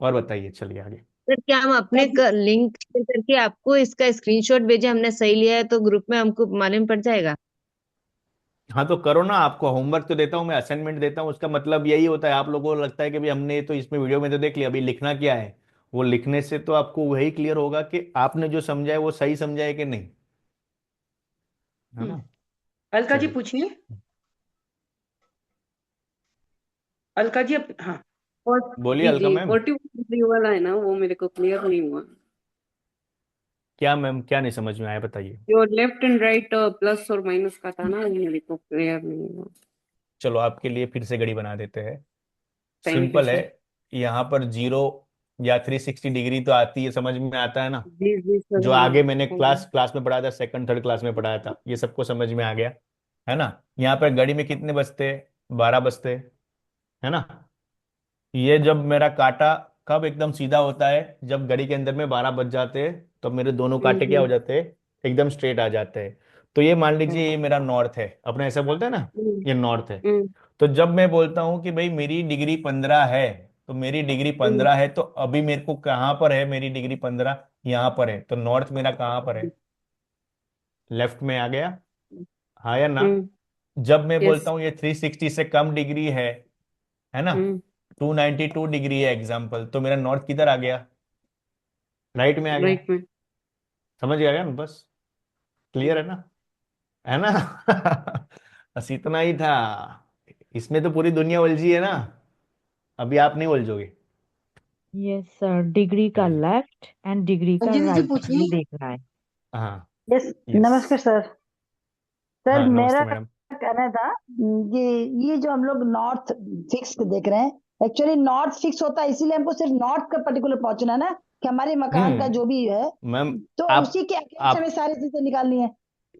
और बताइए, चलिए आगे। सर क्या हम अपने लिंक शेयर करके आपको इसका स्क्रीनशॉट भेजे, हमने सही लिया है तो ग्रुप में हमको मालूम पड़ जाएगा? हाँ, तो करो ना, आपको होमवर्क तो देता हूँ मैं, असाइनमेंट देता हूँ, उसका मतलब यही होता है। आप लोगों को लगता है कि भाई हमने तो इसमें वीडियो में तो देख लिया, अभी लिखना क्या है। वो लिखने से तो आपको वही क्लियर होगा कि आपने जो समझा है वो सही समझा है कि नहीं, है ना। अलका जी चलिए। पूछिए। अलका जी हाँ और बोलिए जी अलका जी मैम। 41 वाला है ना, वो मेरे को क्लियर नहीं हुआ। क्या मैम, क्या नहीं समझ में आया, बताइए। जो लेफ्ट एंड राइट प्लस और माइनस का था ना, वो मेरे को क्लियर नहीं हुआ। चलो, आपके लिए फिर से घड़ी बना देते हैं। थैंक यू सिंपल है, सर। यहाँ पर 0 या 360 डिग्री तो आती है, समझ में आता है ना। जी जी सर, जो हाँ आगे मैंने हाँ। क्लास में पढ़ाया था, सेकंड थर्ड क्लास में पढ़ाया था, ये सबको समझ में आ गया, है ना। यहाँ पर घड़ी में कितने बजते, 12 बजते, है ना। ये जब मेरा काटा कब एकदम सीधा होता है, जब घड़ी के अंदर में 12 बज जाते हैं, तो मेरे दोनों कांटे क्या हो जाते हैं, एकदम स्ट्रेट आ जाते हैं। तो ये मान लीजिए ये मेरा नॉर्थ है, अपने ऐसा बोलते हैं ना, ये नॉर्थ है। हम्म, तो जब मैं बोलता हूं कि भाई मेरी डिग्री 15 है, तो मेरी डिग्री 15 है, तो अभी मेरे को कहाँ पर है मेरी डिग्री 15? यहाँ पर है, तो नॉर्थ मेरा कहाँ पर है? लेफ्ट में आ गया, हाँ या ना? जब मैं बोलता यस। हूँ ये 360 से कम डिग्री है ना, 292 डिग्री है एग्जाम्पल, तो मेरा नॉर्थ किधर आ गया? राइट में आ गया। राइट में। समझ गया क्या? बस क्लियर है ना? बस इतना ही था। इसमें तो पूरी दुनिया उलझी है ना, अभी आप नहीं उलझोगे। यस सर, डिग्री का चलिए। लेफ्ट एंड डिग्री का अंजलि जी राइट पूछिए। ये देखना है। हाँ। Yes, yes. नमस्कार सर। सर हाँ, मेरा नमस्ते मैडम। कहना था ये जो हम लोग नॉर्थ फिक्स देख रहे हैं, एक्चुअली नॉर्थ फिक्स होता है, इसीलिए हमको सिर्फ नॉर्थ का पर्टिकुलर पहुंचना है ना, कि हमारे मकान का जो भी है, मैम, तो आप उसी के अगेंस्ट हमें आप सारी चीजें निकालनी है,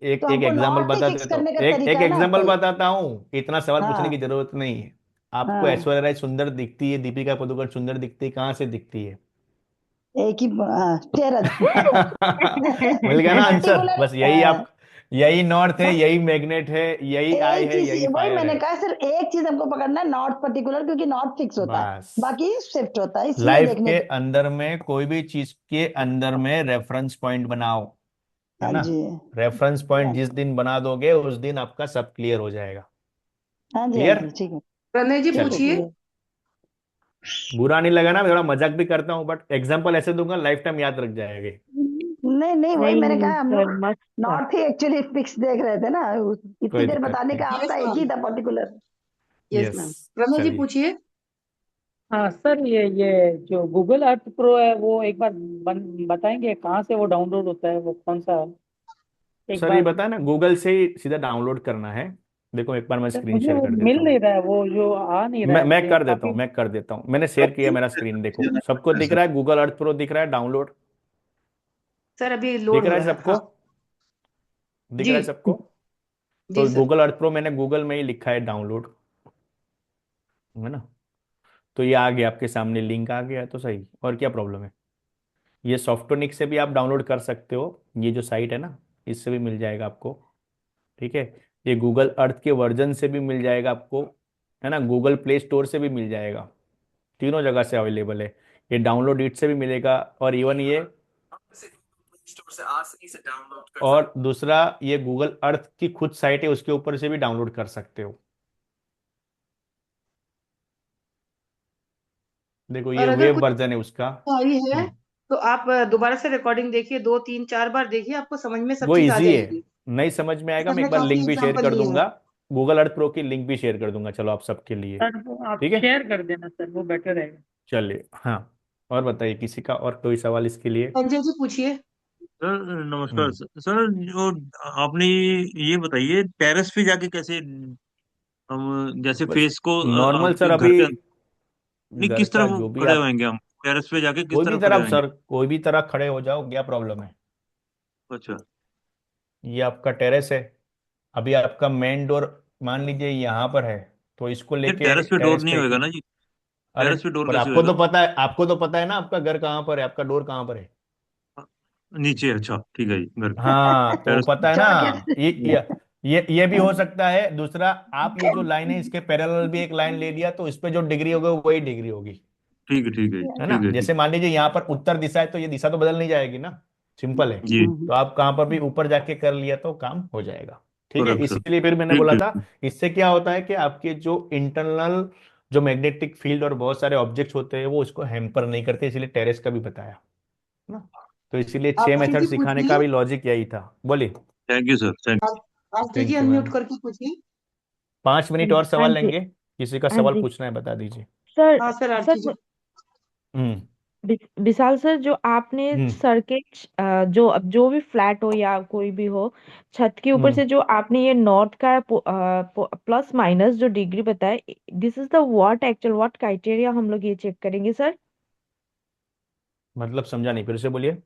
एक तो एक हमको एग्जाम्पल नॉर्थ ही बता फिक्स देता हूँ, करने का एक तरीका एक है ना एग्जाम्पल कोई। बताता हूँ, इतना सवाल पूछने की हाँ जरूरत नहीं है। आपको हाँ, ऐश्वर्या राय सुंदर दिखती है, दीपिका पादुकोण सुंदर दिखती है, कहाँ से दिखती है? एक ही चेहरा मिल गया ना आंसर? पर्टिकुलर। बस यही आप, यही नॉर्थ है, यही मैग्नेट है, यही आई एक है, चीज, यही वही फायर मैंने है। कहा, सिर्फ एक चीज हमको पकड़ना है, नॉर्थ पर्टिकुलर, क्योंकि नॉर्थ फिक्स होता है, बस बाकी शिफ्ट होता है, इसलिए लाइफ देखने के के। अंदर में कोई भी चीज के अंदर में रेफरेंस पॉइंट बनाओ, है हाँ ना? जी। रेफरेंस पॉइंट जिस दिन बना दोगे उस दिन आपका सब क्लियर हो जाएगा। हाँ जी, हाँ क्लियर? जी, ठीक है। प्रणय जी बिल्कुल पूछिए। clear। बुरा नहीं लगा ना, मैं थोड़ा मजाक भी करता हूँ, बट एग्जाम्पल ऐसे दूंगा लाइफ टाइम याद रख जाएंगे। नहीं नहीं, वही मैंने नहीं कहा, हम सर, लोग मस्त था। नॉर्थ ही एक्चुअली फिक्स देख रहे थे ना, इतनी कोई देर दिक्कत बताने नहीं। का आपका यस एक ही मैम। था particular. Yes yes. Ma'am. Pranay ji चलिए। पूछिए। हाँ सर, ये जो गूगल अर्थ प्रो है वो एक बार बताएंगे कहाँ से वो डाउनलोड होता है, वो कौन सा है? एक सर ये बार। बताया ना, गूगल से ही सीधा डाउनलोड करना है। देखो एक बार मैं सर स्क्रीन मुझे शेयर वो कर मिल देता हूँ। नहीं रहा है, वो जो आ नहीं रहा है मैं मुझे कर देता काफी। हूँ, मैंने शेयर किया मेरा स्क्रीन, देखो सबको दिख रहा है, गूगल अर्थ प्रो दिख रहा है डाउनलोड? सर अभी दिख लोड हो रहा है रहा है। सबको? हाँ दिख जी। रहा है सबको? जी तो सर। गूगल अर्थ प्रो मैंने गूगल में ही लिखा है डाउनलोड, है ना? तो ये आ गया आपके सामने, लिंक आ गया, तो सही, और क्या प्रॉब्लम है? ये सॉफ्टोनिक से भी आप डाउनलोड कर सकते हो, ये जो साइट है ना, इससे भी मिल जाएगा आपको। ठीक है? ये गूगल अर्थ के वर्जन से भी मिल जाएगा आपको, है ना? गूगल प्ले स्टोर से भी मिल जाएगा, तीनों जगह से अवेलेबल है। ये डाउनलोड इट से भी मिलेगा, और इवन ये, और दूसरा ये गूगल अर्थ की खुद साइट है, उसके ऊपर से भी डाउनलोड कर सकते हो। देखो ये और अगर वेब कुछ वर्जन है उसका। आई है हम्म, तो आप दोबारा से रिकॉर्डिंग देखिए, 2 3 4 बार देखिए, आपको समझ में सब वो चीज आ इजी है, जाएगी। नहीं समझ में आएगा, मैं हमने एक बार काफी लिंक भी शेयर एग्जांपल कर लिए हैं। दूंगा, गूगल अर्थ प्रो की लिंक भी शेयर कर दूंगा, चलो आप सबके लिए। सर वो आप ठीक है? शेयर कर देना सर, वो बेटर रहेगा। चलिए। हाँ, और बताइए किसी का और कोई सवाल इसके लिए? संजय जी पूछिए। सर नमस्कार हम्म सर। सर, जो आपने ये बताइए टेरेस पे जाके कैसे हम जैसे बस फेस को नॉर्मल सर, आपके घर अभी के नहीं, घर किस का तरफ जो भी खड़े आप, होंगे हम? टेरेस पे जाके किस कोई भी तरफ खड़े तरफ होंगे? सर, कोई भी तरह खड़े हो जाओ, क्या प्रॉब्लम है? अच्छा। ये आपका टेरेस है, अभी आपका मेन डोर मान लीजिए यहाँ पर है, तो इसको ये लेके टेरेस पे डोर टेरेस नहीं पे, होएगा ना जी? अरे टेरेस पे डोर पर कैसे आपको होएगा? तो पता है, ना आपका घर कहाँ पर है, आपका डोर कहाँ पर है? नीचे? अच्छा ठीक है जी, घर पे। हाँ, तो टेरेस पे। पता है ना। चढ़ ये भी हो सकता है। दूसरा, आप ये जो लाइन है इसके पैरेलल भी एक लाइन ले लिया, तो इस पे जो डिग्री होगी वही डिग्री होगी, ठीक है ठीक है है ना? ठीक है ठीक। जैसे मान लीजिए यहाँ पर उत्तर दिशा है, तो ये दिशा तो बदल नहीं जाएगी ना, सिंपल है। जी। तो आप कहाँ पर भी ऊपर जाके कर लिया तो काम हो जाएगा। ठीक है? Correct sir. इसीलिए फिर मैंने ठीक बोला था, ठीक। इससे क्या होता है कि आपके जो इंटरनल जो मैग्नेटिक फील्ड और बहुत सारे ऑब्जेक्ट्स होते हैं वो उसको हैम्पर नहीं करते, इसीलिए टेरेस का भी बताया, है ना? तो इसीलिए 6 आरती मेथड जी सिखाने का पूछिए। भी लॉजिक यही था। बोलिए। Thank you sir, thank. Aarti ji thank you unmute ma'am. करके पूछिए। 5 मिनट और हाँ सवाल जी। लेंगे, किसी का हाँ सवाल जी पूछना है बता दीजिए। सर। हाँ सर आरती जी। सर हम्म विशाल सर, जो आपने हम्म सर्किट, जो अब जो भी फ्लैट हो या कोई भी हो, छत के ऊपर हम्म से जो आपने ये नॉर्थ का प्लस माइनस जो डिग्री बताया, this is the what actual what criteria हम लोग ये चेक करेंगे सर? मतलब समझा नहीं, फिर से बोलिए।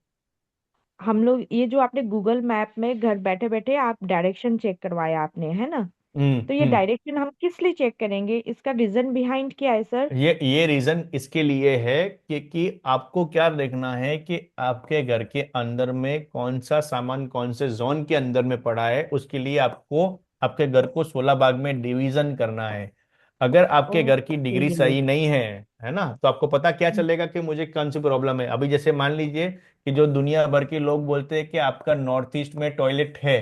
हम लोग ये जो आपने गूगल मैप में घर बैठे बैठे आप डायरेक्शन चेक करवाया आपने, है ना? तो ये हम्म डायरेक्शन हम किस लिए चेक करेंगे, इसका रीजन बिहाइंड क्या है सर? ये रीजन इसके लिए है कि आपको क्या देखना है कि आपके घर के अंदर में कौन सा सामान कौन से जोन के अंदर में पड़ा है, उसके लिए आपको आपके घर को 16 भाग में डिवीजन करना है। अगर आपके घर की ओके डिग्री सही नहीं है ना, तो आपको पता क्या चलेगा कि मुझे कौन सी प्रॉब्लम है। अभी जैसे मान लीजिए कि जो दुनिया भर के लोग बोलते हैं कि आपका नॉर्थ ईस्ट में टॉयलेट है,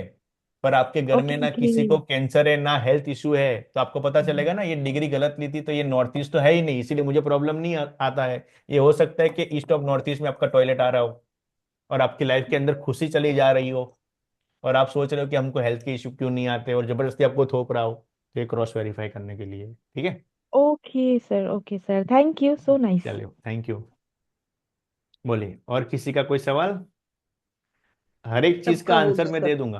पर आपके घर में ओके ना ओके किसी को कैंसर है ना हेल्थ इशू है, तो आपको पता चलेगा ना ये डिग्री गलत ली थी, तो ये नॉर्थ ईस्ट तो है ही नहीं, इसीलिए मुझे प्रॉब्लम नहीं आता है। ये हो सकता है कि ईस्ट ऑफ नॉर्थ ईस्ट में आपका टॉयलेट आ रहा हो और आपकी लाइफ के अंदर खुशी चली जा रही हो, और आप सोच रहे हो कि हमको हेल्थ के इशू क्यों नहीं आते, और जबरदस्ती आपको थोप रहा हो। तो ये क्रॉस वेरीफाई करने के लिए, ठीक है। Okay sir, thank you, so nice. चलिए, थैंक यू। बोलिए, और किसी का कोई सवाल? हर एक चीज का सबका हो आंसर गया मैं सर। दे दूंगा।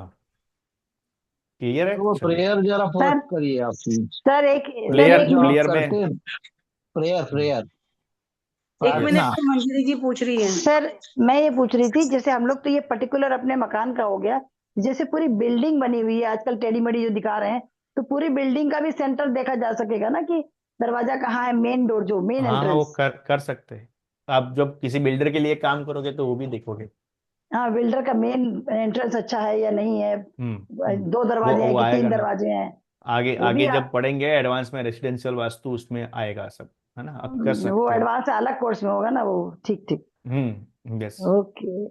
क्लियर है? वो चलिए। प्रेयर जरा सर फोकस करिए आप प्लीज। सर एक प्रेयर क्लियर, जो आप क्लियर में। करते हैं, प्रेयर प्रेयर एक मिनट प्रार्थना। में मंजरी जी पूछ रही हैं। सर मैं ये पूछ रही थी, जैसे हम लोग तो ये पर्टिकुलर अपने मकान का हो गया, जैसे पूरी बिल्डिंग बनी हुई है आजकल टेढ़ी मेढ़ी जो दिखा रहे हैं, तो पूरी बिल्डिंग का भी सेंटर देखा जा सकेगा ना कि दरवाजा कहाँ है, मेन डोर जो मेन हाँ हाँ, वो एंट्रेंस। कर सकते हैं। आप जब किसी बिल्डर के लिए काम करोगे तो वो भी देखोगे। हाँ, बिल्डर का मेन एंट्रेंस अच्छा है या नहीं है, दो वो दरवाजे हैं वो कि तीन आएगा ना। दरवाजे हैं, आगे वो भी आगे जब पढ़ेंगे एडवांस में रेसिडेंशियल वास्तु, उसमें आएगा सब, है ना, आप कर वो सकते हो। एडवांस अलग कोर्स में होगा ना वो। ठीक ठीक। यस। ओके।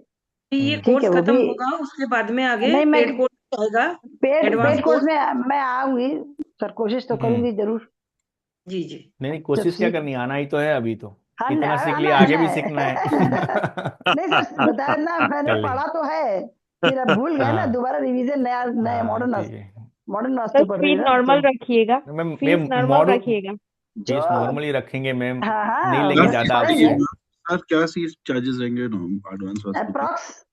ये ठीक कोर्स है वो खत्म भी। होगा उसके बाद में आगे नहीं मैं पेड कोर्स आएगा, paid advance paid course course. में मैं आऊंगी सर, कोशिश तो करूंगी जरूर। जी जी। नहीं नहीं, जब कोशिश क्या सीख करनी, आना ही तो है अभी तो। हाँ इतना सीख आना लिया, आगे आना भी है सीखना है। नहीं सर बताया ना, मैंने चलिए। पढ़ा तो है, फिर अब भूल गए ना, हाँ दोबारा रिवीजन, नया नया हाँ, मॉडर्न ठीक है। मॉडर्न सर वास्तु पढ़ रही फीस है ना तो। नॉर्मल रखिएगा, मैं फीस नॉर्मल मॉडल रखिएगा। जो फीस नॉर्मली रखेंगे मैम, हाँ नहीं हाँ लेंगे क्या बस ज्यादा पढ़ेंगे आपसे। सर क्या सी चार्जेस रहेंगे एडवांस वास्तु के? अप्रॉक्स।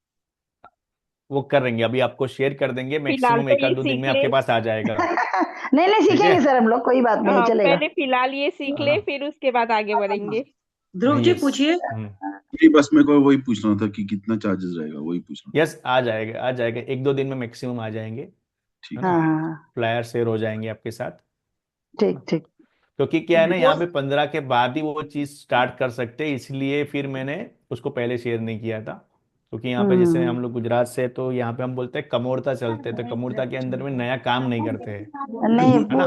वो करेंगे, अभी आपको शेयर कर देंगे, फिलहाल मैक्सिमम तो एक आध ये दो दिन सीख में ले। आपके पास आ जाएगा। नहीं नहीं ठीक है। सीखेंगे सर हम लोग, कोई बात नहीं हाँ, चलेगा। पहले फिलहाल ये सीख है ले, ना। फिर उसके बाद आगे बढ़ेंगे। ध्रुव जी यस। पूछिए। नहीं, बस मेरे को वही पूछना था कि कितना चार्जेस रहेगा, वही पूछना यस, आ जाएगा आ जाएगा, एक दो दिन में मैक्सिमम आ जाएंगे, है ठीक ना। हाँ हाँ फ्लायर शेयर हो जाएंगे आपके साथ, है ठीक ना। ठीक। क्योंकि क्या है ना, यहाँ कोर्स पे 15 के बाद ही वो चीज़ स्टार्ट कर सकते हैं, इसलिए फिर मैंने उसको पहले शेयर नहीं किया था। क्योंकि यहाँ पे जैसे हम्म हम लोग गुजरात से, तो यहाँ पे हम बोलते हैं कमोरता चलते हैं, तो कमोरता के अंदर में नया काम नहीं करते हैं, नहीं है ना।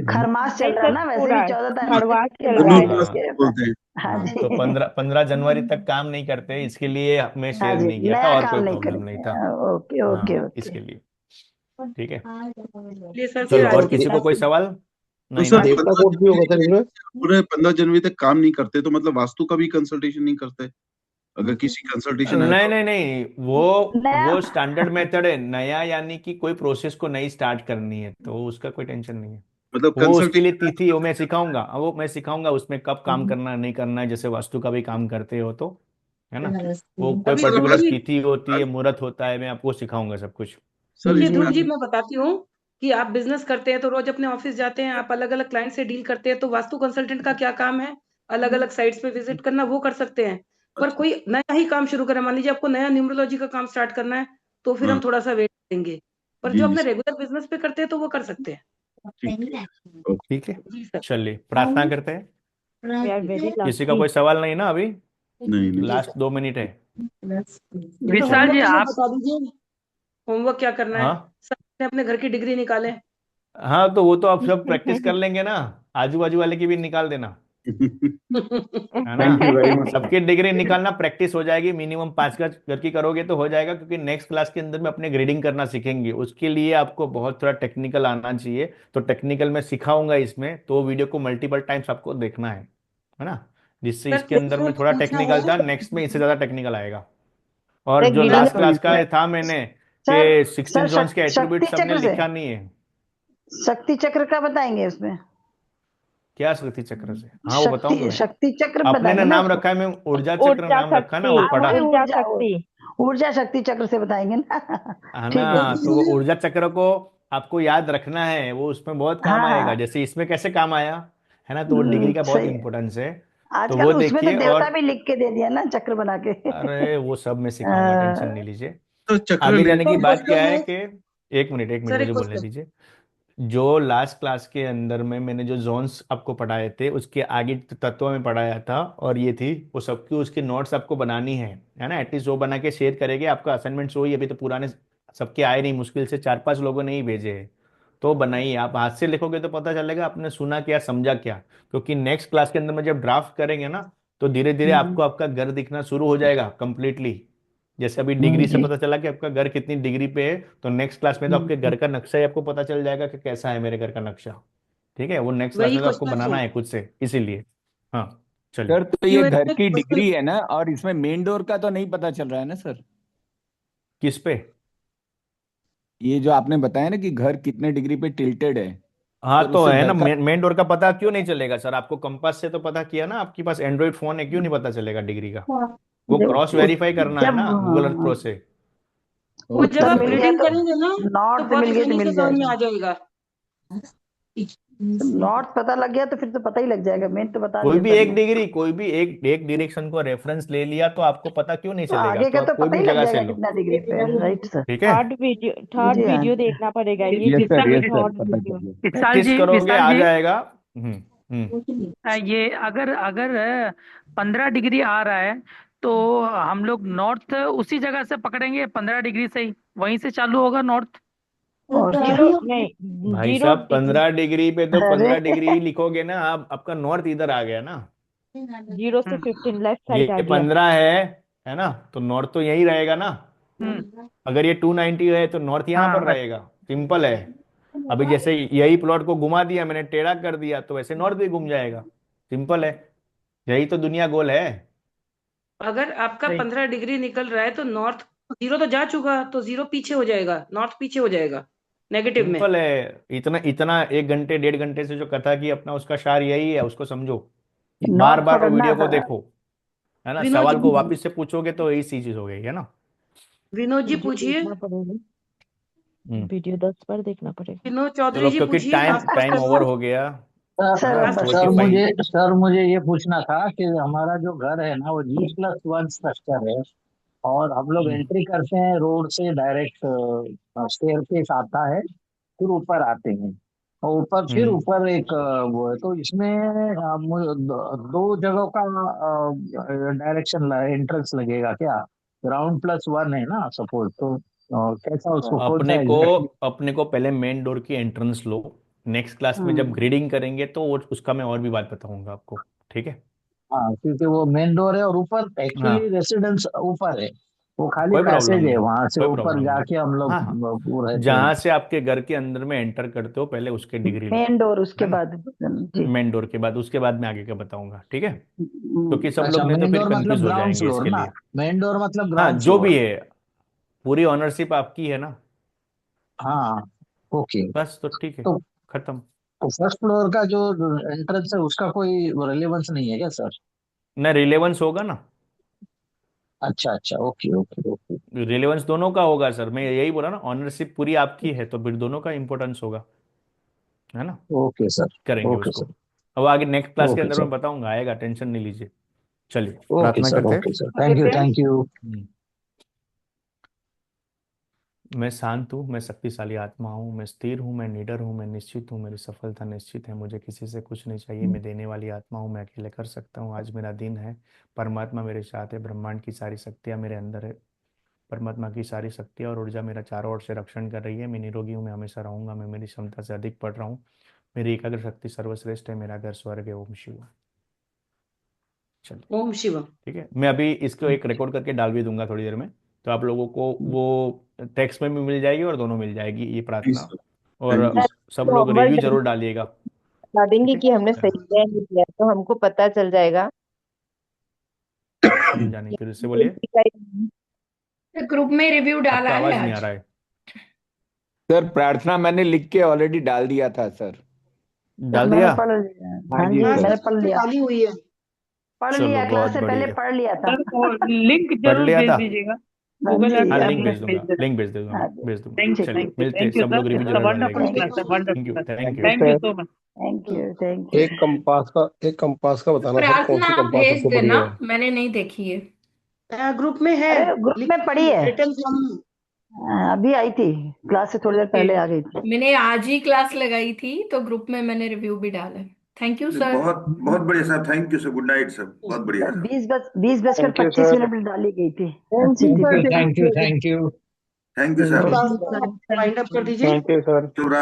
खरमास चल नहीं रहा है सर, ना वैसे भी पूरा 14 तारीख खड़वास के चल बाद रहा दोनों है। क्लास हाँ बोलते हैं। हाँ हाँ, जी तो 15 जनवरी तक काम नहीं करते, इसके लिए मैं हाँ शेयर जी, नहीं किया था, नया और काम कोई नहीं प्रॉब्लम नहीं था। करेंगे। ओके ओके हाँ, ओके। इसके लिए। ठीक है। लिए सर फिर चलो, आज और की किसी को कोई क्लास। सवाल? तो नहीं सर ना। देवता कोड भी होगा सर इसमें? पूरे 15 जनवरी तक काम नहीं करते तो मतलब वास्तु का भी कंसल्टेशन नहीं करते? अगर किसी कंसल्टेशन है नहीं तो नहीं नहीं, वो नया वो स्टैंडर्ड मेथड है नया, यानी कि कोई प्रोसेस को नई स्टार्ट करनी है तो उसका कोई टेंशन नहीं है। मतलब वो उसके लिए कंसल्टेशन तिथि वो मैं सिखाऊंगा उसमें कब काम करना है, नहीं करना है, जैसे वास्तु का भी काम करते हो तो, है ना। वो कोई अभी ध्रुव पर्टिकुलर जी तिथि होती है, मुहूर्त होता है, मैं आपको सिखाऊंगा सब कुछ। सर देखिए इसमें ध्रुव जी, मैं बताती हूँ कि आप बिजनेस करते हैं तो रोज अपने ऑफिस जाते हैं, आप अलग अलग क्लाइंट से डील करते हैं, तो वास्तु कंसल्टेंट का क्या काम है, अलग अलग साइट्स पे विजिट करना, वो कर सकते हैं। पर अच्छा कोई नया ही काम शुरू करें, मान लीजिए आपको नया न्यूमरोलॉजी का काम स्टार्ट करना है, तो फिर हम हाँ थोड़ा सा वेट करेंगे। पर जी जो जी अपने रेगुलर बिजनेस पे करते हैं तो वो कर सकते हैं। ठीक ठीक ओके। ठीक है। जी सर। चलिए, प्रार्थना करते हैं। वी आर वेरी किसी का लकी। कोई सवाल नहीं ना अभी? नहीं नहीं जी लास्ट सर। 2 मिनट है। तो विशाल जी होमवर्क हमें आप। बता दीजिए, होमवर्क क्या करना है। हाँ सब अपने घर की डिग्री निकालें। हाँ, तो वो तो आप सब प्रैक्टिस कर लेंगे ना, आजू बाजू वाले की भी निकाल देना, है ना। Thank you very much sir. सबकी डिग्री निकालना प्रैक्टिस हो जाएगी, मिनिमम 5 गज घर की करोगे तो हो जाएगा, क्योंकि नेक्स्ट क्लास के अंदर में अपने ग्रेडिंग करना सीखेंगे, उसके लिए आपको बहुत थोड़ा टेक्निकल आना चाहिए। तो टेक्निकल मैं सिखाऊंगा इसमें, तो वीडियो को मल्टीपल टाइम्स आपको देखना है ना, जिससे सर इसके अंदर में एक थोड़ा पूछना टेक्निकल है। था, नेक्स्ट में इससे ज्यादा टेक्निकल आएगा। और सर जो गिरी लास्ट मैंने क्लास का था मैंने सर कि सर 16 जोन्स के शक्ति एट्रीब्यूट सबने चक्र से, लिखा नहीं है। शक्ति चक्र का बताएंगे उसमें। क्या शक्ति चक्र से? हाँ, वो बताऊंगा मैं। शक्ति चक्र अपने ने बताएंगे ना नाम उसको। रखा है, मैं ऊर्जा चक्र ऊर्जा नाम रखा है ना, शक्ति, वो हाँ पढ़ा वही है। ऊर्जा शक्ति। ऊर्जा शक्ति चक्र से बताएंगे ना है ठीक है। ना, तो वो ऊर्जा चक्र को आपको याद रखना है, वो उसमें बहुत काम हाँ आएगा, हाँ जैसे इसमें कैसे काम आया, है ना। तो वो डिग्री का बहुत सही है। इंपॉर्टेंस है। तो वो आजकल उसमें तो देखिए। देवता और भी लिख के दे दिया ना, चक्र बना के अरे वो सब मैं सिखाऊंगा, टेंशन नहीं अ, लीजिए। तो चक्र आगे ले जाने तो की बात क्या क्वेश्चन है है कि, एक मिनट सर, एक मुझे बोलने क्वेश्चन। दीजिए। जो लास्ट क्लास के अंदर में मैंने जो जोन्स आपको पढ़ाए थे, उसके आगे तत्व में पढ़ाया था, और ये थी वो सबकी, उसकी नोट्स आपको बनानी है ना, एटलीस्ट वो बना के शेयर करेंगे। आपका असाइनमेंट सो ही, अभी तो पुराने सबके आए नहीं, मुश्किल से 4-5 लोगों ने ही भेजे हैं। तो बनाइए। आप हाथ से लिखोगे तो पता चलेगा आपने सुना क्या समझा क्या, क्योंकि नेक्स्ट क्लास के अंदर में जब ड्राफ्ट करेंगे ना तो धीरे धीरे आपको आपका घर दिखना शुरू हो जाएगा कंप्लीटली। जैसे अभी डिग्री से पता चला कि आपका घर कितनी डिग्री पे है, तो नेक्स्ट क्लास में तो आपके घर का नक्शा ही आपको पता चल जाएगा कि कैसा है मेरे घर का नक्शा। ठीक है, वो नेक्स्ट क्लास वही में तो आपको क्वेश्चन बनाना है। है खुद से, इसीलिए। हाँ चलिए। सर तो ये घर की क्वेश्चन डिग्री है ना, और इसमें मेन डोर का तो नहीं पता चल रहा है ना सर? किस पे? ये जो आपने बताया ना कि घर कितने डिग्री पे टिल्टेड है, हाँ सर तो उससे है ना, घर का मेन डोर का पता क्यों नहीं चलेगा सर? आपको कंपास से तो पता किया ना, आपके पास एंड्रॉइड फोन है, क्यों नहीं पता चलेगा डिग्री का? वो क्रॉस वेरीफाई करना है जब ना गूगल अर्थ प्रो से। वो जब उत्तर आप मिल गया रीडिंग तो करेंगे ना तो नॉर्थ बहुत मिल गया तो आसानी से मिल समझ में जाएगा। आ जाएगा। नॉर्थ पता लग गया तो फिर तो पता ही लग जाएगा, मेन तो बता कोई दिया भी सर एक ने। डिग्री, कोई भी एक डायरेक्शन को रेफरेंस ले लिया तो आपको पता क्यों नहीं तो चलेगा? आगे तो का तो आप कोई पता भी ही लग जगह से जाएगा लो। कितना डिग्री पे है, राइट सर। ठीक है, थर्ड जी हाँ वीडियो जी। देखना पड़ेगा, ये यस सर, कितना यस सर, थर्ड पता वीडियो। चल गया। विशाल प्रैक्टिस जी, करोगे विशाल आ जी, जाएगा। हम्म। ये अगर अगर 15 डिग्री आ रहा है तो हम लोग नॉर्थ उसी जगह से पकड़ेंगे, 15 डिग्री से ही वहीं से चालू होगा नॉर्थ। और क्या? जीरो नहीं, भाई 0 साहब डिग्री, 15 डिग्री पे तो अरे 15 डिग्री ही लिखोगे ना आप, आपका नॉर्थ इधर आ गया ना। 0 से 15 लेफ्ट ये साइड आ गया। 15 है ना, तो नॉर्थ तो यही रहेगा ना। अगर ये 290 है तो नॉर्थ यहाँ पर हाँ रहेगा, सिंपल है। अभी जैसे यही प्लॉट को घुमा दिया मैंने, टेढ़ा कर दिया, तो वैसे नॉर्थ भी घूम जाएगा, सिंपल है। यही तो दुनिया गोल है। अगर आपका सही। 15 डिग्री निकल रहा है तो नॉर्थ 0 तो जा चुका, तो 0 पीछे हो जाएगा, नॉर्थ पीछे हो जाएगा नेगेटिव में। सिंपल है। इतना इतना 1 घंटे 1.5 घंटे से जो कथा की अपना, उसका सार यही है, उसको समझो, बार नॉर्थ बार वो पकड़ना वीडियो को था। देखो, है ना। विनोद सवाल को जी, वापस से पूछोगे तो यही चीज हो गई है ना। विनोद जी वीडियो पूछिए, देखना पड़ेगा, हम्म। वीडियो 10 बार देखना पड़ेगा। विनोद चौधरी चलो, जी क्योंकि पूछिए, time last time question. Over हो गया, है सर ना, बस सर 45। मुझे ये पूछना था कि हमारा जो घर है ना वो G+1 स्ट्रक्चर है, और हम लोग एंट्री करते हैं रोड से डायरेक्ट, स्टेयरकेस आता है, फिर ऊपर आते हैं, और ऊपर फिर हम्म। ऊपर एक वो है, तो इसमें दो जगहों का डायरेक्शन एंट्रेंस लगेगा क्या? ग्राउंड+1 है ना सपोज, तो कैसा उसको कौन सा अपने को एग्जैक्टली? अपने को पहले मेन डोर की एंट्रेंस लो। नेक्स्ट क्लास में जब हम्म ग्रेडिंग करेंगे तो उसका मैं और भी बात बताऊंगा आपको। ठीक है। हाँ, क्योंकि वो मेन डोर है और ऊपर एक्चुअली हाँ, रेसिडेंस ऊपर है, वो खाली कोई प्रॉब्लम पैसेज है, नहीं, वहां से कोई ऊपर प्रॉब्लम नहीं। जाके हम लोग हाँ हाँ, वो रहते हैं। जहां से आपके घर के अंदर में एंटर करते हो पहले उसके डिग्री लो, मेन डोर उसके है ना। बाद जी। मेन डोर के बाद, उसके बाद मैं आगे का बताऊंगा। ठीक है, क्योंकि सब अच्छा, लोग नहीं तो मेन फिर डोर मतलब कंफ्यूज हो ग्राउंड जाएंगे फ्लोर इसके ना? लिए। मेन डोर मतलब हाँ, ग्राउंड जो फ्लोर। भी है, पूरी ऑनरशिप आपकी है ना। हाँ, ओके। बस तो ठीक है, तो खत्म। फर्स्ट फ्लोर का जो एंट्रेंस है उसका कोई रिलेवेंस नहीं है क्या सर? ना रिलेवेंस होगा ना, अच्छा अच्छा, ओके ओके ओके। रिलेवेंस दोनों का होगा सर, मैं यही बोला ना, ऑनरशिप पूरी आपकी है तो फिर दोनों का इंपॉर्टेंस होगा, है ना। Okay sir. करेंगे ओके उसको। सर। अब आगे नेक्स्ट क्लास के ओके अंदर सर। मैं बताऊंगा, आएगा, टेंशन नहीं लीजिए। चलिए ओके प्रार्थना सर। करते okay sir, thank you thank you. हैं। मैं शांत हूँ, मैं शक्तिशाली आत्मा हूँ, मैं स्थिर हूँ, मैं निडर हूँ, मैं निश्चित हूँ, मेरी सफलता निश्चित है, मुझे किसी से कुछ नहीं चाहिए, मैं देने वाली आत्मा हूँ, मैं अकेले कर सकता हूँ, आज मेरा दिन है, परमात्मा मेरे साथ है, ब्रह्मांड की सारी शक्तियाँ मेरे अंदर है, परमात्मा की सारी शक्तियाँ और ऊर्जा मेरा चारों ओर से रक्षण कर रही है, मैं निरोगी हूँ, मैं हमेशा रहूंगा, मैं मेरी क्षमता से अधिक पढ़ रहा हूँ, मेरी एकाग्र शक्ति सर्वश्रेष्ठ है, मेरा घर स्वर्ग है। ओम शिव। चलिए ओम शिवम। ठीक है, मैं अभी इसको एक रिकॉर्ड करके डाल भी दूंगा थोड़ी देर में, तो आप लोगों को वो टेक्स्ट में भी मिल जाएगी और दोनों मिल जाएगी ये प्रार्थना। और थैंक यू सब तो लोग होमवर्क रिव्यू जरूर डालिएगा। बता देंगे ठीक है, कि हमने सही किया है नहीं किया, तो हमको पता चल जाएगा। समझा नहीं, फिर से बोलिए, ग्रुप में रिव्यू डाला आपका है आवाज नहीं आ आज। रहा है। सर प्रार्थना मैंने लिख के ऑलरेडी डाल दिया था सर। डाल मैंने दिया। पढ़ लिया। हाँ हाँ जी जी हाँ सर। मैंने सर, पढ़ लिया, खाली हुई है। पढ़ चलो लिया, क्लास बहुत से पहले बढ़िया, पढ़ लिया था। सर वो लिंक पढ़ जरूर लिया भेज था। दीजिएगा, हाँ गूगल अर्थ जी हाँ का हाँ लिंक लिंक भेज भेज दूंगा, देना। लिंक भेज दूंगा, हाँ मैं भेज दूंगा। थैंक यू चलिए थैंक यू मिलते हैं, थैंक यू सब लोग सर, रिव्यू इट्स जरूर वंडरफुल डालिएगा। क्लास है, thank you, wonderful. Thank you. Thank you so much. Thank you. एक कंपास का बताना सर, कौन प्रार्थना सी आप कंपास भेज सबसे देना, बढ़िया है? मैंने नहीं देखी है। ग्रुप में है, अरे ग्रुप में पढ़ी है, रिटर्न फ्रॉम। अभी आई थी, क्लास से थोड़ी देर ओके, पहले आ गई थी। मैंने आज ही क्लास लगाई थी तो ग्रुप में मैंने रिव्यू भी डाला है। Thank you sir. बहुत बहुत बढ़िया sir, thank you sir, good night sir, बहुत बढ़िया सर। 20 बजकर थैंक यू 25 सर। मिनट डाली गई थी, थैंक अच्छी यू थी थैंक सर, यू फिर। Thank you thank you. Thank you sir. Wind up कर दीजिए। Thank you sir. शुभ रात्रि।